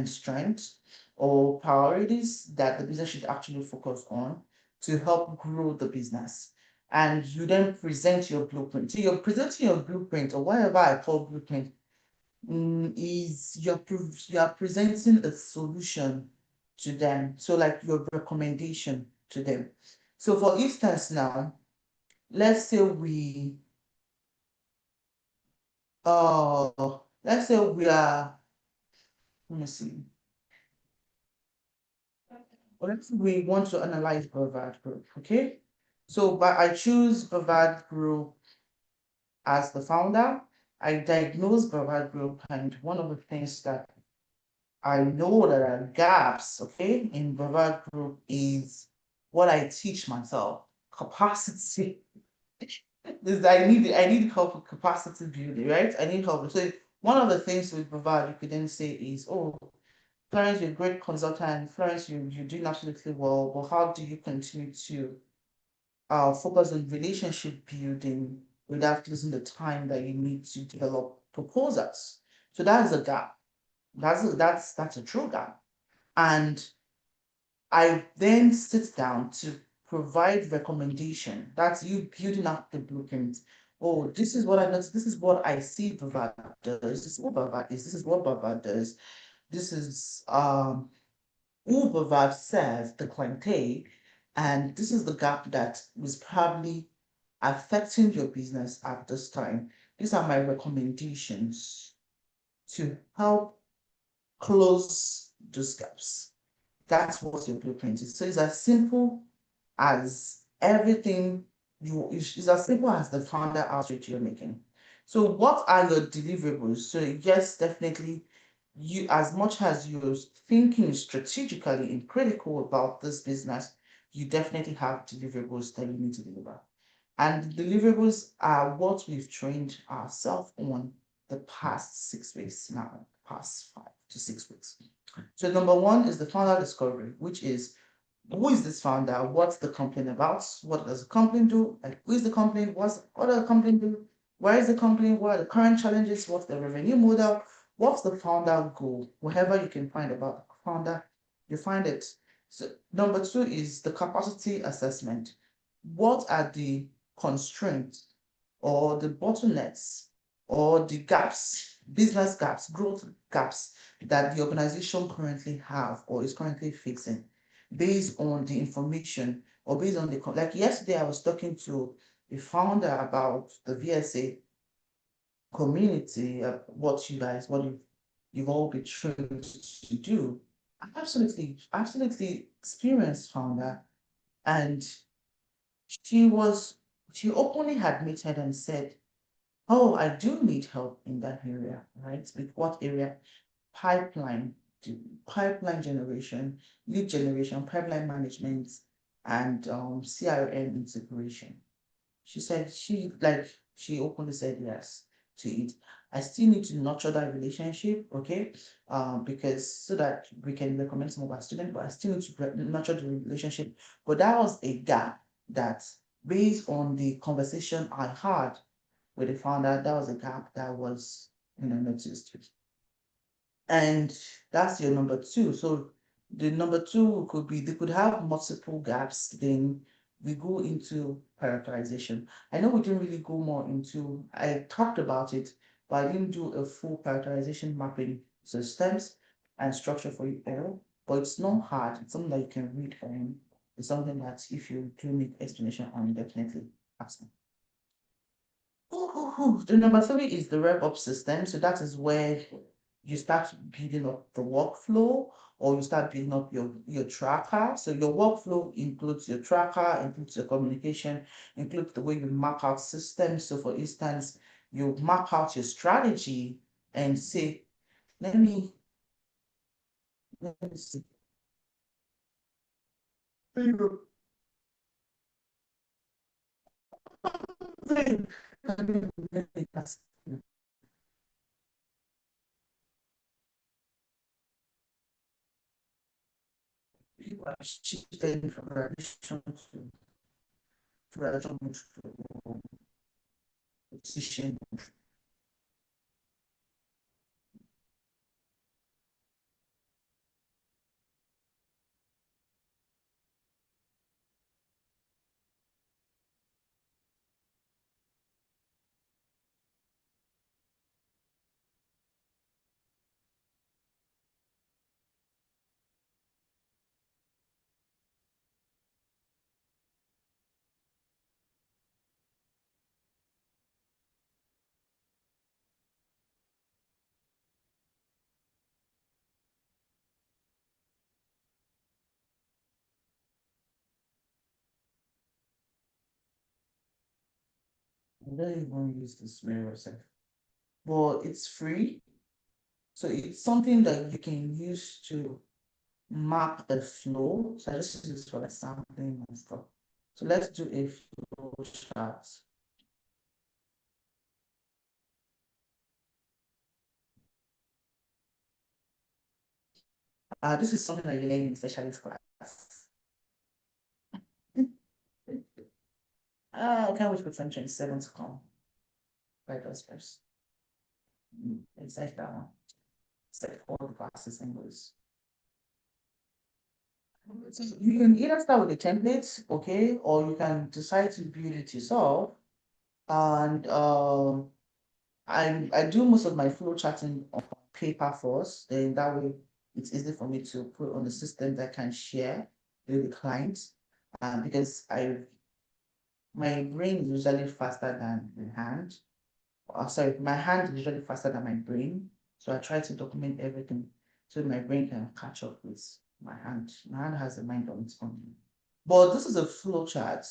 strengths or priorities that the business should actually focus on to help grow the business. And you then present your blueprint. So you're presenting your blueprint, or whatever I call blueprint, is you're presenting a solution to them. So like your recommendation to them. So for instance now, let's say we let's say we are, let me see. Well, let's say we want to analyze Brevard Group, okay? So but I choose Brevard Group as the founder. I diagnose Brevard Group, and one of the things that I know that are gaps, okay, in Brevard Group is what I teach myself, capacity. I need help with capacity building, right? I need help. So one of the things with Brevard you could then say is, oh, Florence, you're a great consultant. Florence, you're doing absolutely well, but how do you continue to focus on relationship building without losing the time that you need to develop proposals? So that is a gap. That's a true gap. And I then sit down to provide recommendation. That's you building up the blueprint. Oh, this is what I noticed. This is what I see Bava does. This is what Bava is. This is what Bava does. This is who Bava serves the clientele, and this is the gap that was probably affecting your business at this time. These are my recommendations to help close those gaps. That's what your blueprint is. So it's as simple as everything it's as simple as the founder outreach you're making. So what are your deliverables? So yes, definitely you, as much as you're thinking strategically and critical about this business, you definitely have deliverables that you need to deliver. And the deliverables are what we've trained ourselves on the past 6 weeks now, past 5 to 6 weeks. So number one is the founder discovery, which is who is this founder? What's the company about? What does the company do? Like, who is the company? What does the company do? Where is the company? What are the current challenges? What's the revenue model? What's the founder goal? Whatever you can find about the founder, you find it. So number two is the capacity assessment. What are the constraints or the bottlenecks or the gaps, business gaps, growth gaps that the organization currently have or is currently fixing based on the information or based on the, like yesterday I was talking to a founder about the VSA community, what you guys, what you've all been trained to do. Absolutely experienced founder. And she openly admitted and said, oh, I do need help in that area, right? With what area? Pipeline, pipeline generation, lead generation, pipeline management, and CRM integration. She said she openly said yes to it. I still need to nurture that relationship, okay? Because so that we can recommend some of our students, but I still need to nurture the relationship. But that was a gap that, based on the conversation I had with the founder, that was a gap that was, noticed. And that's your number two. So the number two could be they could have multiple gaps. Then we go into prioritization. I know we didn't really go more into, I talked about it, but I didn't do a full prioritization mapping systems and structure for you all. But it's not hard. It's something that you can read on. It's something that if you do need explanation on, definitely ask me. The number three is the rev up system. So that is where you start building up the workflow, or you start building up your tracker. So your workflow includes your tracker, includes your communication, includes the way you map out systems. So for instance, you map out your strategy and say, let me see. You are shifting from tradition to position. I don't even use this mirror self, but it's free. So it's something that you can use to map the flow. So I just use this for like sampling and stuff. So let's do a flow chart. This is something that you learn in specialist class. I can't wait for 2027 to come. Right, those first. It's like that one. It's like all the classes English. So you can either start with a template, okay, or you can decide to build it yourself. And I do most of my flow charting on paper first. Then that way it's easy for me to put on the system that can share with the client. Because my brain is usually faster than the hand. Sorry, my hand is usually faster than my brain. So I try to document everything so my brain can catch up with my hand. My hand has a mind on its own. But this is a flow chart.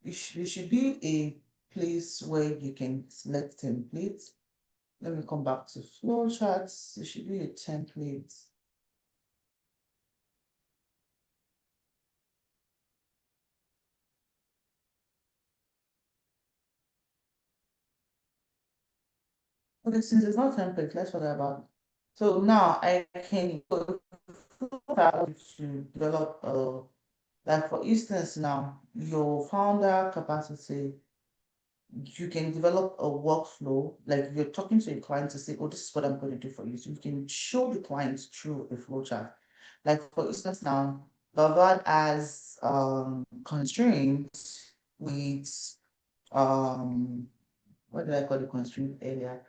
It should be a place where you can select templates. Let me come back to flow charts. It should be a template. Okay, since it's not template, let's forget about it. So now I can go to develop like for instance now, your founder capacity, you can develop a workflow, like you're talking to a client to say, oh, this is what I'm going to do for you. So you can show the client through a flowchart. Like for instance now, Bavad has constraints with what did I call the constraint earlier?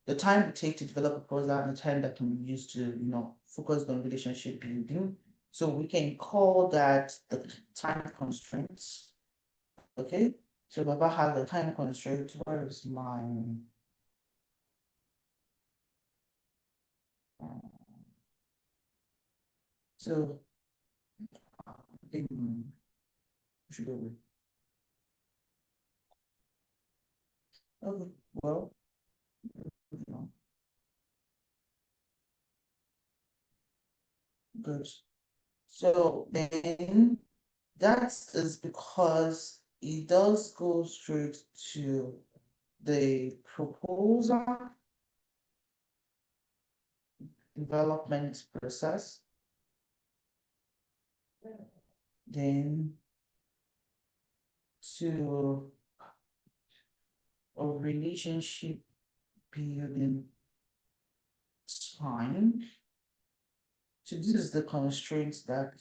The time it takes to develop a proposal and the time that can be used to, focus on relationship building. So we can call that the time constraints. Okay. So Baba has the time constraint. Where is my so I think we should go with okay, well, good. So then that is because it does go straight to the proposal development process, then to a relationship building time. So this is the constraints that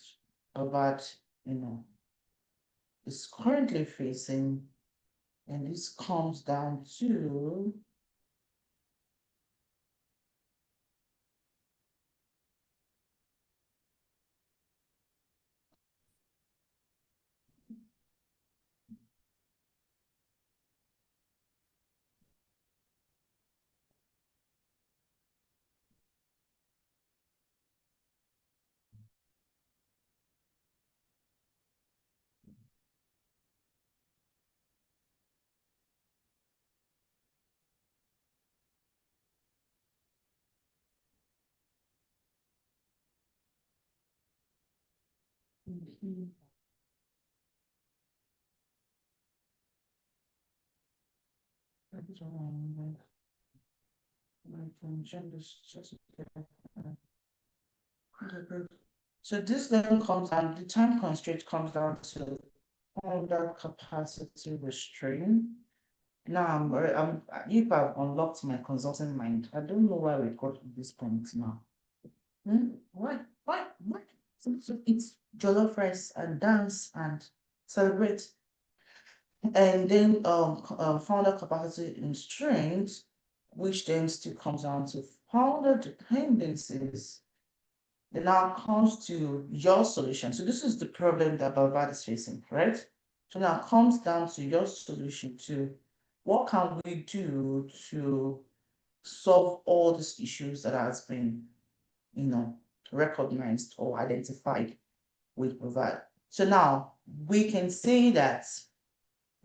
about is currently facing, and this comes down to so this then comes down, the time constraint comes down to under capacity restraint. Now if I've unlocked my consulting mind, I don't know why we got to this point now. Why? So it's jollof rice and dance and celebrate. And then founder capacity constraints, which then still comes down to founder dependencies. Then now comes to your solution. So this is the problem that Bavad is facing, right? So now it comes down to your solution to what can we do to solve all these issues that has been, recognized or identified with Bavad. So now we can say that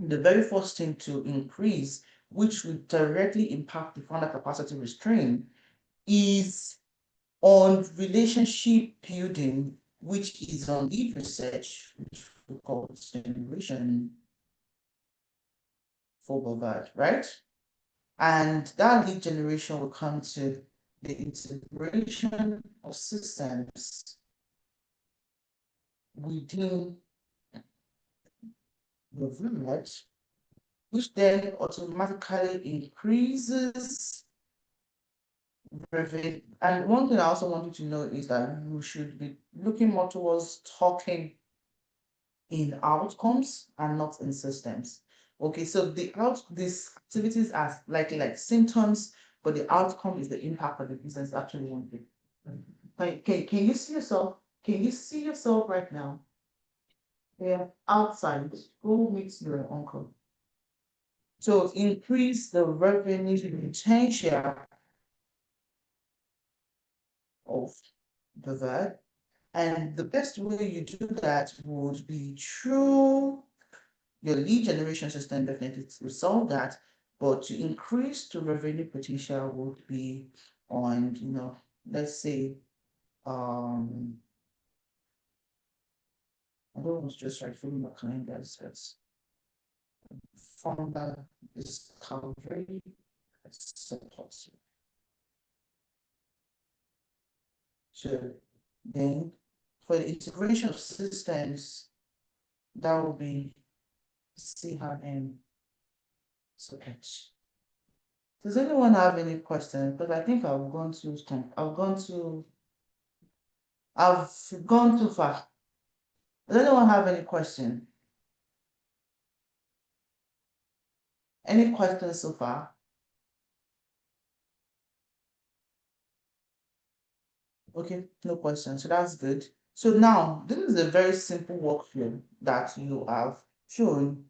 the very first thing to increase, which would directly impact the founder capacity restraint, is on relationship building, which is on lead research, which we call generation for Bovard, right? And that lead generation will come to the integration of systems within the village, which then automatically increases revenue. And one thing I also want you to know is that you should be looking more towards talking in outcomes and not in systems. Okay, so these activities are likely like symptoms, but the outcome is the impact that the business actually wanted. Can you see yourself? Can you see yourself right now? Yeah, outside. Go meet your uncle. So increase the revenue potential of the VET. And the best way you do that would be through your lead generation system, definitely to solve that. But to increase the revenue potential would be on, let's say, I don't want to just write for my calendars, but founder discovery support. So then for the integration of systems, that will be CRM support. Does anyone have any questions? Because I think I've gone too far. Does anyone have any question? Any questions so far? Okay, no questions. So that's good. So now this is a very simple workflow that you have shown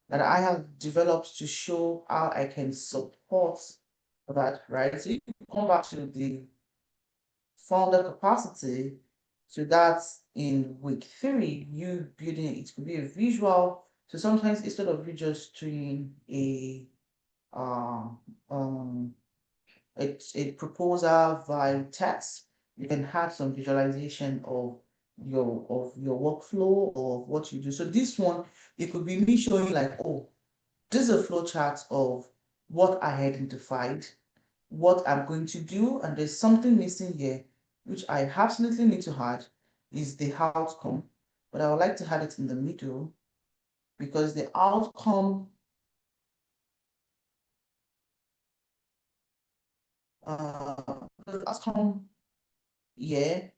that I have developed to show how I can support that, right? So you come back to the founder capacity. So that's in week 3, you building it could be a visual. So sometimes instead of you just doing uh, um, a proposal via text, you can have some visualization of your workflow or what you do. So this one, it could be me showing like, oh, this is a flow chart of what I identified, what I'm going to do, and there's something missing here, which I absolutely need to add, is the outcome. But I would like to add it in the middle because the outcome yeah.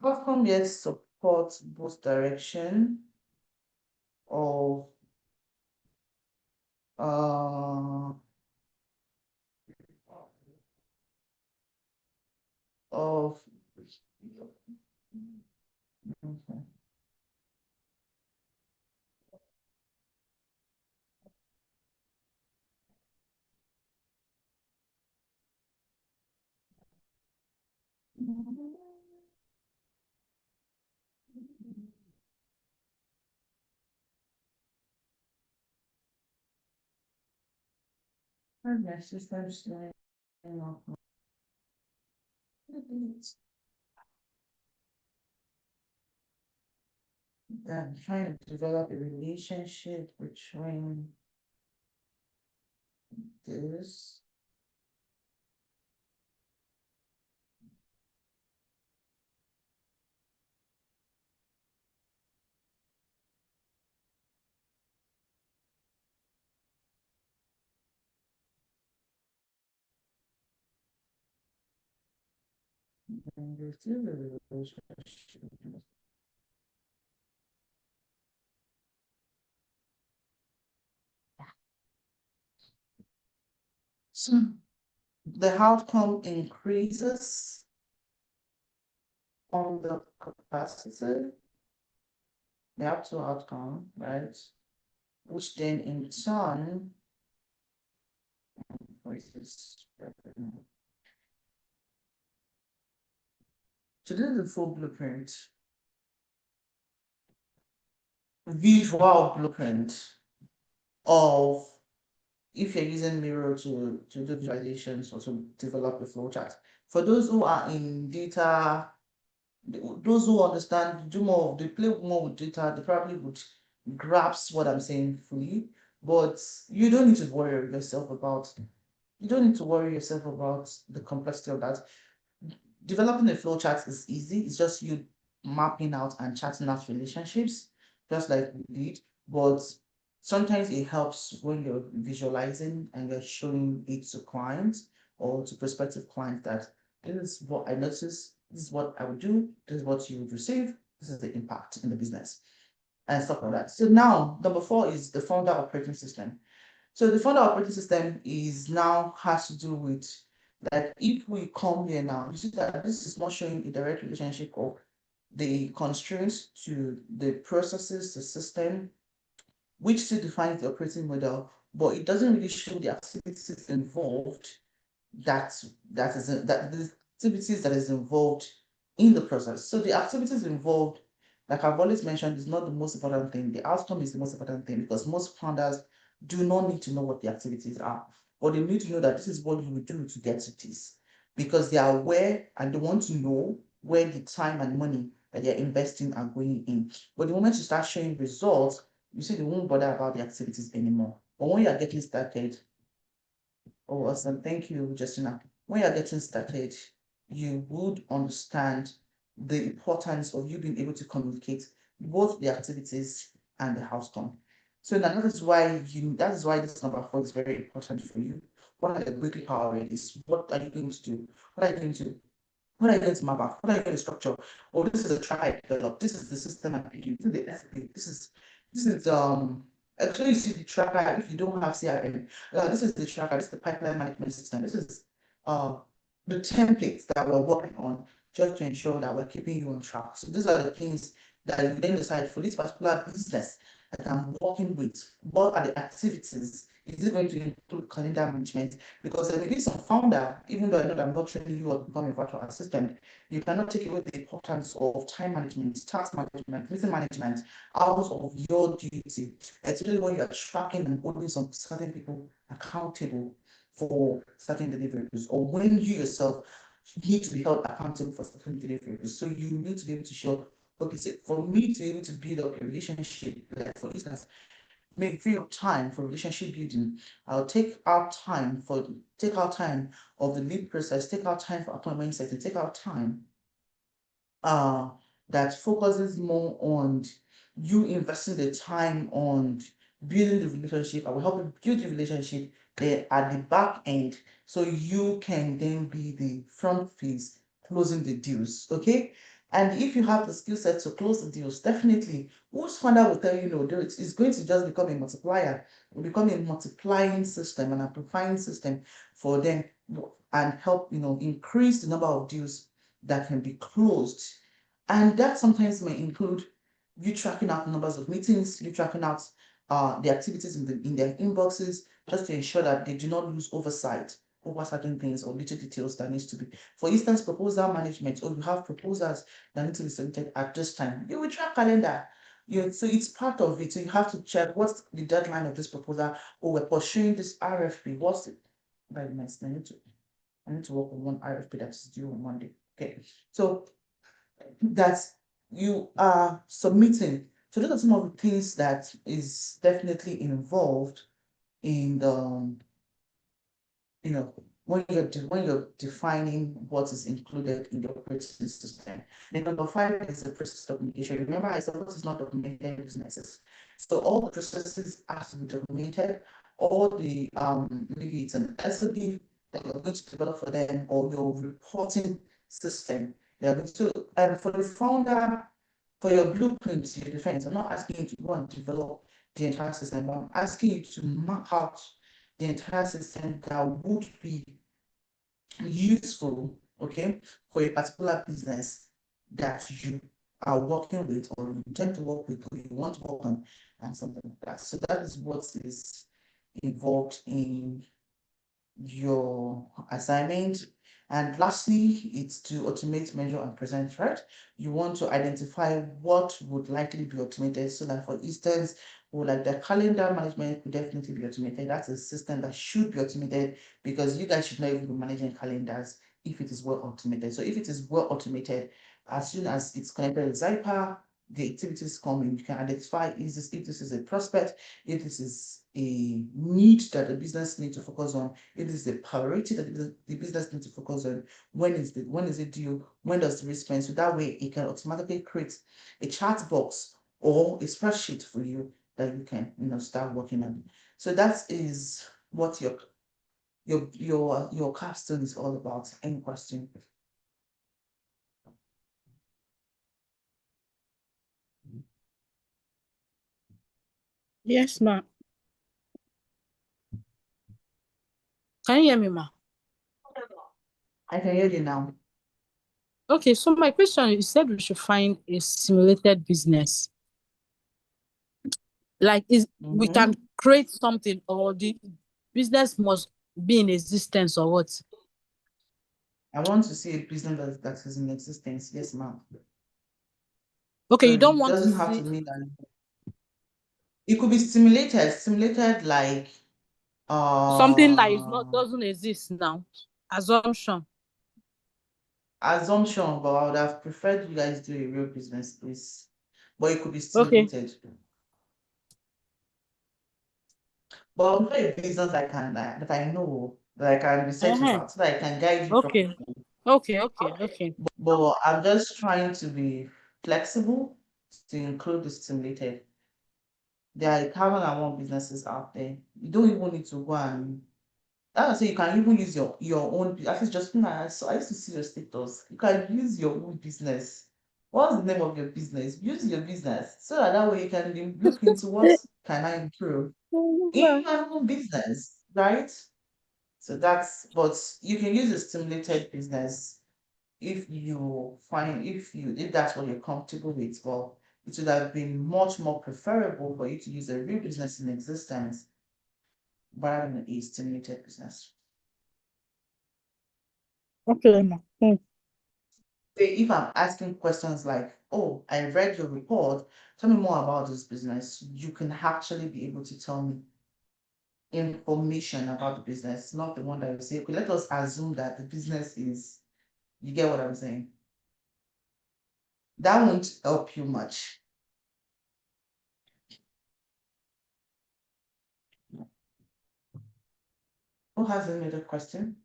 Outcome yes supports both direction of uh of my system's doing I'm trying to develop a relationship between this and this is a relationship. So the outcome increases on the capacity, the actual outcome, right? Which then in turn increases revenue. So this is the full blueprint, visual blueprint of if you're using Miro to do visualizations or to develop a flowchart. For those who are in data, those who understand, they play more with data, they probably would grasp what I'm saying fully. but you don't need to worry yourself about. You don't need to worry yourself about the complexity of that. Developing a flow chart is easy. It's just you mapping out and charting out relationships, just like we did. But sometimes it helps when you're visualizing and you're showing it to clients or to prospective clients that this is what I noticed, this is what I would do, this is what you would receive, this is the impact in the business, and stuff like that. So now, number 4 is the founder operating system. So the founder operating system is now has to do with that if we come here now, you see that this is not showing a direct relationship of the constraints to the processes, the system, which still defines the operating model, but it doesn't really show the activities involved that the activities that is involved in the process. So the activities involved, like I've always mentioned, is not the most important thing. The outcome is the most important thing because most founders do not need to know what the activities are, but they need to know that this is what you will do to get to this, because they are aware and they want to know where the time and money that they're investing are going in. But the moment you start showing results, you see they won't bother about the activities anymore. But when you are getting started, oh, awesome. Thank you, Justina. When you're getting started, you would understand the importance of you being able to communicate both the activities and the outcome. So now that is why this number 4 is very important for you. What are the weekly priorities? What are you going to do? What are you going to what are you going to map out? What are you going to structure? Oh, this is a track I developed. This is the system I built. This is the SAP. This is actually you see the tracker if you don't have CRM. This is the tracker, this is the pipeline management system. This is uh the templates that we're working on just to ensure that we're keeping you on track. So these are the things that you then decide for this particular business that I'm working with. What are the activities? Is it going to include calendar management? Because there may be some founder, even though I know that I'm not training you to become a virtual assistant, you cannot take away the importance of time management, task management, meeting management out of your duty, especially when you're tracking and holding some certain people accountable for certain deliveries, or when you yourself need to be held accountable for certain deliveries. So you need to be able to show, okay, so for me to be able to build up a relationship, like for instance, make free up time for relationship building. I'll take out time of the lead process, take out time for appointment setting, take out time uh, that focuses more on you investing the time on building the relationship. I will help you build the relationship there at the back end so you can then be the front face closing the deals. Okay. And if you have the skill set to close the deals, definitely most founder will tell you no, it's going to just become a multiplier, it will become a multiplying system, an amplifying system for them and help increase the number of deals that can be closed. And that sometimes may include you tracking out numbers of meetings, you tracking out the activities in their inboxes, just to ensure that they do not lose oversight over certain things or little details that needs to be. For instance, proposal management, or you have proposals that need to be submitted at this time. You will track calendar. So it's part of it. So you have to check what's the deadline of this proposal, or we're pursuing this RFP. What's it? By the next, I need to work on one RFP that's due on Monday. Okay. So that you are submitting. So those are some of the things that is definitely involved in the, when you're defining what is included in the operating system. Then number 5 is the process documentation. Remember, I said what is not documented in businesses. So all the processes have to be documented. All the maybe it's an SOP that you're going to develop for them, or your reporting system. They're going to, and for the founder, for your blueprint, your defense, I'm not asking you to go and develop the entire system, but I'm asking you to map out the entire system that would be useful, okay, for a particular business that you are working with, or you intend to work with, or you want to work on, and something like that. So that is what is involved in your assignment. And lastly, it's to automate, measure, and present, right? You want to identify what would likely be automated. So that, for instance, like the calendar management would definitely be automated. That's a system that should be automated, because you guys should not even be managing calendars if it is well automated. So if it is well automated, as soon as it's connected with Zyper, the activities come in. You can identify if this is a prospect, if this is a need that the business needs to focus on. It is a priority that the business needs to focus on. When is it due? When does the risk spend? So that way it can automatically create a chat box or a spreadsheet for you that you can start working on. So that is what your capstone is all about. Any question? Yes, ma. Can you hear me, ma? I can hear you now. Okay, so my question, you said we should find a simulated business. Like, we can create something, or the business must be in existence, or what? I want to see a business that is in existence. Yes, ma'am. Okay, you So don't it want to doesn't have see to mean that it could be simulated like something that is not doesn't exist now. Assumption. assumption, but I would have preferred you guys do a real business, please. But it could be Okay. simulated. But I'm not a business that I know that I can research about, so that I can guide you Okay. properly. Okay. But I'm just trying to be flexible to include the simulated. There are 1,001 businesses out there. You don't even need to go and I would say you can even use your own. At least just so I used to see your status. You can use your own business. What's the name of your business? Use your business so that way you can look into what can I improve in my own business, right? So but you can use a stimulated business if that's what you're comfortable with. Well, it would have been much more preferable for you to use a real business in existence rather than a stimulated business. Okay, ma. Say if I'm asking questions like, oh, I read your report, tell me more about this business, you can actually be able to tell me information about the business, not the one that you say, okay, let us assume that the business is, you get what I'm saying? That won't help you much. Who has any other question?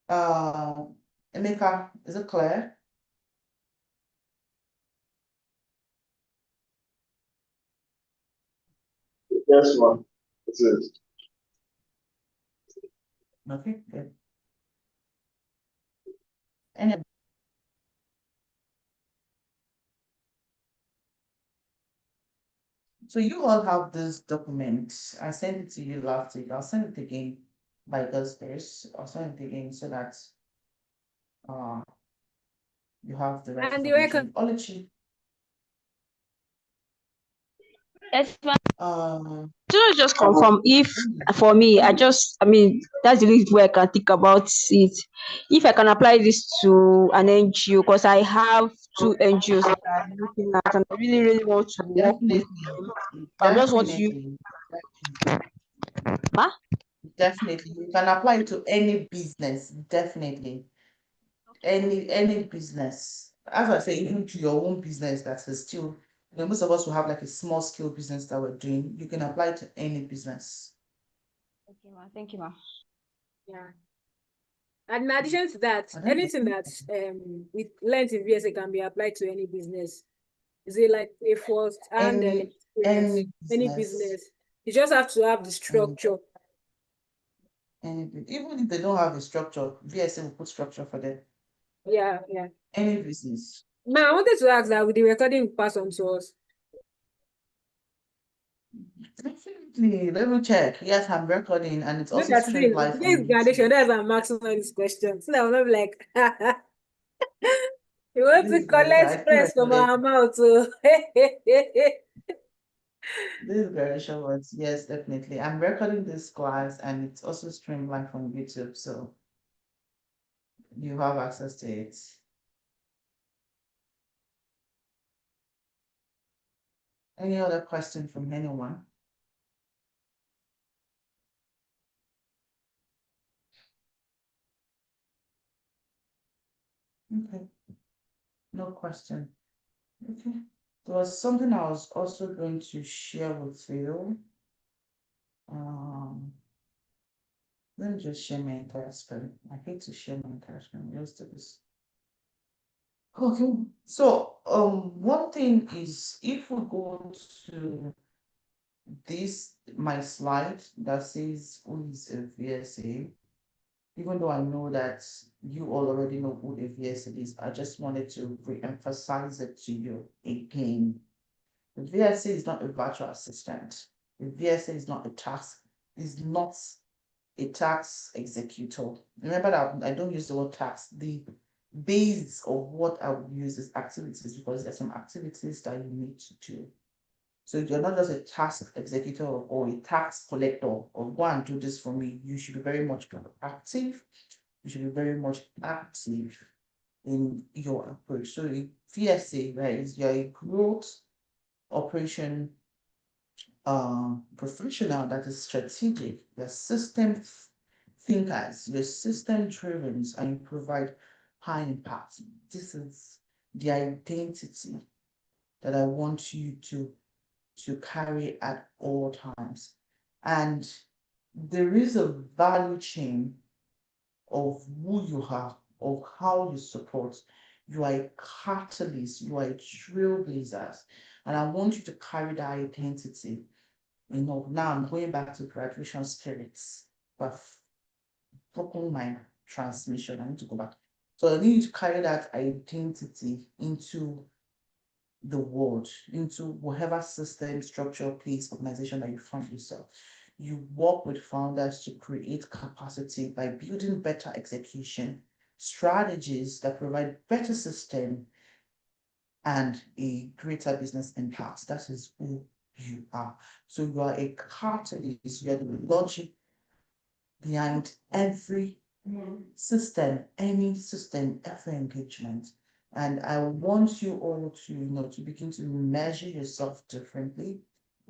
Emeka, is it clear? Yes, ma'am. It is. Okay, good. Any So you all have this document. I sent it to you last week. I'll send it again by God's grace. I'll send it again so that you have the right And you information. Oluchi. Yes, ma'am. Just Oh, confirm if for me, I mean, that's the least way I can think about it. If I can apply this to an NGO, because I have two NGOs that I'm looking at, and I really, really want to work with them. But I just want you, huh? Definitely. You can apply it to any business. Definitely. Any business. As I say, even to your own business that is still, most of us will have like a small scale business that we're doing. You can apply to any business. Okay, ma. Thank you, ma. Yeah. And in addition to that, anything that we learned in VSA can be applied to any business. Is it like a first and Any experience? Any business. business. You just have to have the structure. Even if they don't have a structure, VSA will put structure for them. Yeah. Any business. Now, I wanted to ask that with the recording pass on to us. Definitely. Let me check. Yes, I'm recording and it's also Look at streamed see, live today's on graduation, YouTube. that's our maximum this question. So I'm not like, you want to collect stress from our mouth. So. This graduation was, yes, definitely. I'm recording this class and it's also streamed live on YouTube, so you have access to it. Any other question from anyone? Okay. No question. Okay. There was something I was also going to share with you. Um, Let me just share my entire screen. I hate to share my entire screen. Just do this. Okay. So, one thing is if we go to this, my slide that says who is a VSA, even though I know that you all already know who a VSA is, I just wanted to re-emphasize it to you again. The VSA is not a virtual assistant. The VSA is not a task, is not a tax executor. Remember that I don't use the word tax. The base of what I would use is activities, because there's some activities that you need to do. So you're not just a task executor or a tax collector or go and do this for me. You should be very much active. You should be very much active in your approach. So a VSA, right, is you're a growth operation professional that is strategic, you're system thinkers, you're system driven, and you provide high impact. This is the identity that I want you to carry at all times. And there is a value chain of who you are, of how you support. You are a catalyst, you are a trailblazer. And I want you to carry that identity. Now I'm going back to graduation spirits. But broken my transmission. I need to go back. So I need to carry that identity into the world, into whatever system, structure, place, organization that you find yourself. You work with founders to create capacity by building better execution strategies that provide better system and a greater business impact. That is who you are. So you are a catalyst, you are the logic behind every system, any system, every engagement. And I want you all to begin to measure yourself differently,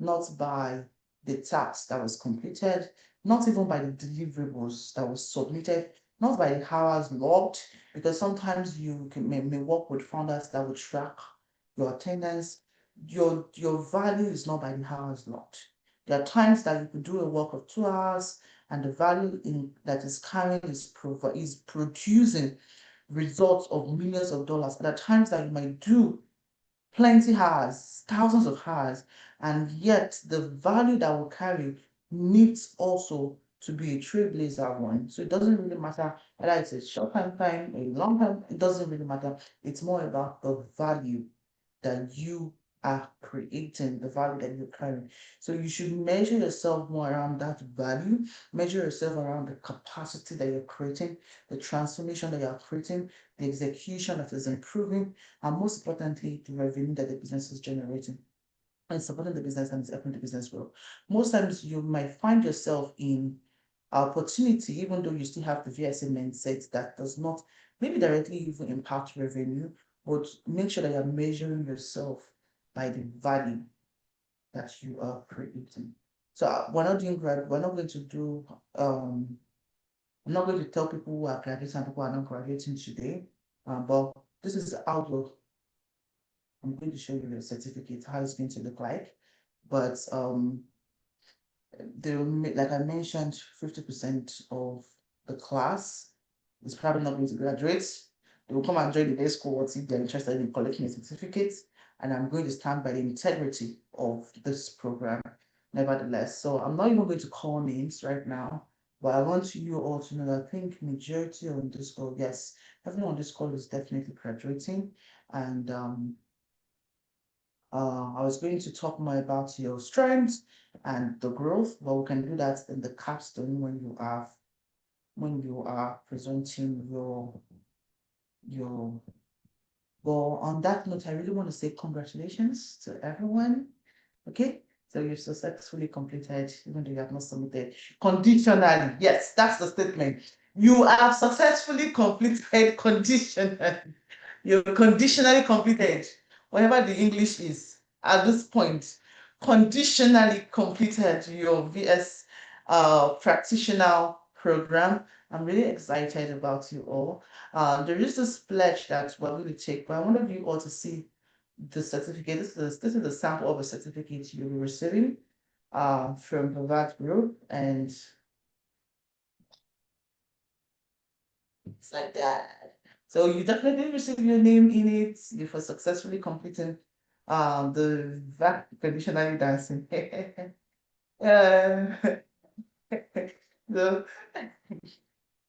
not by the task that was completed, not even by the deliverables that was submitted, not by the hours logged, because sometimes you may work with founders that will track your attendance. Your value is not by the hours logged. There are times that you could do a work of 2 hours, and the value that is carrying is producing results of millions of dollars. At times that you might do plenty hours, thousands of hours, and yet the value that will carry needs also to be a trailblazer one. So it doesn't really matter whether it's a short time, a long time, it doesn't really matter. It's more about the value that you are creating, the value that you're carrying. So you should measure yourself more around that value, measure yourself around the capacity that you're creating, the transformation that you're creating, the execution that is improving, and most importantly, the revenue that the business is generating and supporting the business and helping the business grow. Most times you might find yourself in opportunity, even though you still have the VSA mindset that does not maybe directly even impact revenue, but make sure that you're measuring yourself by the value that you are creating. So we're not doing we're not going to do I'm not going to tell people who are graduating and people who are not graduating today, but this is how I'm going to show you the certificate, how it's going to look like. But like I mentioned, 50% of the class is probably not going to graduate. They will come and join the next cohort if they're interested in collecting a certificate. And I'm going to stand by the integrity of this program, nevertheless. So I'm not even going to call names right now, but I want you all to know that I think majority on this call, yes, everyone on this call is definitely graduating. And I was going to talk more about your strengths and the growth, but we can do that in the capstone when you are presenting your well, on that note, I really want to say congratulations to everyone. Okay, so you've successfully completed, even though you have not submitted conditionally. Yes, that's the statement. You have successfully completed conditionally. You're conditionally completed, whatever the English is at this point. Conditionally completed your VS practitioner program. I'm really excited about you all. There is this pledge that we're going to take, but I wanted you all to see the certificate. This is a sample of a certificate you'll be receiving from Bavard Group, and it's like that. So you definitely receive your name in it for successfully completing the VAC traditionally dancing. uh, so,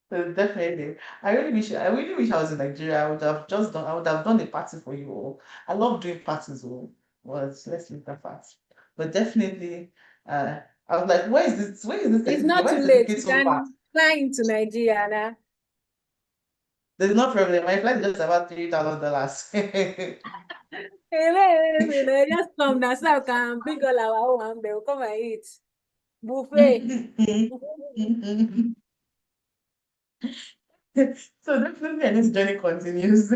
so definitely, I really wish I was in Nigeria. I would have done a party for you all. I love doing parties, all. Well, let's leave that part. But definitely, I was like, where is this It's certificate? not Why too is the late. certificate You so far? can fly into Nigeria now. There's no problem. My flight is just about $3,000. Hey, just come now so I can bring all our own and they'll come and eat. Buffet. So definitely, and this journey continues.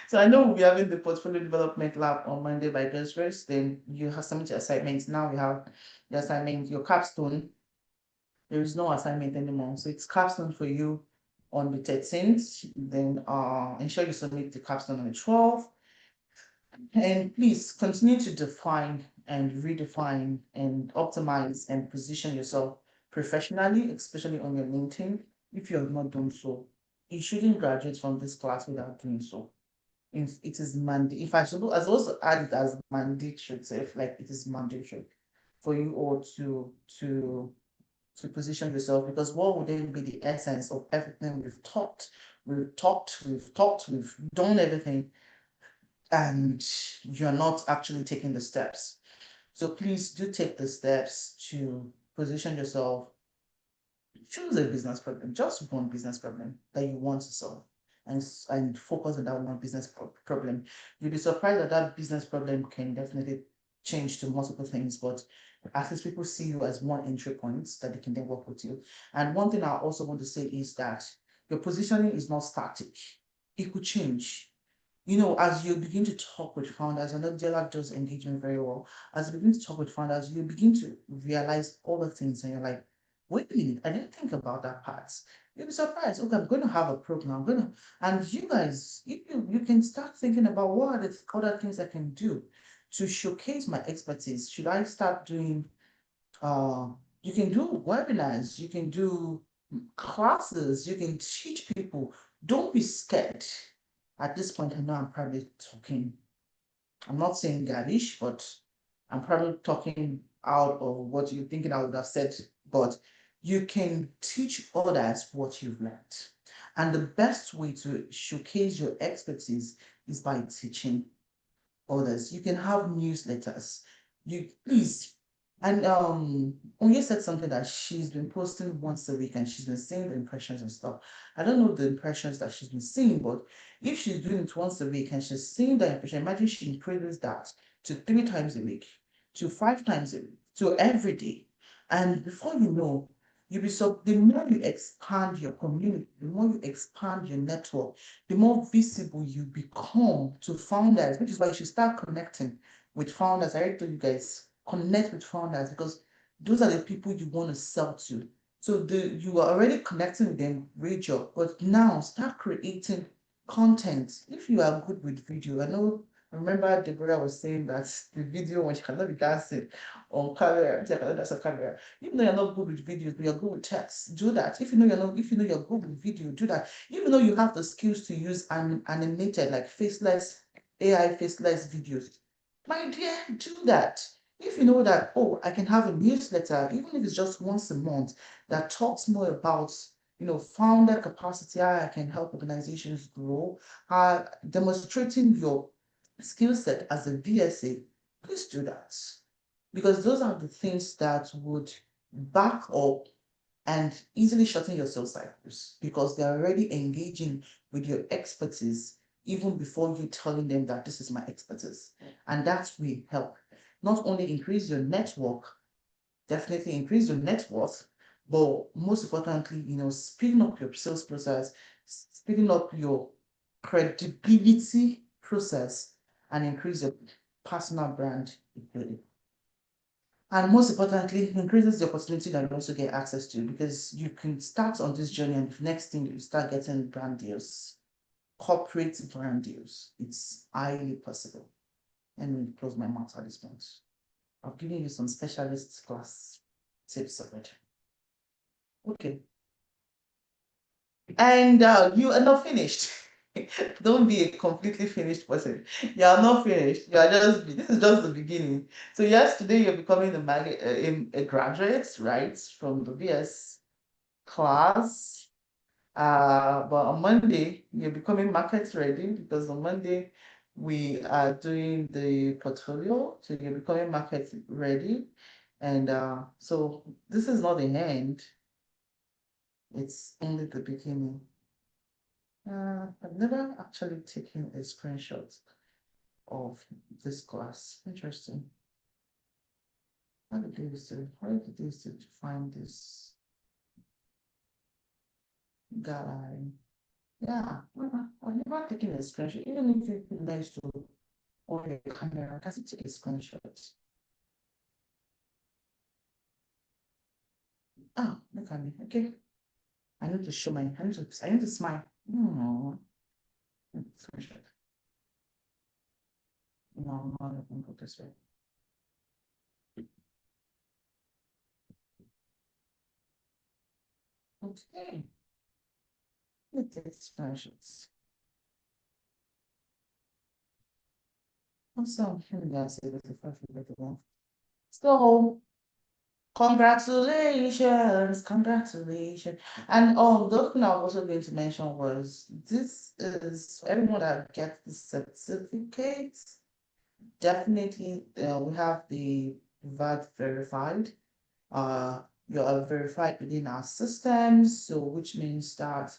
So I know we'll be having the portfolio development lab on Monday by God's grace. Then you have submit your assignments. Now we have the assignment, your capstone. There is no assignment anymore. So it's capstone for you on the 13th. Then ensure you submit the capstone on the 12th. And please continue to define and redefine and optimize and position yourself professionally, especially on your LinkedIn. If you have not done so, you shouldn't graduate from this class without doing so. It is mandatory. If I should, I also add it as mandatory, so if like it is mandatory for you all to position yourself, because what would then be the essence of everything we've taught? We've done everything, and you're not actually taking the steps. So please do take the steps to position yourself. Choose a business problem, just one business problem that you want to solve, and focus on that one business problem. You'll be surprised that that business problem can definitely change to multiple things, but at least people see you as one entry point that they can then work with you. And one thing I also want to say is that your positioning is not static. It could change. As you begin to talk with founders, I know Dela does engagement very well. As you begin to talk with founders, you begin to realize all the things, and you're like, wait a minute, I didn't think about that part. You'll be surprised. Okay, I'm going to have a program. And you guys, you can start thinking about what are the other things I can do to showcase my expertise. Should I start doing uh, you can do webinars, you can do classes, you can teach people. Don't be scared. At this point, I know I'm probably talking, I'm not saying garish, but I'm probably talking out of what you're thinking I would have said. But you can teach others what you've learned. And the best way to showcase your expertise is by teaching others. You can have newsletters. You please. And Onye said something that she's been posting once a week and she's been seeing the impressions and stuff. I don't know the impressions that she's been seeing, but if she's doing it once a week and she's seeing the impression, imagine she increases that to 3 times a week, to 5 times a week, to every day. And before you know, the more you expand your community, the more you expand your network, the more visible you become to founders, which is why you should start connecting with founders. I already told you guys, connect with founders, because those are the people you want to sell to. So you are already connecting with them, great job. But now start creating content. If you are good with video, I remember Deborah was saying that the video, when she cannot be dancing on camera, that's a camera. Even though you're not good with videos, but you're good with text, do that. If you know you're good with video, do that. Even though you have the skills to use animated, like faceless, AI faceless videos, my dear, do that. If you know that, oh, I can have a newsletter, even if it's just once a month, that talks more about, founder capacity, how I can help organizations grow, demonstrating your skill set as a VSA, please do that. Because those are the things that would back up and easily shorten your sales cycles, because they're already engaging with your expertise even before you telling them that this is my expertise. And that will help not only increase your network, definitely increase your net worth, but most importantly, speeding up your sales process, speeding up your credibility process, and increase your personal brand equity. And most importantly, it increases the opportunity that you also get access to, because you can start on this journey and the next thing you start getting brand deals, corporate brand deals. It's highly possible. Let me close my mouth at this point. I've given you some specialist class tips already. Okay. And you are not finished. Don't be a completely finished person. You are not finished. You are just, this is just the beginning. So yesterday you're becoming a graduate, right, from the VS class. But on Monday, you're becoming market ready because on Monday we are doing the portfolio. So you're becoming market ready. And so this is not the end, it's only the beginning. I've never actually taken a screenshot of this class. Interesting. How did they used to find this guy? Yeah, I've never taken a screenshot. Even if it's nice to on your camera, I can take a screenshot. Oh, look at me. Okay. I need to show my, I need to smile. No. Screenshot. No, I'm not going to go this way. Okay. Let's take screenshots. Also, let me just say this before I forget again. So, congratulations, congratulations. And the thing I was also going to mention was this is for everyone that gets the certificate. Definitely, we have the VAT verified. You are verified within our systems, so which means that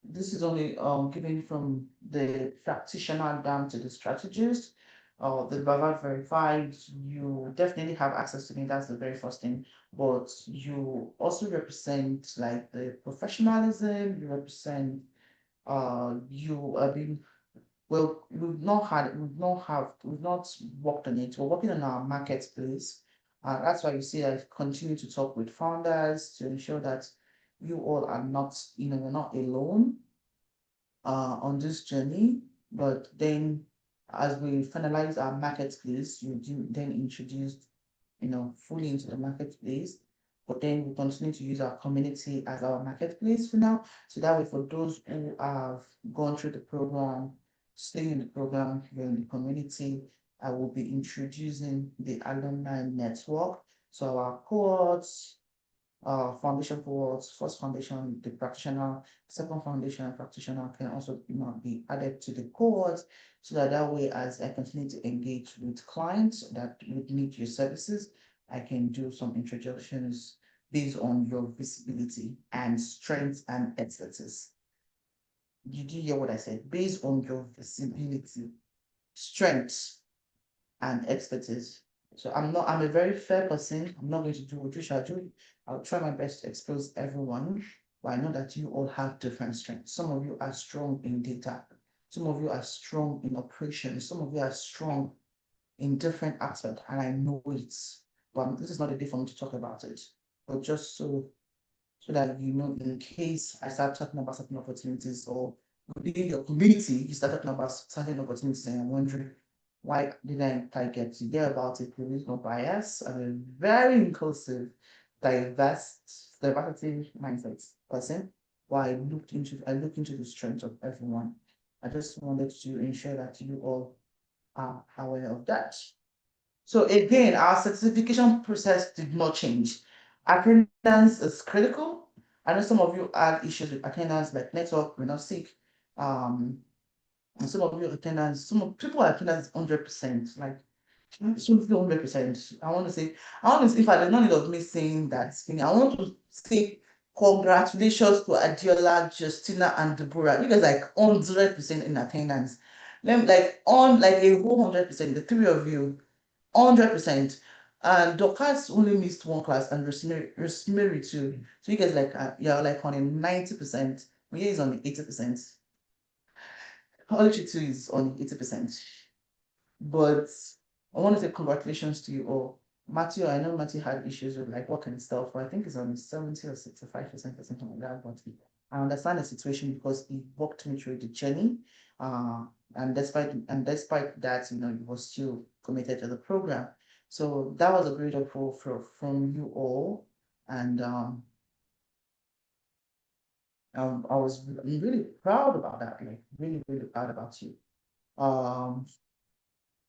this is only given from the practitioner down to the strategist. The Bavard verified, you definitely have access to me. That's the very first thing. But you also represent like the professionalism. You represent. You have been well. We've not worked on it. We're working on our marketplace. That's why you see I continue to talk with founders to ensure that you all are not, you're not alone on this journey. But then as we finalize our marketplace, you do then introduce, fully into the marketplace. But then we continue to use our community as our marketplace for now. So that way, for those who have gone through the program, staying in the program, you're in the community, I will be introducing the alumni network. So our cohorts, foundation cohorts, first foundation, the practitioner, second foundation practitioner can also be added to the cohort, so that way, as I continue to engage with clients that would need your services, I can do some introductions based on your visibility and strengths and expertise. Did you hear what I said? Based on your visibility, strengths, and expertise. So I'm a very fair person. I'm not going to do what you shall do. I'll try my best to expose everyone, but I know that you all have different strengths. Some of you are strong in data. Some of you are strong in operations. Some of you are strong in different aspects, and I know it. But this is not a day for me to talk about it. But just so that in case I start talking about certain opportunities, or within your community, you start talking about certain opportunities, and I'm wondering, why didn't I get to hear about it? There is no bias. I'm a very inclusive, diversity mindset person. Why I look into the strengths of everyone. I just wanted to ensure that you all are aware of that. So again, our certification process did not change. Attendance is critical. I know some of you had issues with attendance, like network, we're not sick. And some of your attendance, people attendance 100%, like absolutely 100%. I want to say, if I did not need of me saying that thing, I want to say congratulations to Adiola, Justina, and Deborah. You guys like 100% in attendance. On like a whole 100%, the three of you, 100%. And Dorcas only missed one class, and Rosemary too. So you guys you're like on a 90%. Mia is on 80%. Ology 2 is on 80%. But I want to say congratulations to you all. Matthew, I know Matthew had issues with like work and stuff, but I think it's on 70 or 65% or something like that. But I understand the situation because he walked me through the journey. And despite that, you know, he was still committed to the program. So that was a great approach from you all. And I was really proud about that, like really, really proud about you.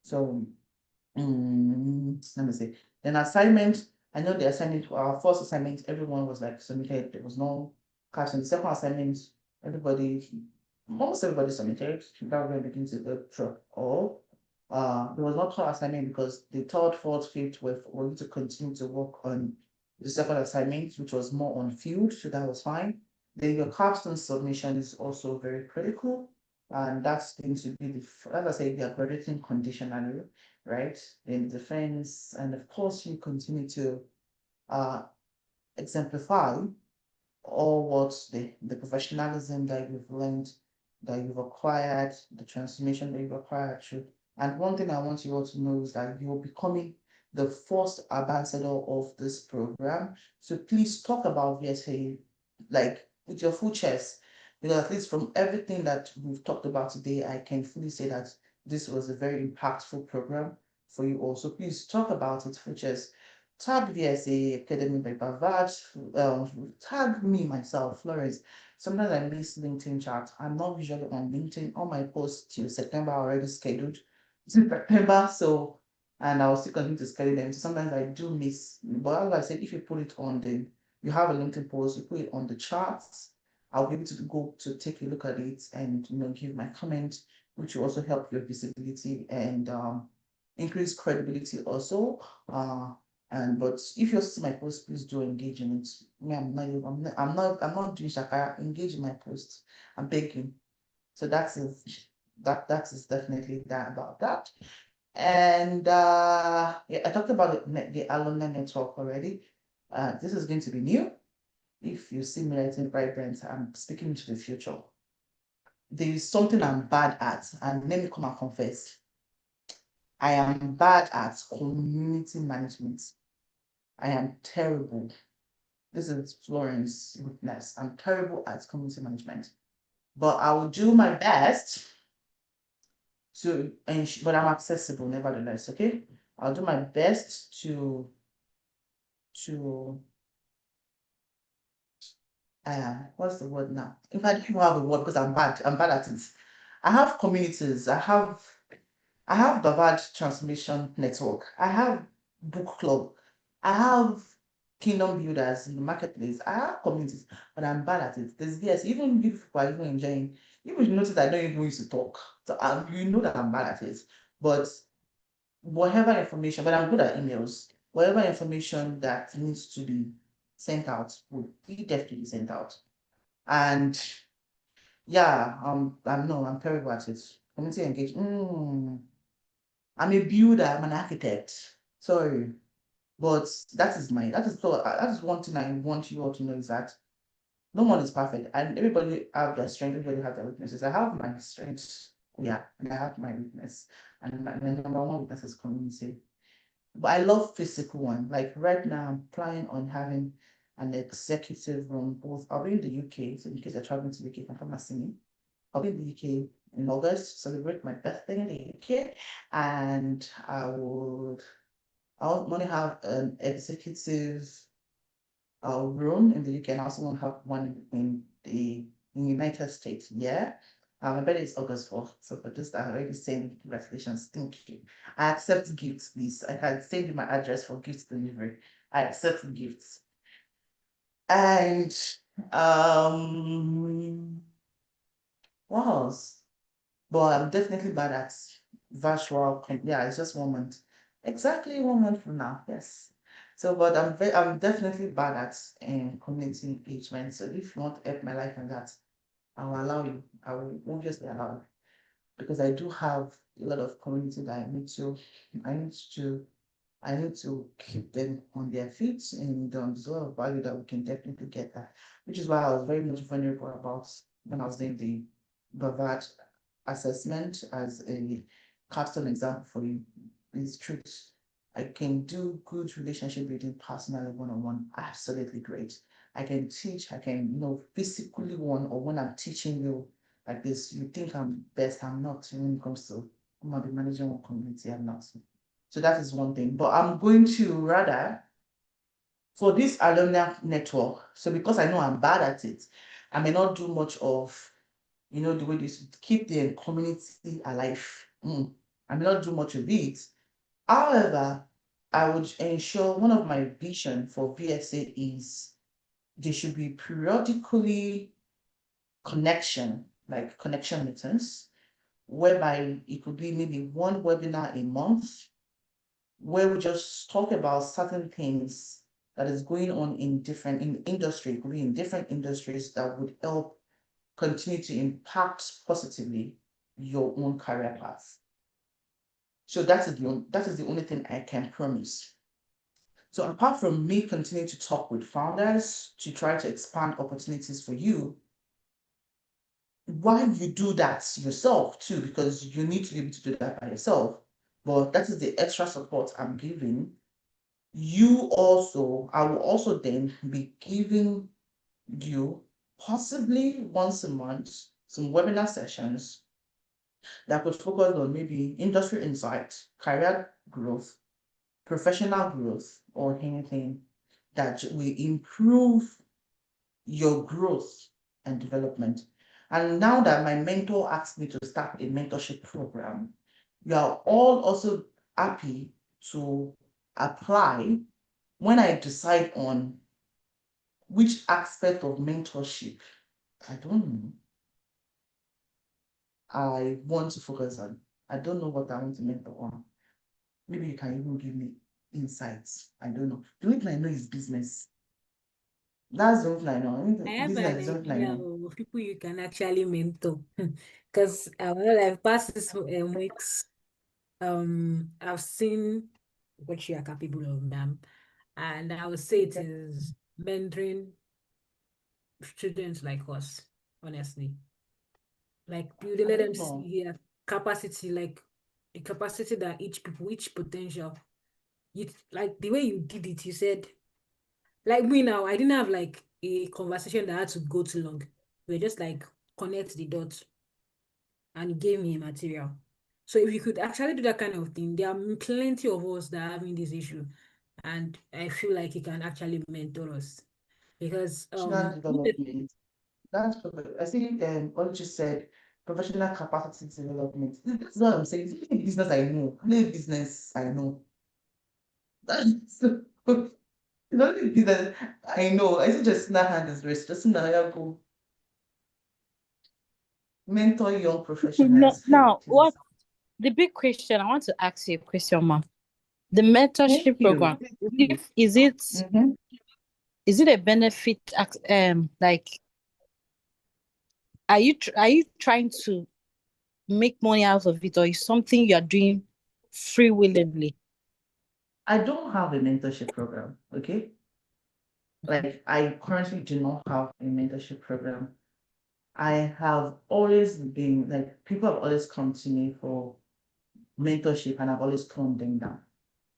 So let me see. Then assignment, I know the assignment, our first assignment, everyone was like submitted. There was no caption. The second assignment, almost everybody submitted. That was begin to go through all. There was not third assignment because the third, fourth, fifth were going to continue to work on the second assignment, which was more on field, so that was fine. Then your capstone submission is also very critical, and that's going to be as I say, the accrediting conditionally, right? In defense, and of course, you continue to exemplify all what the professionalism that you've learned, that you've acquired, the transformation that you've acquired through. And one thing I want you all to know is that you're becoming the first ambassador of this program. So please talk about VSA like with your full chest, because at least from everything that we've talked about today, I can fully say that this was a very impactful program for you also. Please talk about it full chest. Tag VSA Academy by Bavad, tag me myself, Florence. Sometimes I miss LinkedIn chat. I'm not usually on LinkedIn. All my posts till September are already scheduled. It's in September, so and I'll still continue to schedule them. So sometimes I do miss, but as I said, if you put it on the you have a LinkedIn post, you put it on the charts, I'll be able to go to take a look at it and give my comment, which will also help your visibility and increase credibility also. But if you see my post, please do engage in it. I'm not doing shakara. Engage in my post. I'm begging. So that is definitely that about that. And yeah, I talked about the alumni network already. This is going to be new. If you see me writing vibrant, I'm speaking into the future. There is something I'm bad at, and let me come and confess. I am bad at community management. I am terrible. This is Florence weakness. I'm terrible at community management, but I will do my best to, but I'm accessible nevertheless. Okay, I'll do my best to what's the word now? If I don't even have a word because I'm bad at it. I have communities. I have Bavad Transformation Network. I have Book Club. I have Kingdom Builders in the marketplace. I have communities, but I'm bad at it. There's yes, even if people are even enjoying, you will notice I don't even used to talk. So you know that I'm bad at it. But whatever information, but I'm good at emails. Whatever information that needs to be sent out will be definitely sent out. And yeah, I'm terrible at it. Community engagement. I'm a builder, I'm an architect. Sorry. But that is one thing I want you all to know is that no one is perfect and everybody have their strength, everybody have their weaknesses. I have my strengths, yeah, and I have my weakness. And my number one weakness is community. But I love physical one. Like right now, I'm planning on having an executive room. Both I'll be in the UK, so in case you're traveling to the UK, you can come and see me. I'll be in the UK in August, celebrate my birthday in the UK, and I'll want to have an executive room in the UK, and I also want to have one in the United States. Yeah. My birthday is August 4th, so for this, I already saying congratulations. Thank you. I accept gifts, please. I can send you my address for gift delivery. I accept gifts. And what else? But I'm definitely bad at virtual. Yeah, it's just 1 month. Exactly 1 month from now. Yes. So, but I'm definitely bad at community engagement. So if you want to help my life in that, I will allow you. I will obviously allow you because I do have a lot of community that I need to keep them on their feet, and there's a lot of value that we can definitely get that, which is why I was very much vulnerable about when I was doing the Bavad assessment as a capstone example for you. It's truth. I can do good relationship building personally one-on-one, absolutely great. I can teach, I can, physically one, or when I'm teaching you like this, you think I'm best, I'm not when it comes to I'm not the managing one community, I'm not. So that is one thing. But I'm going to rather for this alumni network. So because I know I'm bad at it, I may not do much of, the way this keep the community alive. I may not do much of it. However, I would ensure one of my vision for VSA is there should be periodically connection meetings, whereby it could be maybe one webinar a month, where we just talk about certain things that is going on in industry, it could be in different industries that would help continue to impact positively your own career path. So that is the only thing I can promise. So apart from me continuing to talk with founders to try to expand opportunities for you, while you do that yourself too, because you need to be able to do that by yourself, but that is the extra support I'm giving. I will also then be giving you possibly once a month some webinar sessions that could focus on maybe industry insights, career growth, professional growth, or anything that will improve your growth and development. And now that my mentor asked me to start a mentorship program, you are all also happy to apply when I decide on which aspect of mentorship, I don't know, I want to focus on. I don't know what I want to mentor on. Maybe you can even give me insights. I don't know. The only thing I know is business. That's the only thing I know. I have Business an is the only thing I idea know. of people you can actually mentor. Because I've passed this weeks. I've seen what you are capable of, ma'am. And I would say it is mentoring students like us, honestly. Like you I let them don't know. see their capacity, like the capacity that each potential. You like the way you did it, you said, like me now, I didn't have like a conversation that had to go too long. We're just like connect the dots and it gave me a material. So if you could actually do that kind of thing, there are plenty of us that are having this issue. And I feel like you can actually mentor us. Because Professional development. That's perfect. I see what you just said, professional capacity development. That's what I'm saying. It's only business I know. Only business I know. That's it's only business I know. I see just not hand is rest. Just now go mentor young No, professionals. Hey, now, Jesus. what the big question? I want to ask you a question, ma'am. The Thank mentorship you. program, if Mhm. is it a benefit? Like, are you trying to make money out of it, or is something you are doing free willingly? I don't have a mentorship program, okay? Like I currently do not have a mentorship program. I have always been like people have always come to me for mentorship and I've always turned them down.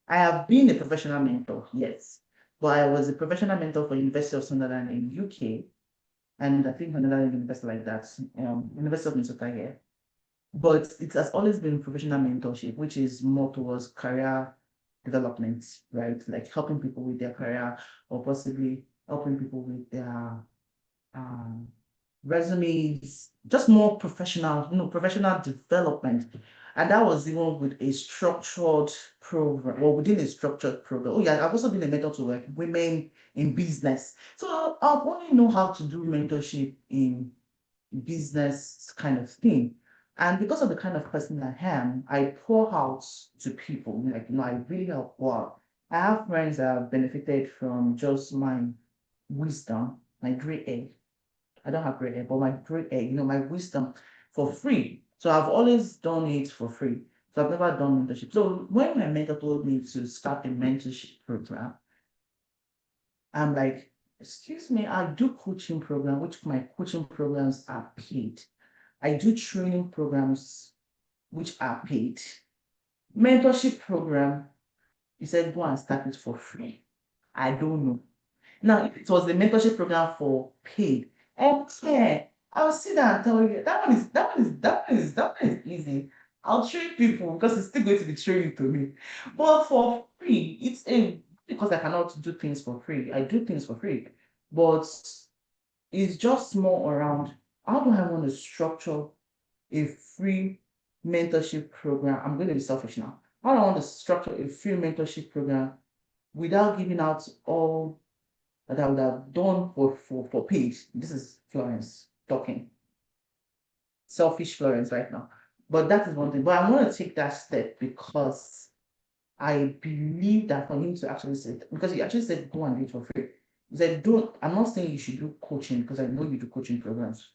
I have been a professional mentor, yes, but I was a professional mentor for University of Sunderland in UK and I think another university like that, University of Minnesota here. But it has always been professional mentorship, which is more towards career development, right? Like helping people with their career or possibly helping people with their um, resumes, just more professional, professional development. And that was even with a structured program, or within a structured program. Oh yeah, I've also been a mentor to like women in business. So I've only know how to do mentorship in business kind of thing. And because of the kind of person I am, I pour out to people. Like, I really help out. I have friends that have benefited from just my wisdom, my great A. I don't have great A, but my great A, my wisdom for free. So I've always done it for free. So I've never done mentorship. So when my mentor told me to start a mentorship program, I'm like, excuse me, I do coaching program, which my coaching programs are paid. I do training programs which are paid. Mentorship program, he said, go and start it for free. I don't know. Now, if it was the mentorship program for paid, okay, I'll sit down and tell you that one is easy. I'll train people because it's still going to be training to me. But for free, because I cannot do things for free. I do things for free, but it's just more around how do I want to structure a free mentorship program? I'm going to be selfish now. How do I want to structure a free mentorship program without giving out all that I would have done for paid? This is Florence talking. Selfish Florence right now. But that is one thing. But I want to take that step because I believe that for him to actually say, because he actually said, go and do it for free. He said, don't, I'm not saying you should do coaching because I know you do coaching programs,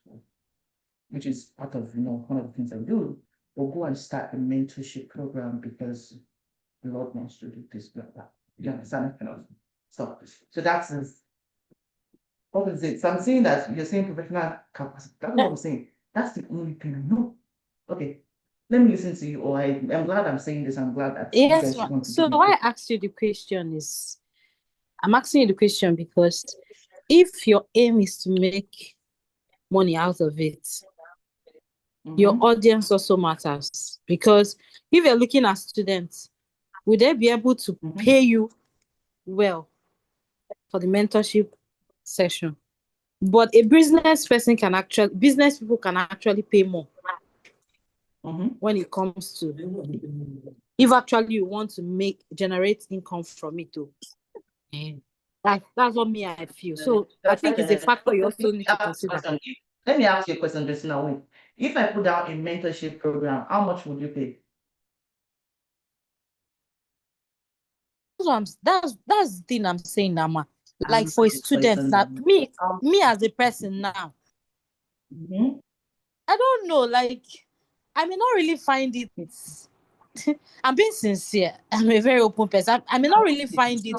which is part of, one of the things I do. But go and start a mentorship program because the Lord wants to do this, blah, blah. You understand that kind of stuff. So that's what is it? So I'm saying that you're saying professional capacity. That's what I'm saying. That's the only thing I know. Okay. Let me listen to you, or I'm glad I'm saying this. I'm glad that you Yes, guys want to so give me. why I asked you the question is, I'm asking you the question because if your aim is to make money out of it, your audience also matters. Because if you're looking at students, will they be able to pay you well for the mentorship session? But a business people can actually pay more when it comes to, if actually you want to generate income from it too. That's what me I feel. So I think it's a factor you also need to consider. Let me ask you a question, Christina. If I put out a mentorship program, how much would you pay? That's the thing I'm saying now, ma. Like for a student, that me as a person now, I don't know. Like I may not really find it. I'm being sincere. I'm a very open person. I may not really find it.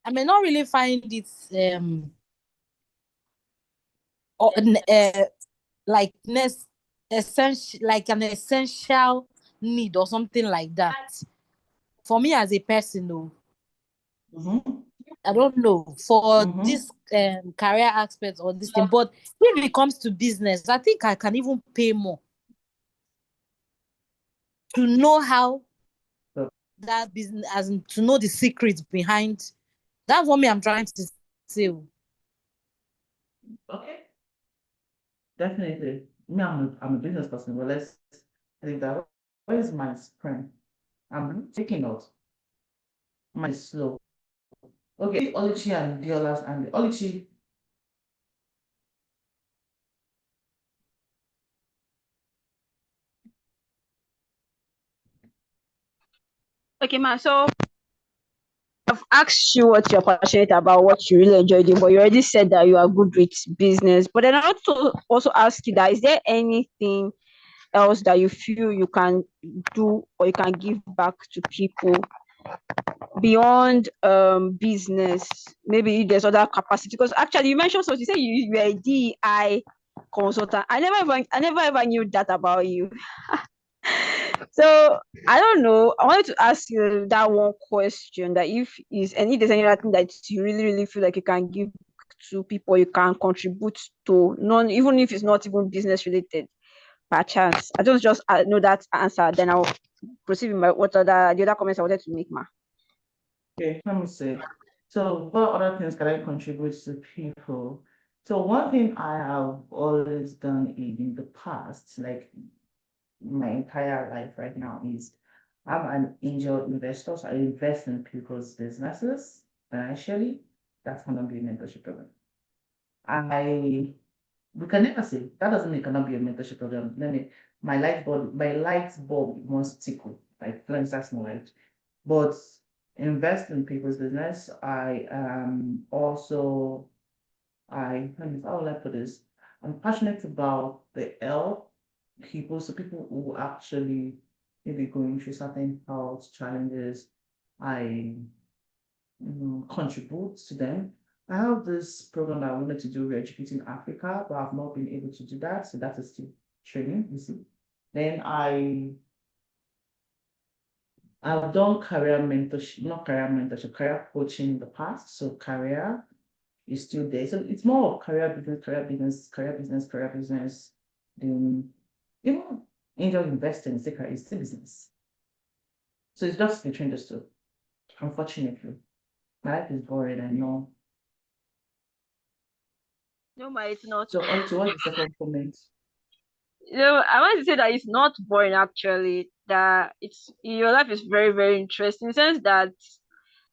I may not really find it or like essential, like an essential need or something like that. For me as a person, no. I don't know for this career aspect or this thing, but when it comes to business, I think I can even pay more to know how that business, as in to know the secrets behind. That's what I'm trying to say. Okay. Definitely. Me, I'm a business person, but I think that where's my strength? I'm taking notes. My slow. Okay, Oluchi and Diolas and Oluchi. Okay, ma. So I've asked you what you're passionate about, what you really enjoy doing, but you already said that you are good with business. But then I also ask you that, is there anything else that you feel you can do or you can give back to people beyond business? Maybe there's other capacity, because actually you mentioned something. You say you are a DEI consultant. I never ever knew that about you. So I don't know. I wanted to ask you that one question, that if there's any other thing that you really, really feel like you can give to people, you can contribute to, none, even if it's not even business related, per chance. I just know that answer. Then I'll proceed with the other comments I wanted to make, ma. Okay, let me see. So what other things can I contribute to people? So one thing I have always done in the past, like my entire life right now, is I'm an angel investor. So I invest in people's businesses financially. That's gonna be a mentorship program. We can never say that doesn't mean it cannot be a mentorship program. My light bulb wants to tickle. Like that's my light. But invest in people's business. How will I put this? I'm passionate about the L people, so people who actually maybe going through certain health challenges. I contribute to them. I have this program that I wanted to do re-educating Africa, but I've not been able to do that. So that is still training, you see. Then I've done career mentorship, not career mentorship, career coaching in the past. So career is still there. So it's more of career business, career business, career business, career business. Then even angel investing is still business. So it's just between those two. Unfortunately, my life is boring. I know. No, ma, it's not. So on to what's the second comment? I want to say that it's not boring actually. That it's your life is very, very interesting in the sense that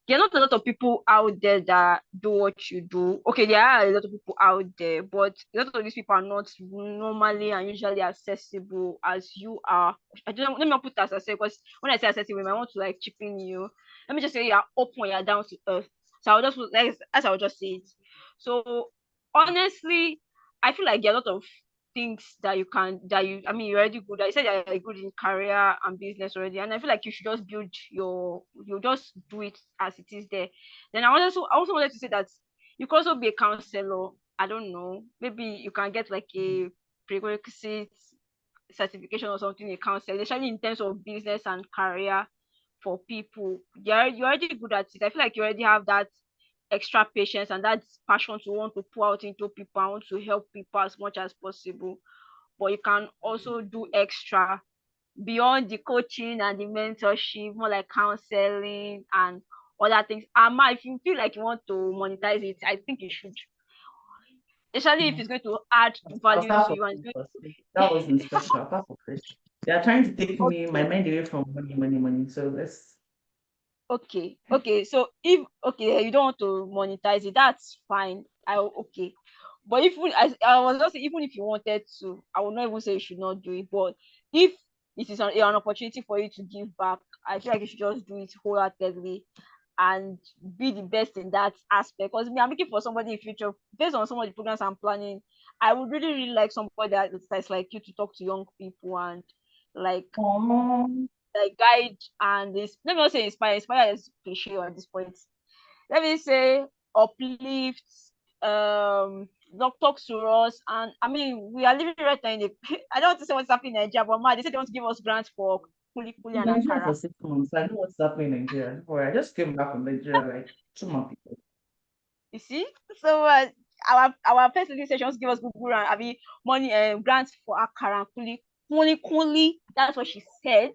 there are not a lot of people out there that do what you do. Okay, there are a lot of people out there, but a lot of these people are not normally and usually accessible as you are. I don't let me not put that as accessible because when I say accessible, I want to like chip in you. Let me just say you're open, you're down to earth. So I'll just like as I'll just say it. So honestly, I feel like there are a lot of things that I mean you're already good at. You said you're good in career and business already, and I feel like you should just build you just do it as it is there. Then I also wanted to say that you could also be a counselor. I don't know, maybe you can get like a prerequisite certification or something in counseling, especially in terms of business and career for people. You're already good at it. I feel like you already have that extra patience and that passion to want to pour out into people and want to help people as much as possible. But you can also do extra beyond the coaching and the mentorship, more like counseling and other things. Ama, if you feel like you want to monetize it, I think you should. Especially if Hmm. it's going to add I'll value start to from you and this first. That wasn't special. I'll start from this. They are trying to take me my okay. mind away from money, money, money. So let's Okay. So if you don't want to monetize it, that's fine. Okay. But if I was just saying, even if you wanted to, I would not even say you should not do it. But if it is an opportunity for you to give back, I feel like you should just do it wholeheartedly and be the best in that aspect. Because me, I'm looking for somebody in future based on some of the programs I'm planning. I would really, really like somebody that's like you to talk to young people and like oh, guide and this. Let me not say inspire. Inspire is cliche at this point. Let me say uplift, not talk to us. And I mean, we are living right now in a I don't want to say what's happening in Nigeria, but man, they said they want to give us grants for kuli kuli in and Nigeria akara. for 6 months. I know what's happening in Nigeria. Don't worry, I just came back from Nigeria like 2 months ago. You see? So our first lady sessions give us Google and I mean money grants for akara and kuli kuli. That's what she said.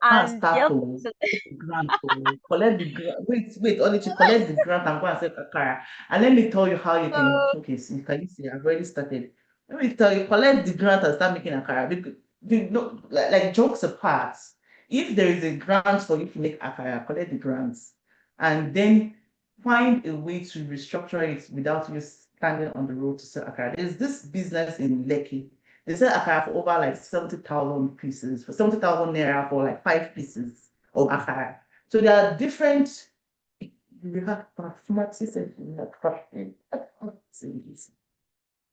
Now And start yeah, to so, take the grant to collect the grant. Wait, only to collect the grant and go and say Kakara. And let me tell you how you can. so Okay, see, can you see? I've already started. Let me tell you, collect the grant and start making Akara. Because, no, like jokes apart, if there is a grant for you to make Akara, collect the grants, and then find a way to restructure it without you standing on the road to sell Akara. There's this business in Lekki. They sell akara for over like 70,000 pieces, for 70,000 naira for like 5 pieces of akara. So there are different. We have mathematics and we have crafting.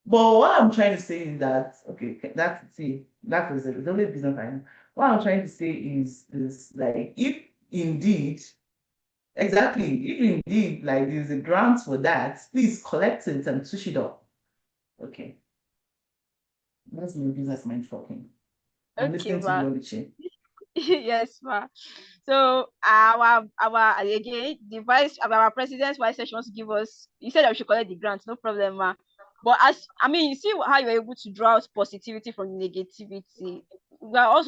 But what I'm trying to say is that okay, that is the only business I know. What I'm trying to say is like if indeed exactly if indeed like there's a grant for that, please collect it and push it up. Okay, that's my business mind talking. I'm okay, listening to you, ma. Oluchi. Yes, ma. So our again the vice our president's vice session wants to give us. He said that we should collect the grant, no problem, ma. But as I mean, you see how you're able to draw out positivity from negativity. Most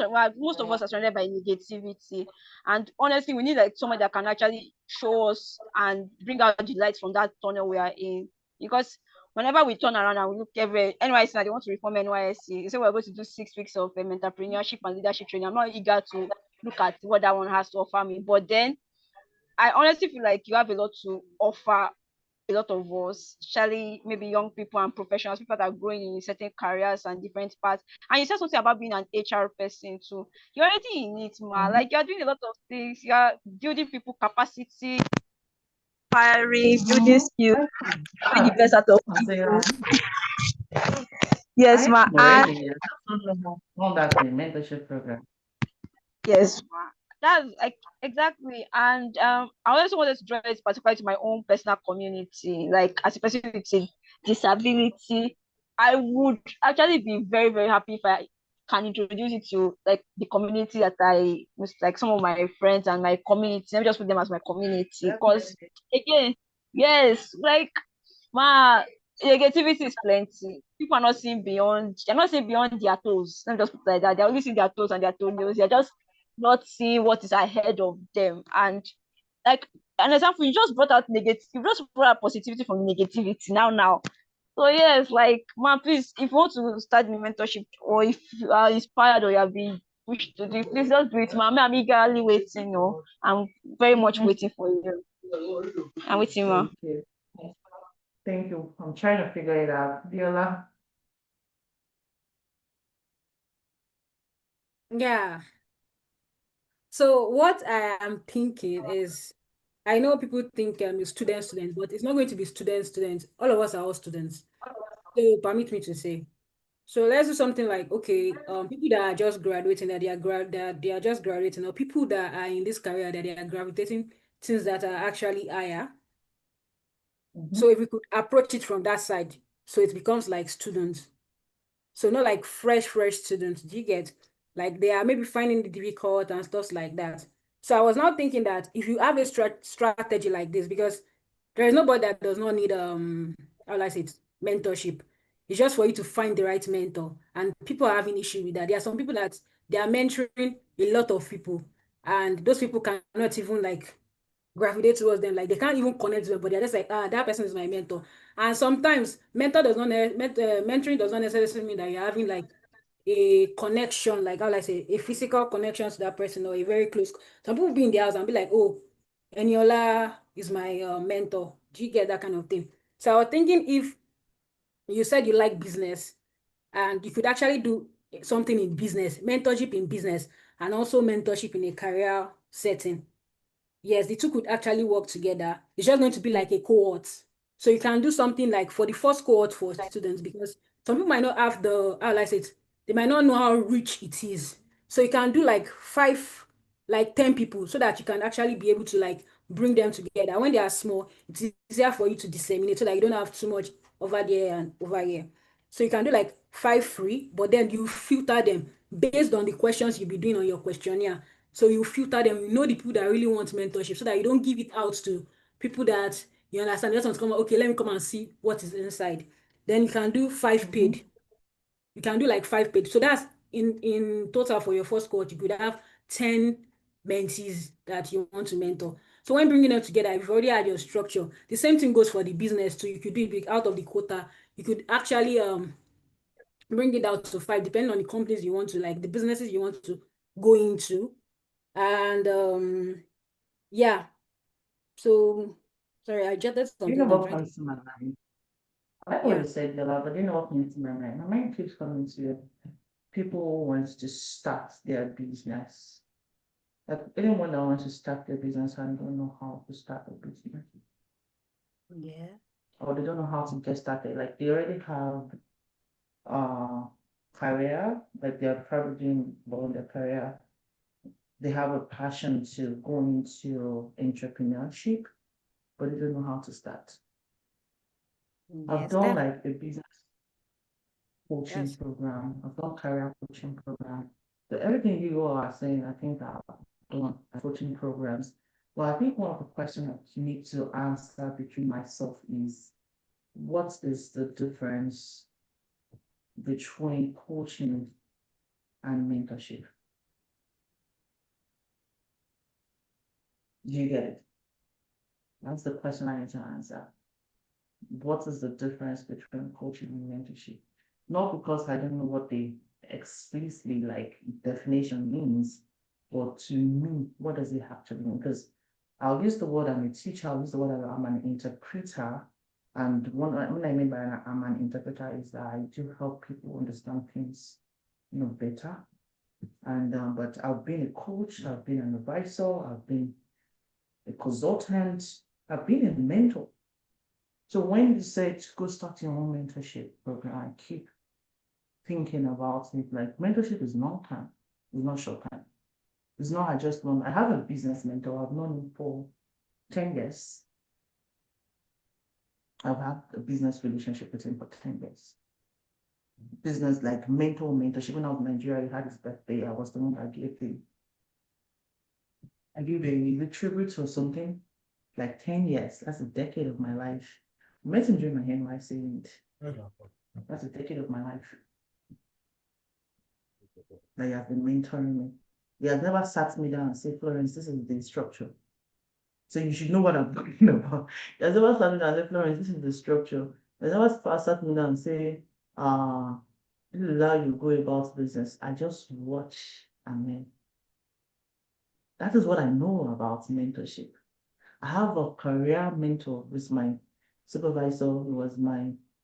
of us are surrounded by negativity, and honestly, we need like someone that can actually show us and bring out the light from that tunnel we are in. Because whenever we turn around and we look every NYC, now they want to reform NYSC. They say we're going to do 6 weeks of entrepreneurship and leadership training. I'm not eager to look at what that one has to offer me. But then I honestly feel like you have a lot to offer a lot of us, especially maybe young people and professionals, people that are growing in certain careers and different paths. And you said something about being an HR person too. You're already in it, ma. Like you're doing a lot of things. You're building people capacity, hiring, building skills, Thank you. doing the best out of So people. yeah, I Yes, am ma. And already. I just don't know how that's a mentorship program. yes, that's like exactly. And I also wanted to draw this particularly to my own personal community. Like as a person with a disability, I would actually be very, very happy if I can introduce you to like the community that I like some of my friends and my community. Let me just put them as my community. Because again, yes, like negativity is plenty. People are not seeing beyond, they're not seeing beyond their toes. Let me just put it like that. They're only seeing their toes and their toenails. They're just not seeing what is ahead of them. And like an example, you just brought out negative, you just brought out positivity from negativity now. So yes, like man, please, if you want to start the mentorship or if you are inspired or you have been pushed to do, please just do it, man. I'm eagerly waiting, I'm very much waiting for you. I'm waiting, man. Thank you. Thank you. I'm trying to figure it out. Viola. Yeah. So what I am thinking is, I know people think it's students, but it's not going to be students. All of us are all students. So permit me to say. So let's do something like, okay, people that are just graduating, that they are just graduating, or people that are in this career that they are gravitating things that are actually higher. So if we could approach it from that side, so it becomes like students. So not like fresh students. Do you get? Like they are maybe finding it difficult and stuff like that. So I was now thinking that if you have a strategy like this, because there is nobody that does not need how do I say it, mentorship. It's just for you to find the right mentor. And people are having issue with that. There are some people that they are mentoring a lot of people, and those people cannot even like gravitate towards them. Like they can't even connect to them, but they're just like, that person is my mentor. And sometimes mentoring does not necessarily mean that you're having like a connection, like how I say, a physical connection to that person or a very close. Some people be in the house and be like, oh, Eniola is my mentor. Do you get that kind of thing? So I was thinking, if you said you like business and you could actually do something in business, mentorship in business, and also mentorship in a career setting. Yes, the two could actually work together. It's just going to be like a cohort. So you can do something like for the first cohort for students, because some people might not have how will I say it, they might not know how rich it is. So you can do like 5, like 10 people, so that you can actually be able to like bring them together. When they are small, it's easier for you to disseminate so that you don't have too much over there and over here. So you can do like 5 free, but then you filter them based on the questions you'll be doing on your questionnaire. So you filter them, you know the people that really want mentorship, so that you don't give it out to people that you understand. They just want to come, okay, let me come and see what is inside. Then you can do 5 paid. You can do like 5 paid. So that's in total for your first cohort, you could have 10 mentees that you want to mentor. So when bringing them together, you've already had your structure. The same thing goes for the business too. You could do it out of the quota. You could actually bring it down to 5, depending on the companies you want to, like the businesses you want to go into. And yeah, so sorry, I jotted You know something. I'm what trying to, comes to my mind? I like what yeah. you said, Viola, but you know what comes to my mind? My mind keeps coming to people who want to start their business. Like anyone that wants to start their business and don't know how to start a business, Yeah. or they don't know how to get started. Like they already have career, like they're probably doing well in their career. They have a passion to go into entrepreneurship, but they don't know how to start. I've Yes, done that like a business coaching that's program, I've done career coaching program. So everything you all are saying, I think I've done coaching programs. Well, I think one of the questions that you need to answer between myself is what is the difference between coaching and mentorship? Do you get it? That's the question I need to answer. What is the difference between coaching and mentorship? Not because I don't know what the explicitly like definition means, but to me, what does it actually mean? Because I'll use the word I'm a teacher, I'll use the word I'm an interpreter. And when I mean by I'm an interpreter is that I do help people understand things, better. And but I've been a coach, I've been an advisor, I've been a consultant, I've been a mentor. So when you say to go start your own mentorship program, I keep thinking about it like mentorship is long term, it's not short term. It's not I just want I have a business mentor, I've known him for 10 years. I've had a business relationship with him for 10 years. business, like mentorship. When I was in Nigeria, I had his birthday. I was the one that gave I gave a tribute or something, like 10 years. That's a decade of my life. I met him during my NYC, and that's a decade of my life. That he has been mentoring me. He has never sat me down and said, Florence, this is the structure. So you should know what I'm talking about. He has never sat me down and said, Florence, this is the structure. He has never sat me down and say, this is how you go about business. I just watch and then. That is what I know about mentorship. I have a career mentor who's my supervisor,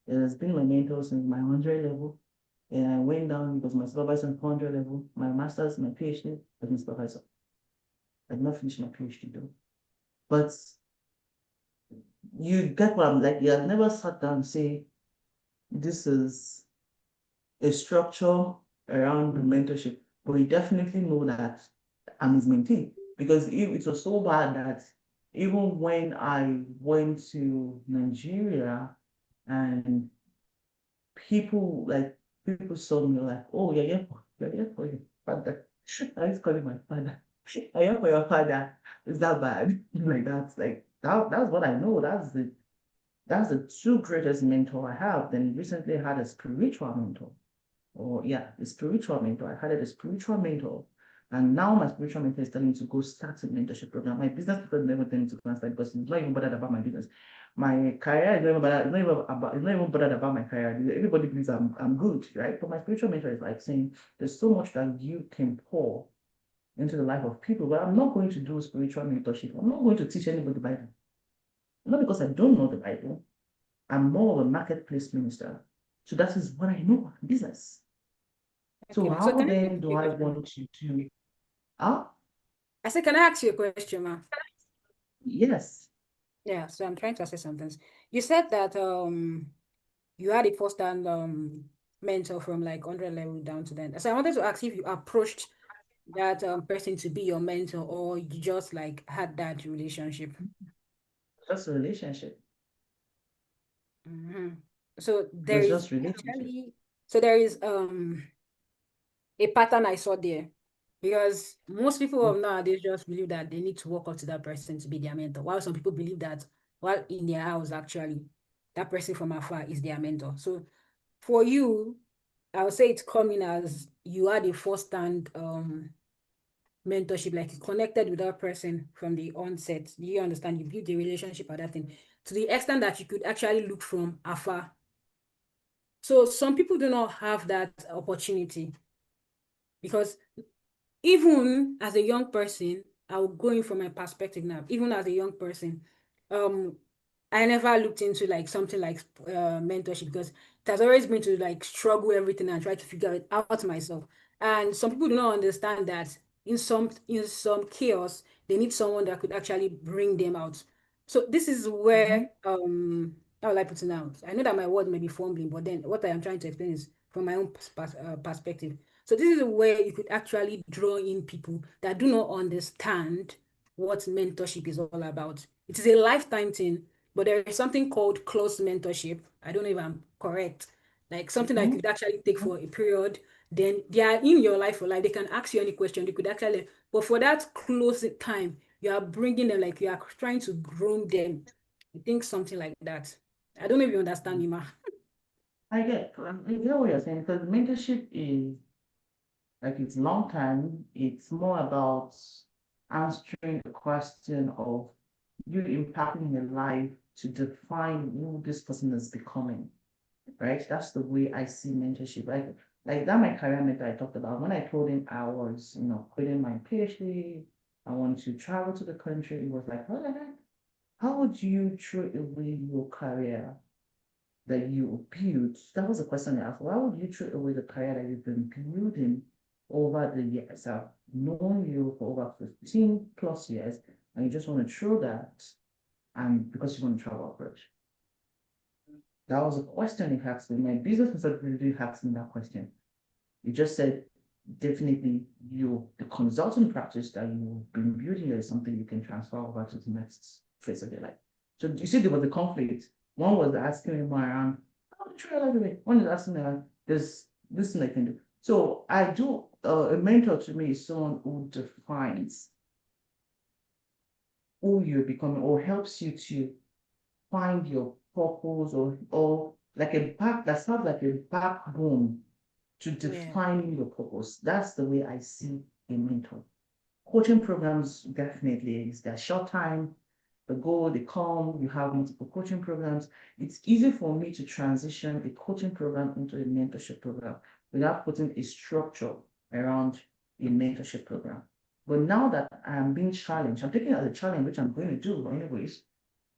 he has been my mentor since my 100 level. And I went down because my supervisor at 100 level, my master's, my PhD, was my supervisor. I did not finish my PhD though. But you get what I'm like, you have never sat down and say, this is a structure around the mentorship, but you definitely know that I'm his mentee. Because it was so bad that even when I went to Nigeria and people saw me like, oh, you're here for your father. I used to call him my father. I'm here for your father. Is that bad? Like that's what I know. That's the two greatest mentor I have. Then recently I had a spiritual mentor. Or yeah, the spiritual mentor. I had a spiritual mentor. And now my spiritual mentor is telling me to go start a mentorship program. My business people never tell me to go and start because he's not even bothered about my business. My career is not even bothered, it's not even bothered about my career. Everybody believes I'm good, right? But my spiritual mentor is like saying there's so much that you can pour into the life of people. But I'm not going to do spiritual mentorship. I'm not going to teach anybody the Bible. Not because I don't know the Bible. I'm more of a marketplace minister. So that is what I know business. So Okay, so how can I then ask do you a I question? want to do? Ah, I said, can I ask you a question, ma? yes. Yeah, so I'm trying to assess some things. You said that you had a first-hand mentor from like 100 level down to then. So I wanted to ask if you approached that person to be your mentor, or you just like had that relationship. Just a relationship. So It there was is just relationship. actually, so there is a pattern I saw there, because most people of nowadays just believe that they need to walk up to that person to be their mentor, while some people believe that while in their house actually that person from afar is their mentor. So for you, I would say it's coming as you had a first-hand mentorship, like you connected with that person from the onset. Do you understand? You build the relationship or that thing to the extent that you could actually look from afar. So some people do not have that opportunity, because even as a young person, I'll go in from my perspective now. Even as a young person, um, I never looked into like something like mentorship, because it has always been to like struggle everything and try to figure it out myself. And some people do not understand that in some chaos, they need someone that could actually bring them out. So this is Mhm. where how will I put it now? I know that my word may be fumbling, but then what I am trying to explain is from my own perspective. So this is where you could actually draw in people that do not understand what mentorship is all about. It is a lifetime thing, but there is something called close mentorship. I don't know if I'm correct. Like something that you Mhm. could actually take for a period. Then they are in your life for life. They can ask you any question. They could actually, but for that close time, you are bringing them, like you are trying to groom them. I think something like that. I don't know if you understand me, ma. I get what you're saying because mentorship is like it's long time. It's more about answering the question of you impacting your life to define who this person is becoming. Right? That's the way I see mentorship. Like that my career mentor I talked about. When I told him I was, quitting my PhD, I wanted to travel to the country, it was like, what the heck? How would you throw away your career that you built? That was the question I asked. Why would you throw away the career that you've been building over the years? I've known you for over 15 plus years, and you just want to throw that and because you want to travel abroad. That was a question he asked me. My business consultant asked me that question. You just said, definitely, the consulting practice that you've been building is something you can transfer over to the next phase of your life. So you see, there was a conflict. One was asking me more around, how to try life away. One is asking me, like, there's this thing I can do. So I do, a mentor to me is someone who defines who you're becoming or helps you to find your purpose or like a back that sounds like a backbone to defining your purpose. That's the way I see a mentor. Coaching programs definitely is that short time, the goal, they come, you have multiple coaching programs. It's easy for me to transition a coaching program into a mentorship program without putting a structure around a mentorship program. But now that I'm being challenged, I'm taking it as a challenge, which I'm going to do anyways,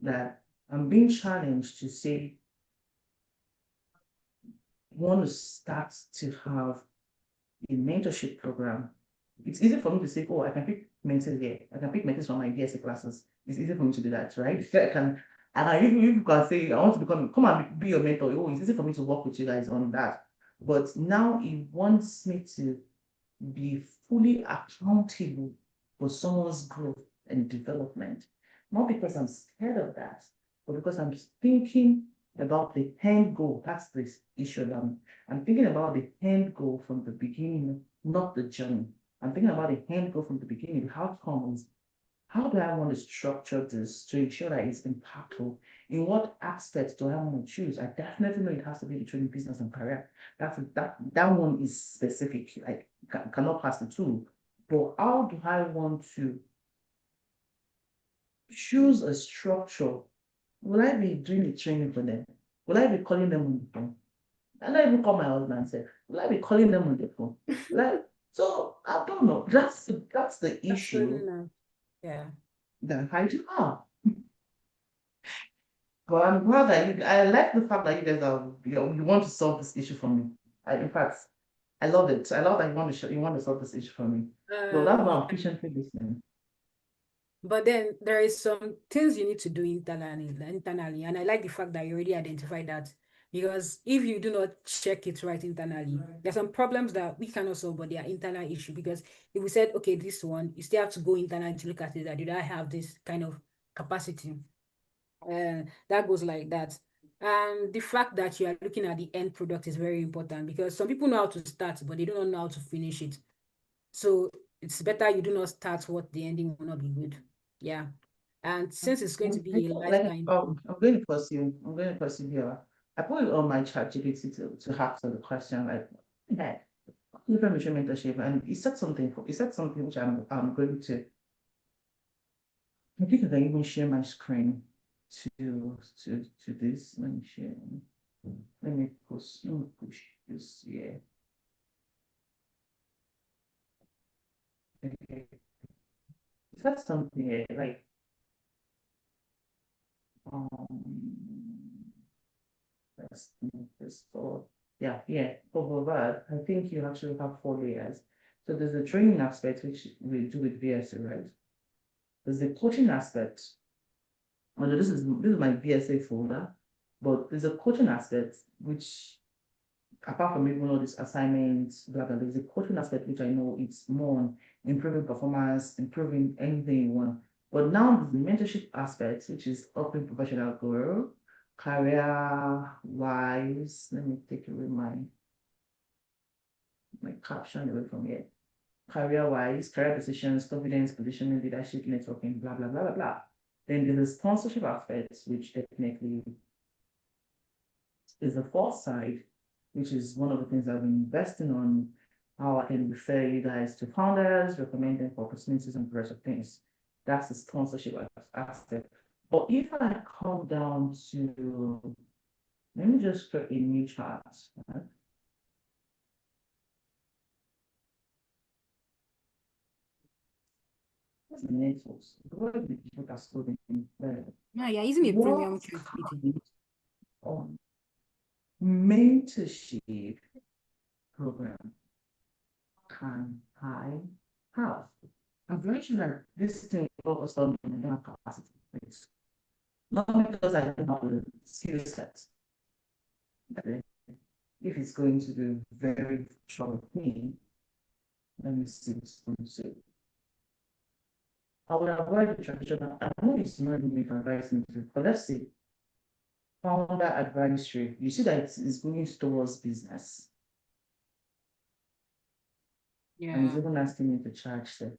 that I'm being challenged to say, want to start to have a mentorship program. It's easy for me to say, oh, I can pick mentors here. I can pick mentors from my VSA classes. It's easy for me to do that, right? If you can say, I want to come and be your mentor. Oh, it's easy for me to work with you guys on that. But now it wants me to be fully accountable for someone's growth and development. Not because I'm scared of that, but because I'm thinking about the end goal. That's the issue. I'm thinking about the end goal from the beginning, not the journey. I'm thinking about the end goal from the beginning. The outcome is, how do I want to structure this to ensure that it's impactful? In what aspects do I want to choose? I definitely know it has to be between business and career. That one is specific. I cannot pass the two. But how do I want to choose a structure? Will I be doing the training for them? Will I be calling them on the phone? I don't even call my husband and say, will I be calling them on the phone? So I don't know. That's the issue Yeah. that I do have. But I'm glad that I like the fact that you guys you want to solve this issue for me. In fact, I love it. I love that you want to solve this issue for me. So that's why I'm patiently listening. But then there is some things you need to do internally, and I like the fact that you already identified that, because if you do not check it right internally, there's some problems that we cannot solve, but they are internal issue. Because if we said, okay, this one, you still have to go internally to look at it, that did I have this kind of capacity? That goes like that. And the fact that you are looking at the end product is very important, because some people know how to start, but they don't know how to finish it. So it's better you do not start what the ending will not be good. Yeah. And since it's going to be a lifetime. I'm going to pursue. I'm going to pursue here. I put it on my chat GPT to ask the question like, okay, information mentorship, and he said something which I'm going to. I think I can even share my screen to this. Let me share. Let me push this. Yeah. Okay. He said something here like let's move this forward. Yeah. For that, I think you actually have 4 layers. So there's the training aspect, which we do with VSA, right? There's the coaching aspect. Although this is my VSA folder, but there's a coaching aspect which, apart from even all these assignments, blah blah, there's a coaching aspect which I know it's more on improving performance, improving anything you want. But now there's the mentorship aspect, which is helping professional growth, career wise. Let me take away my caption away from here. Career wise, career decisions, confidence, positioning, leadership, networking, blah blah blah blah blah. Then there's the sponsorship aspects, which definitely is the fourth side, which is one of the things I've been investing on, how I can refer you guys to founders, recommend them for opportunities and the rest of things. That's the sponsorship aspect. But if I come down to, let me just create a new chart. Right? What's the networks? What are the people that are Yeah, you're using a premium ChatGPT. On mentorship program can I have? I'm very sure that this thing focused on the capacity, please. Not because I don't have the skill set. If it's going to be very short with me, let me see what's going to say. I would avoid the traditional, I know it's not really advice me to, but let's see. Founder advisory, you see that it's going towards business. And he's Yeah. even asking me to charge them.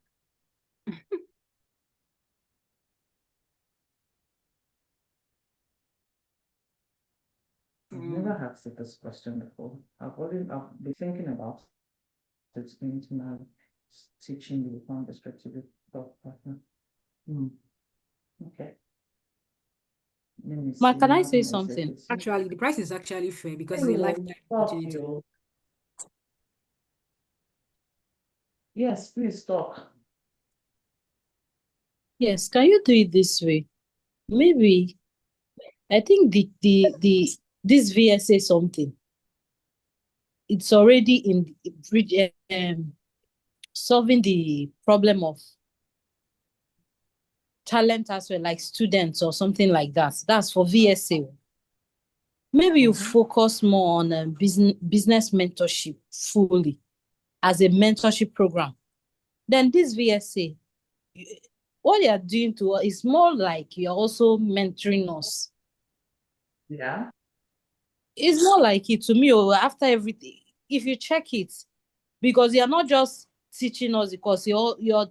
I've never asked this question before. I've been thinking about it into my teaching you from the strategic thought partner. Okay. Let me Ma, see. can I How say can I say something? this? Actually, the price is actually fair because it's a Oh, lifetime stop opportunity. you. Yes, please talk. Yes, can you do it this way? Maybe I think this VSA something, it's already in solving the problem of talent as well, like students or something like that. That's for VSA. Maybe you focus more on business mentorship fully as a mentorship program. Then this VSA, what they are doing to us is more like you're also mentoring us. Yeah. It's more like it to me, or after everything, if you check it, because you're not just teaching us, because you're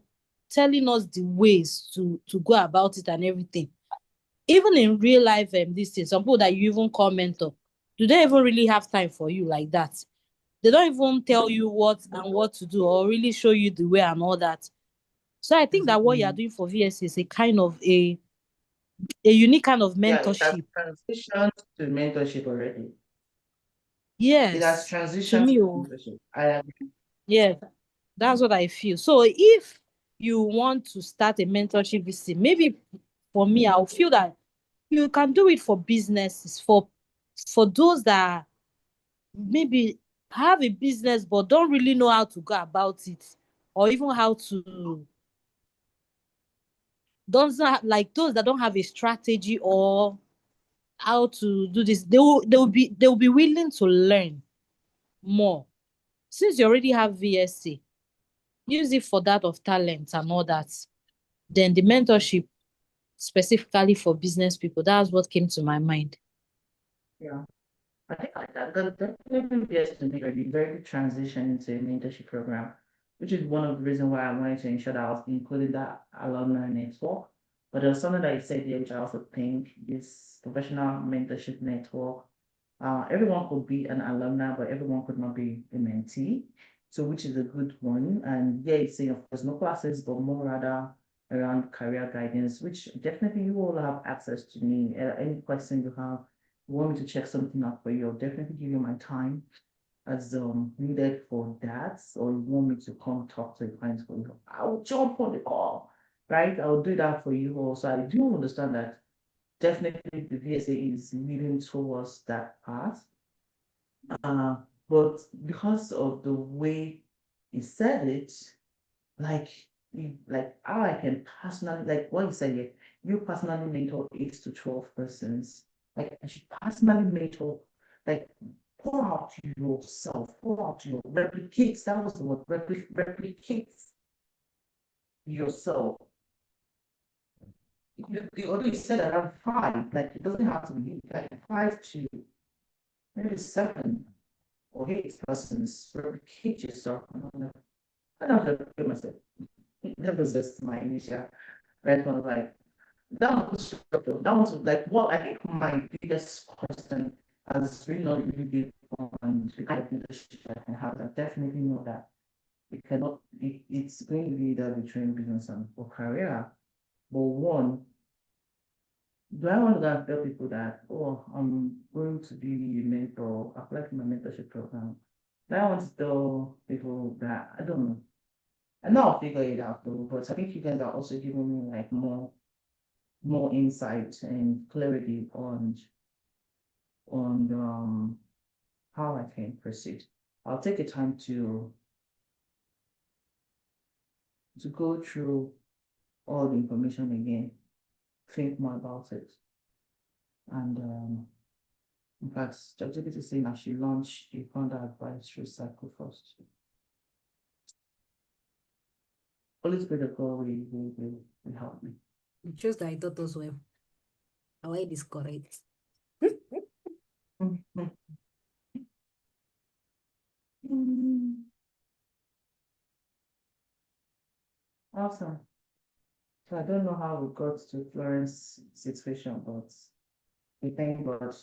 telling us the ways to go about it and everything. Even in real life, these things, some people that you even call mentor, do they even really have time for you like that? They don't even tell you what and what to do or really show you the way and all that. So I think that what you're doing for VS is a kind of a unique kind of Yeah, it has mentorship. transitioned to mentorship already. It has Yes, to transitioned me, to mentorship. I agree. yeah, that's what I feel. So if you want to start a mentorship visit, maybe for me, I'll feel that you can do it for businesses, for those that maybe have a business but don't really know how to go about it, or even how to doesn't have, like those that don't have a strategy or how to do this. They will be willing to learn more. Since you already have VSC, use it for that of talent and all that. Then the mentorship specifically for business people. That's what came to my mind. Yeah. I think that definitely be to make a very good transition into a mentorship program, which is one of the reasons why I wanted to ensure that I was including that alumni network. But there's something that you said there, which I also think is professional mentorship network. Everyone could be an alumni, but everyone could not be a mentee. So, which is a good one. And yeah, it's saying, of course, no classes, but more rather around career guidance, which definitely you all have access to me. Any question you have, you want me to check something out for you, I'll definitely give you my time as needed for that. Or you want me to come talk to the clients for you, I'll jump on the call, right? I'll do that for you also. I do understand that definitely the VSA is leading towards that path. But because of the way he said it, like like how I can personally, like what you said here, you personally mentor 8 to 12 persons. Like I should personally mentor, like pour out yourself, pour out your replicate. That was the word, replicate yourself. Although you said around 5, like it doesn't have to be like 5 to maybe 7 or 8 persons. Replicate yourself. I don't know how to myself. That was just my initial response. Like that was that was like what I think my biggest question has really not really been on the kind of leadership I can have. I definitely know that it's going to be either between business and or career. But one, do I want to go and tell people that, oh, I'm going to be a mentor, apply for my mentorship program? Do I want to tell people that I don't know? I know I'll figure it out though, but I think you guys are also giving me like more insight and clarity on how I can proceed. I'll take the time to go through all the information again, think more about it, and in fact, ChatGPT is saying I should launch a founder advisory cycle first. Holy Spirit of God will help me. It's just that I thought as well. Our head is correct. Awesome. So I don't know how we got to Florence situation, but we thank God.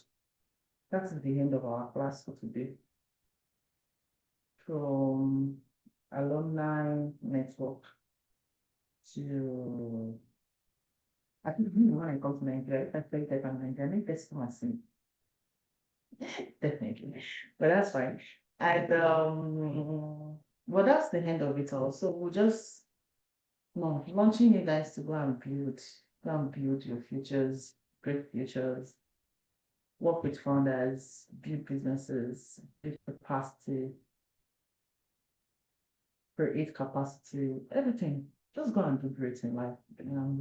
That's the end of our class for today. From alumni network to, I think when I come to Nigeria, if I play that on Nigeria, I think that's my sin. Definitely. But that's fine. And well, that's the end of it all. So we'll just launching you guys to go and build your futures, great futures, work with founders, build businesses, build capacity, create capacity, everything. Just go and do great in life. And I'm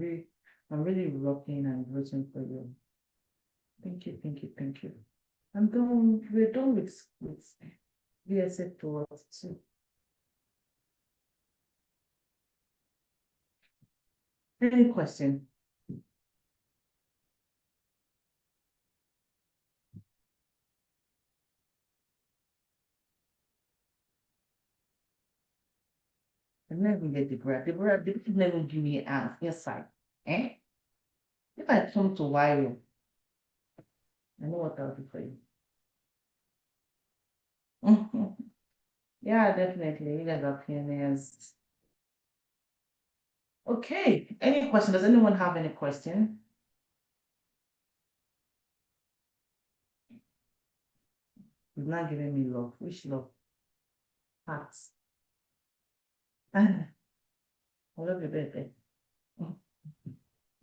really rocking and rooting for you. Thank you, thank you, thank you. We're done with VSA Cohort 2. Any question? I never get the breath. The breath didn't never give me an insight. Eh? If I come to wire, I know what I'll do for you. Yeah, definitely. You guys are pioneers. Okay. Any question? Does anyone have any question? You've not given me love. Which love? Hearts. I love your birthday.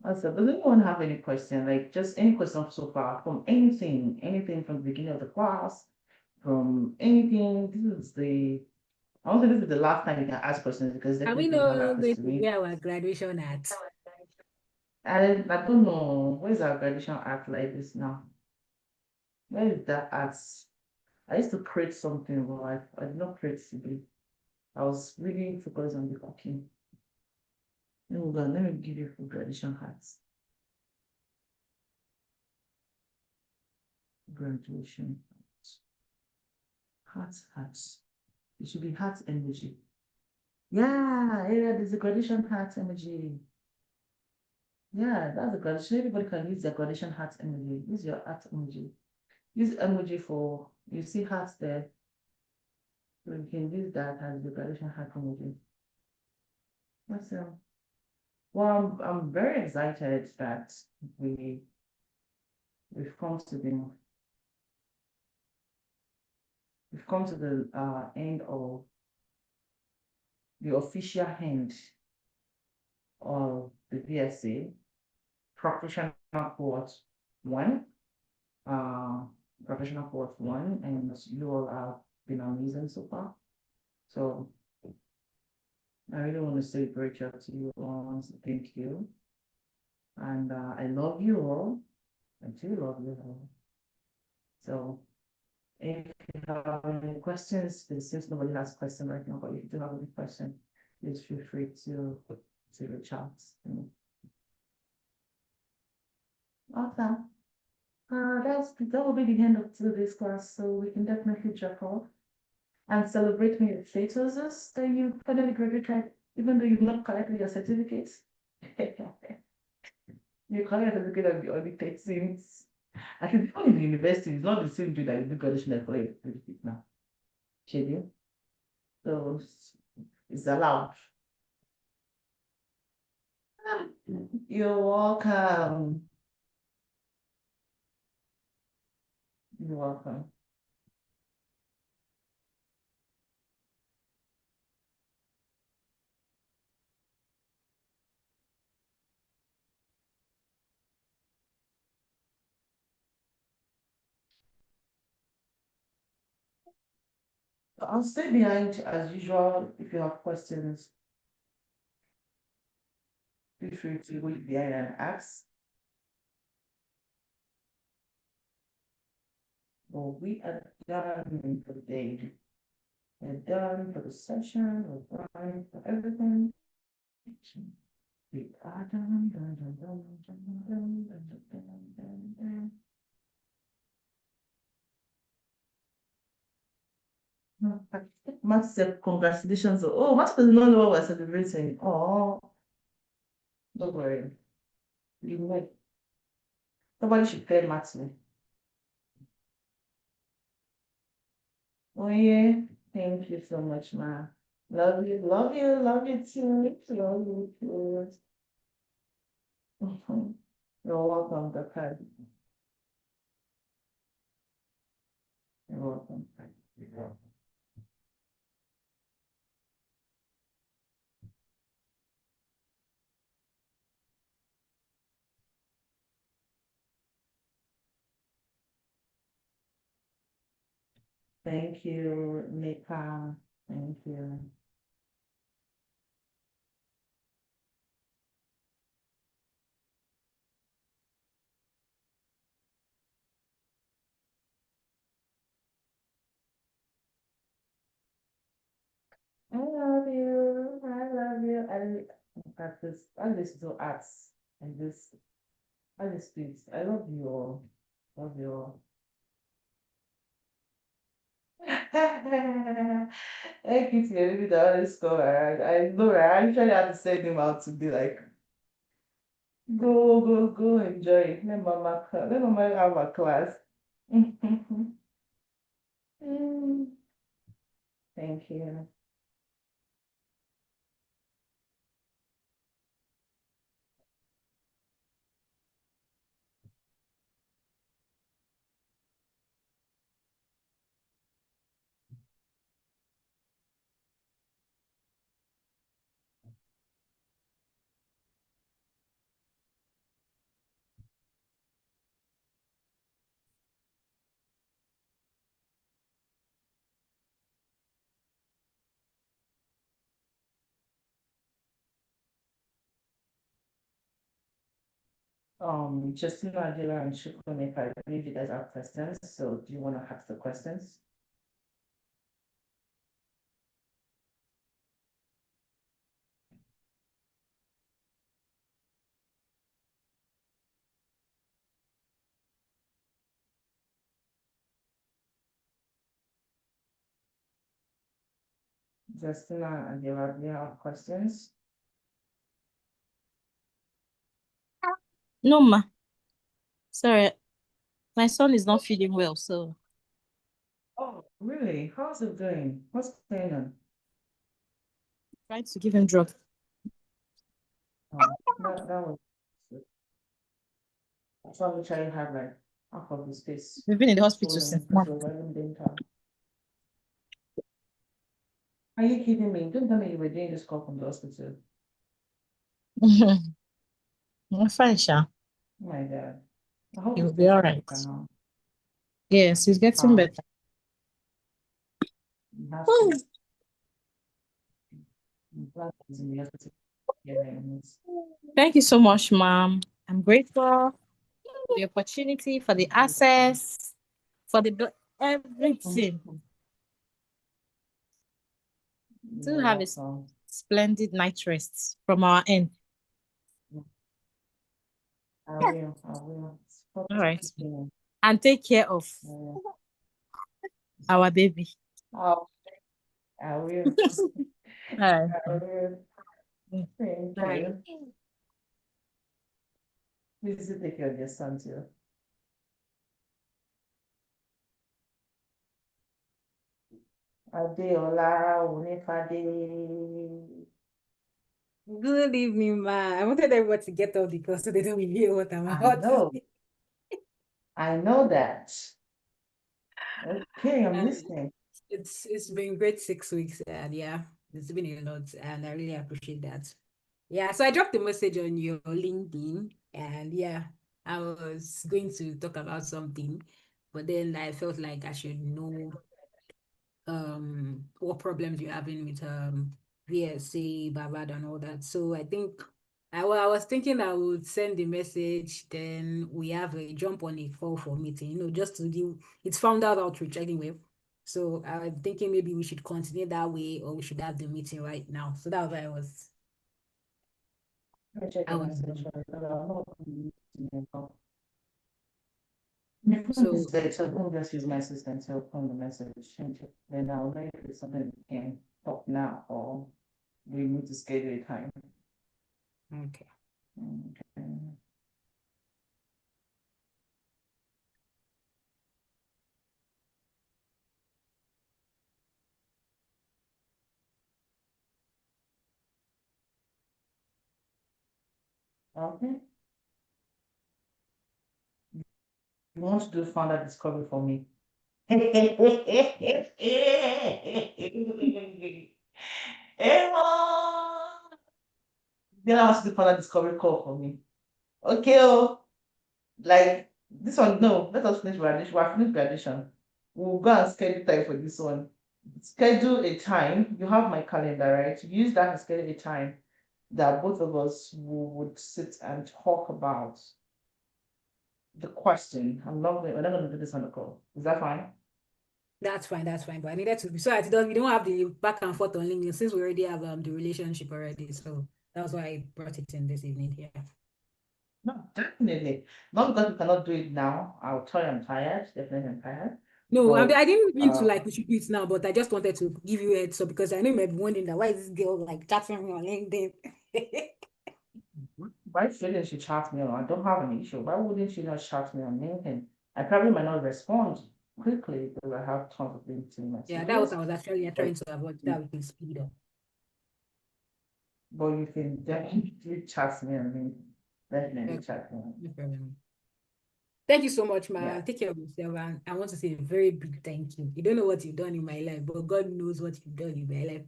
Also, does anyone have any question? Like just any question so far from anything from the beginning of the class, from anything. I don't think this is the last time you can ask questions because Are we definitely you have not access going to to me. get our graduation at? I don't know. Where's our graduation art like this now? Where is that art? I used to create something, but I did not create today. I was really focused on the cooking. Let me give you full graduation hats. Graduation hats. It should be hat emoji. Yeah, there's a graduation hat emoji. Yeah, that's a graduation. Everybody can use their graduation hat emoji. Use your hat emoji. Use emoji for, you see hats there. So you can use that as the graduation hat emoji. Awesome. Well, I'm very excited that we've come to the end of the official end of the VSA Practitioner Cohort 1. Professional Cohort 1, and you all have been amazing so far. So I really want to say a great job to you all. So thank you. And I love you all. I do love you all. So if you have any questions, since nobody has a question right now, but if you do have any question, please feel free to reach out to me. Awesome. That will be the end of today's class, so we can definitely drop off and celebrate me with statuses that you finally graduated, even though you've not collected your certificates. You collect your certificate on the 13th. I think even in the university, it's not the same thing that you do graduation and collect your certificate now. Schedule. So it's allowed. You're welcome. You're welcome. I'll stay behind as usual. If you have questions, feel free to wait behind and ask. Well, we are done for the day. We're done for the session. We're done for everything. We are done. Matt said, congratulations. Oh, Matt does not know what we're celebrating. Oh, don't worry. You know, somebody should tell Matt me. Oh, yeah. Thank you so much, Ma. Love you, love you, love you too. Love you too. You're welcome, Dr. You're welcome. Thank you, Nika. Thank you. I love you. I love you. I practice. I listen to arts and this. I just please. I love you all. Love you all. Thank you to maybe the other score. I know, right? I actually had to send him out to be like, go, go, go, enjoy it. Let mama have a class. Mm, thank you. Justina, Adela, and Shukun, I believe you guys have questions. So do you want to ask the questions? Justina and Adela, do you have questions? No, ma. Sorry, my son is not feeling well, so Oh, really? How's it going? What's going on? trying to give him drug. Oh, that was. That's why we try to have like half of the space. We've been in the hospital Swollen since because Monday. we're wearing dental. Are you kidding me? Don't tell me you were doing this call from the hospital. I'm fine, Sha. Oh my God. I hope He'll it's be all getting right. better now. Yes, he's getting better. You have to. I'm glad he's in the hospital. Yeah, Thank you so much, ma'am. I'm grateful for the opportunity, for the access, for the everything. To have a splendid night rest from our end. I will. I will. All right. And take care of our baby. Oh, I will. All right. I will. Thank you. Please do take care of your son too. Adeola Onifade. Good evening, ma. I wanted everyone to get off the call so they don't hear what I'm I about to know. say. I know that. Okay, I'm And listening. it's been great 6 weeks, and yeah, it's been a lot, and I really appreciate that. Yeah, so I dropped a message on your LinkedIn, and yeah, I was going to talk about something, but then I felt like I should know what problems you're having with VSA, Bavad and all that. So I think I was thinking I would send the message, then we have a jump on a call for meeting, just to do it's found out outreach anyway. So I'm thinking maybe we should continue that way or we should have the meeting right now. So that was what Let me check I the was message. I'm not My phone is So dead, so don't just use my assistant to open the message, change it. Then I'll know if it's something we can talk now or we need to schedule a time. Okay. Okay. Okay. You want to do founder discovery for me? Emma! Then I want to do founder discovery call for me. Okay, oh, like this one, no, let us finish graduation. We're finished graduation. We'll go and schedule time for this one. Schedule a time. You have my calendar, right? Use that to schedule a time that both of us would sit and talk about the question. We're not gonna do this on the call. Is that fine? That's fine, that's fine. But I needed to be so that we don't have the back and forth on LinkedIn since we already have the relationship already. So that's why I brought it in this evening here. No, definitely. Not because we cannot do it now. I'll tell you I'm tired. Definitely I'm tired. No, But I didn't mean to like we should do it now, but I just wanted to give you a heads up because I know you might be wondering that why is this girl like chatting me on LinkedIn? why shouldn't she chat me on? I don't have an issue. Why wouldn't she not chat me on LinkedIn? I probably might not respond quickly because I have tons of LinkedIn Yeah, that was messages. I was actually trying to avoid that we can speed up. But you can definitely chat me on LinkedIn. Definitely Okay, chat me. no problem. Thank you so much, man. Yeah. Take care of yourself. And I want to say a very big thank you. You don't know what you've done in my life, but God knows what you've done in my life.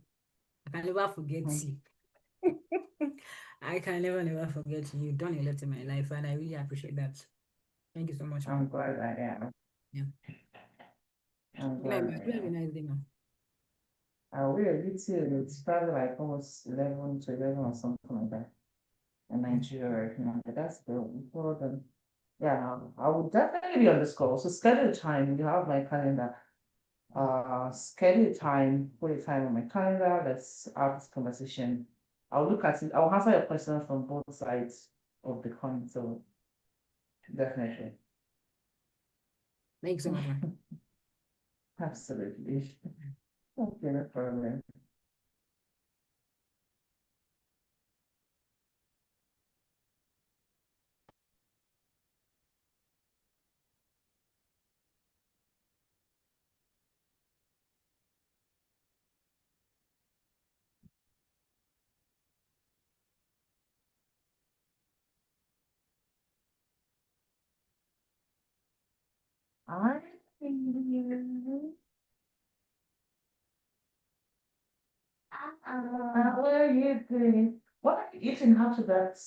I can never forget you. I can never forget you. You've done a lot in my life, and I really appreciate that. Thank you so much, man. I'm glad I am. Yeah. I'm Good night, glad man. I Have a am. nice day, man. I will. You too. It's probably like almost 11 to 11 or something like that in Nigeria right now. But that's good. Well done. Yeah, I will definitely be on this call. So schedule time. You have my calendar. Schedule time, put a time on my calendar. Let's have this conversation. I'll look at it. I'll answer your questions from both sides of the coin. So definitely. Thank you so much, man. Absolutely. Okay, no problem. I what are you doing? What are you eating after that?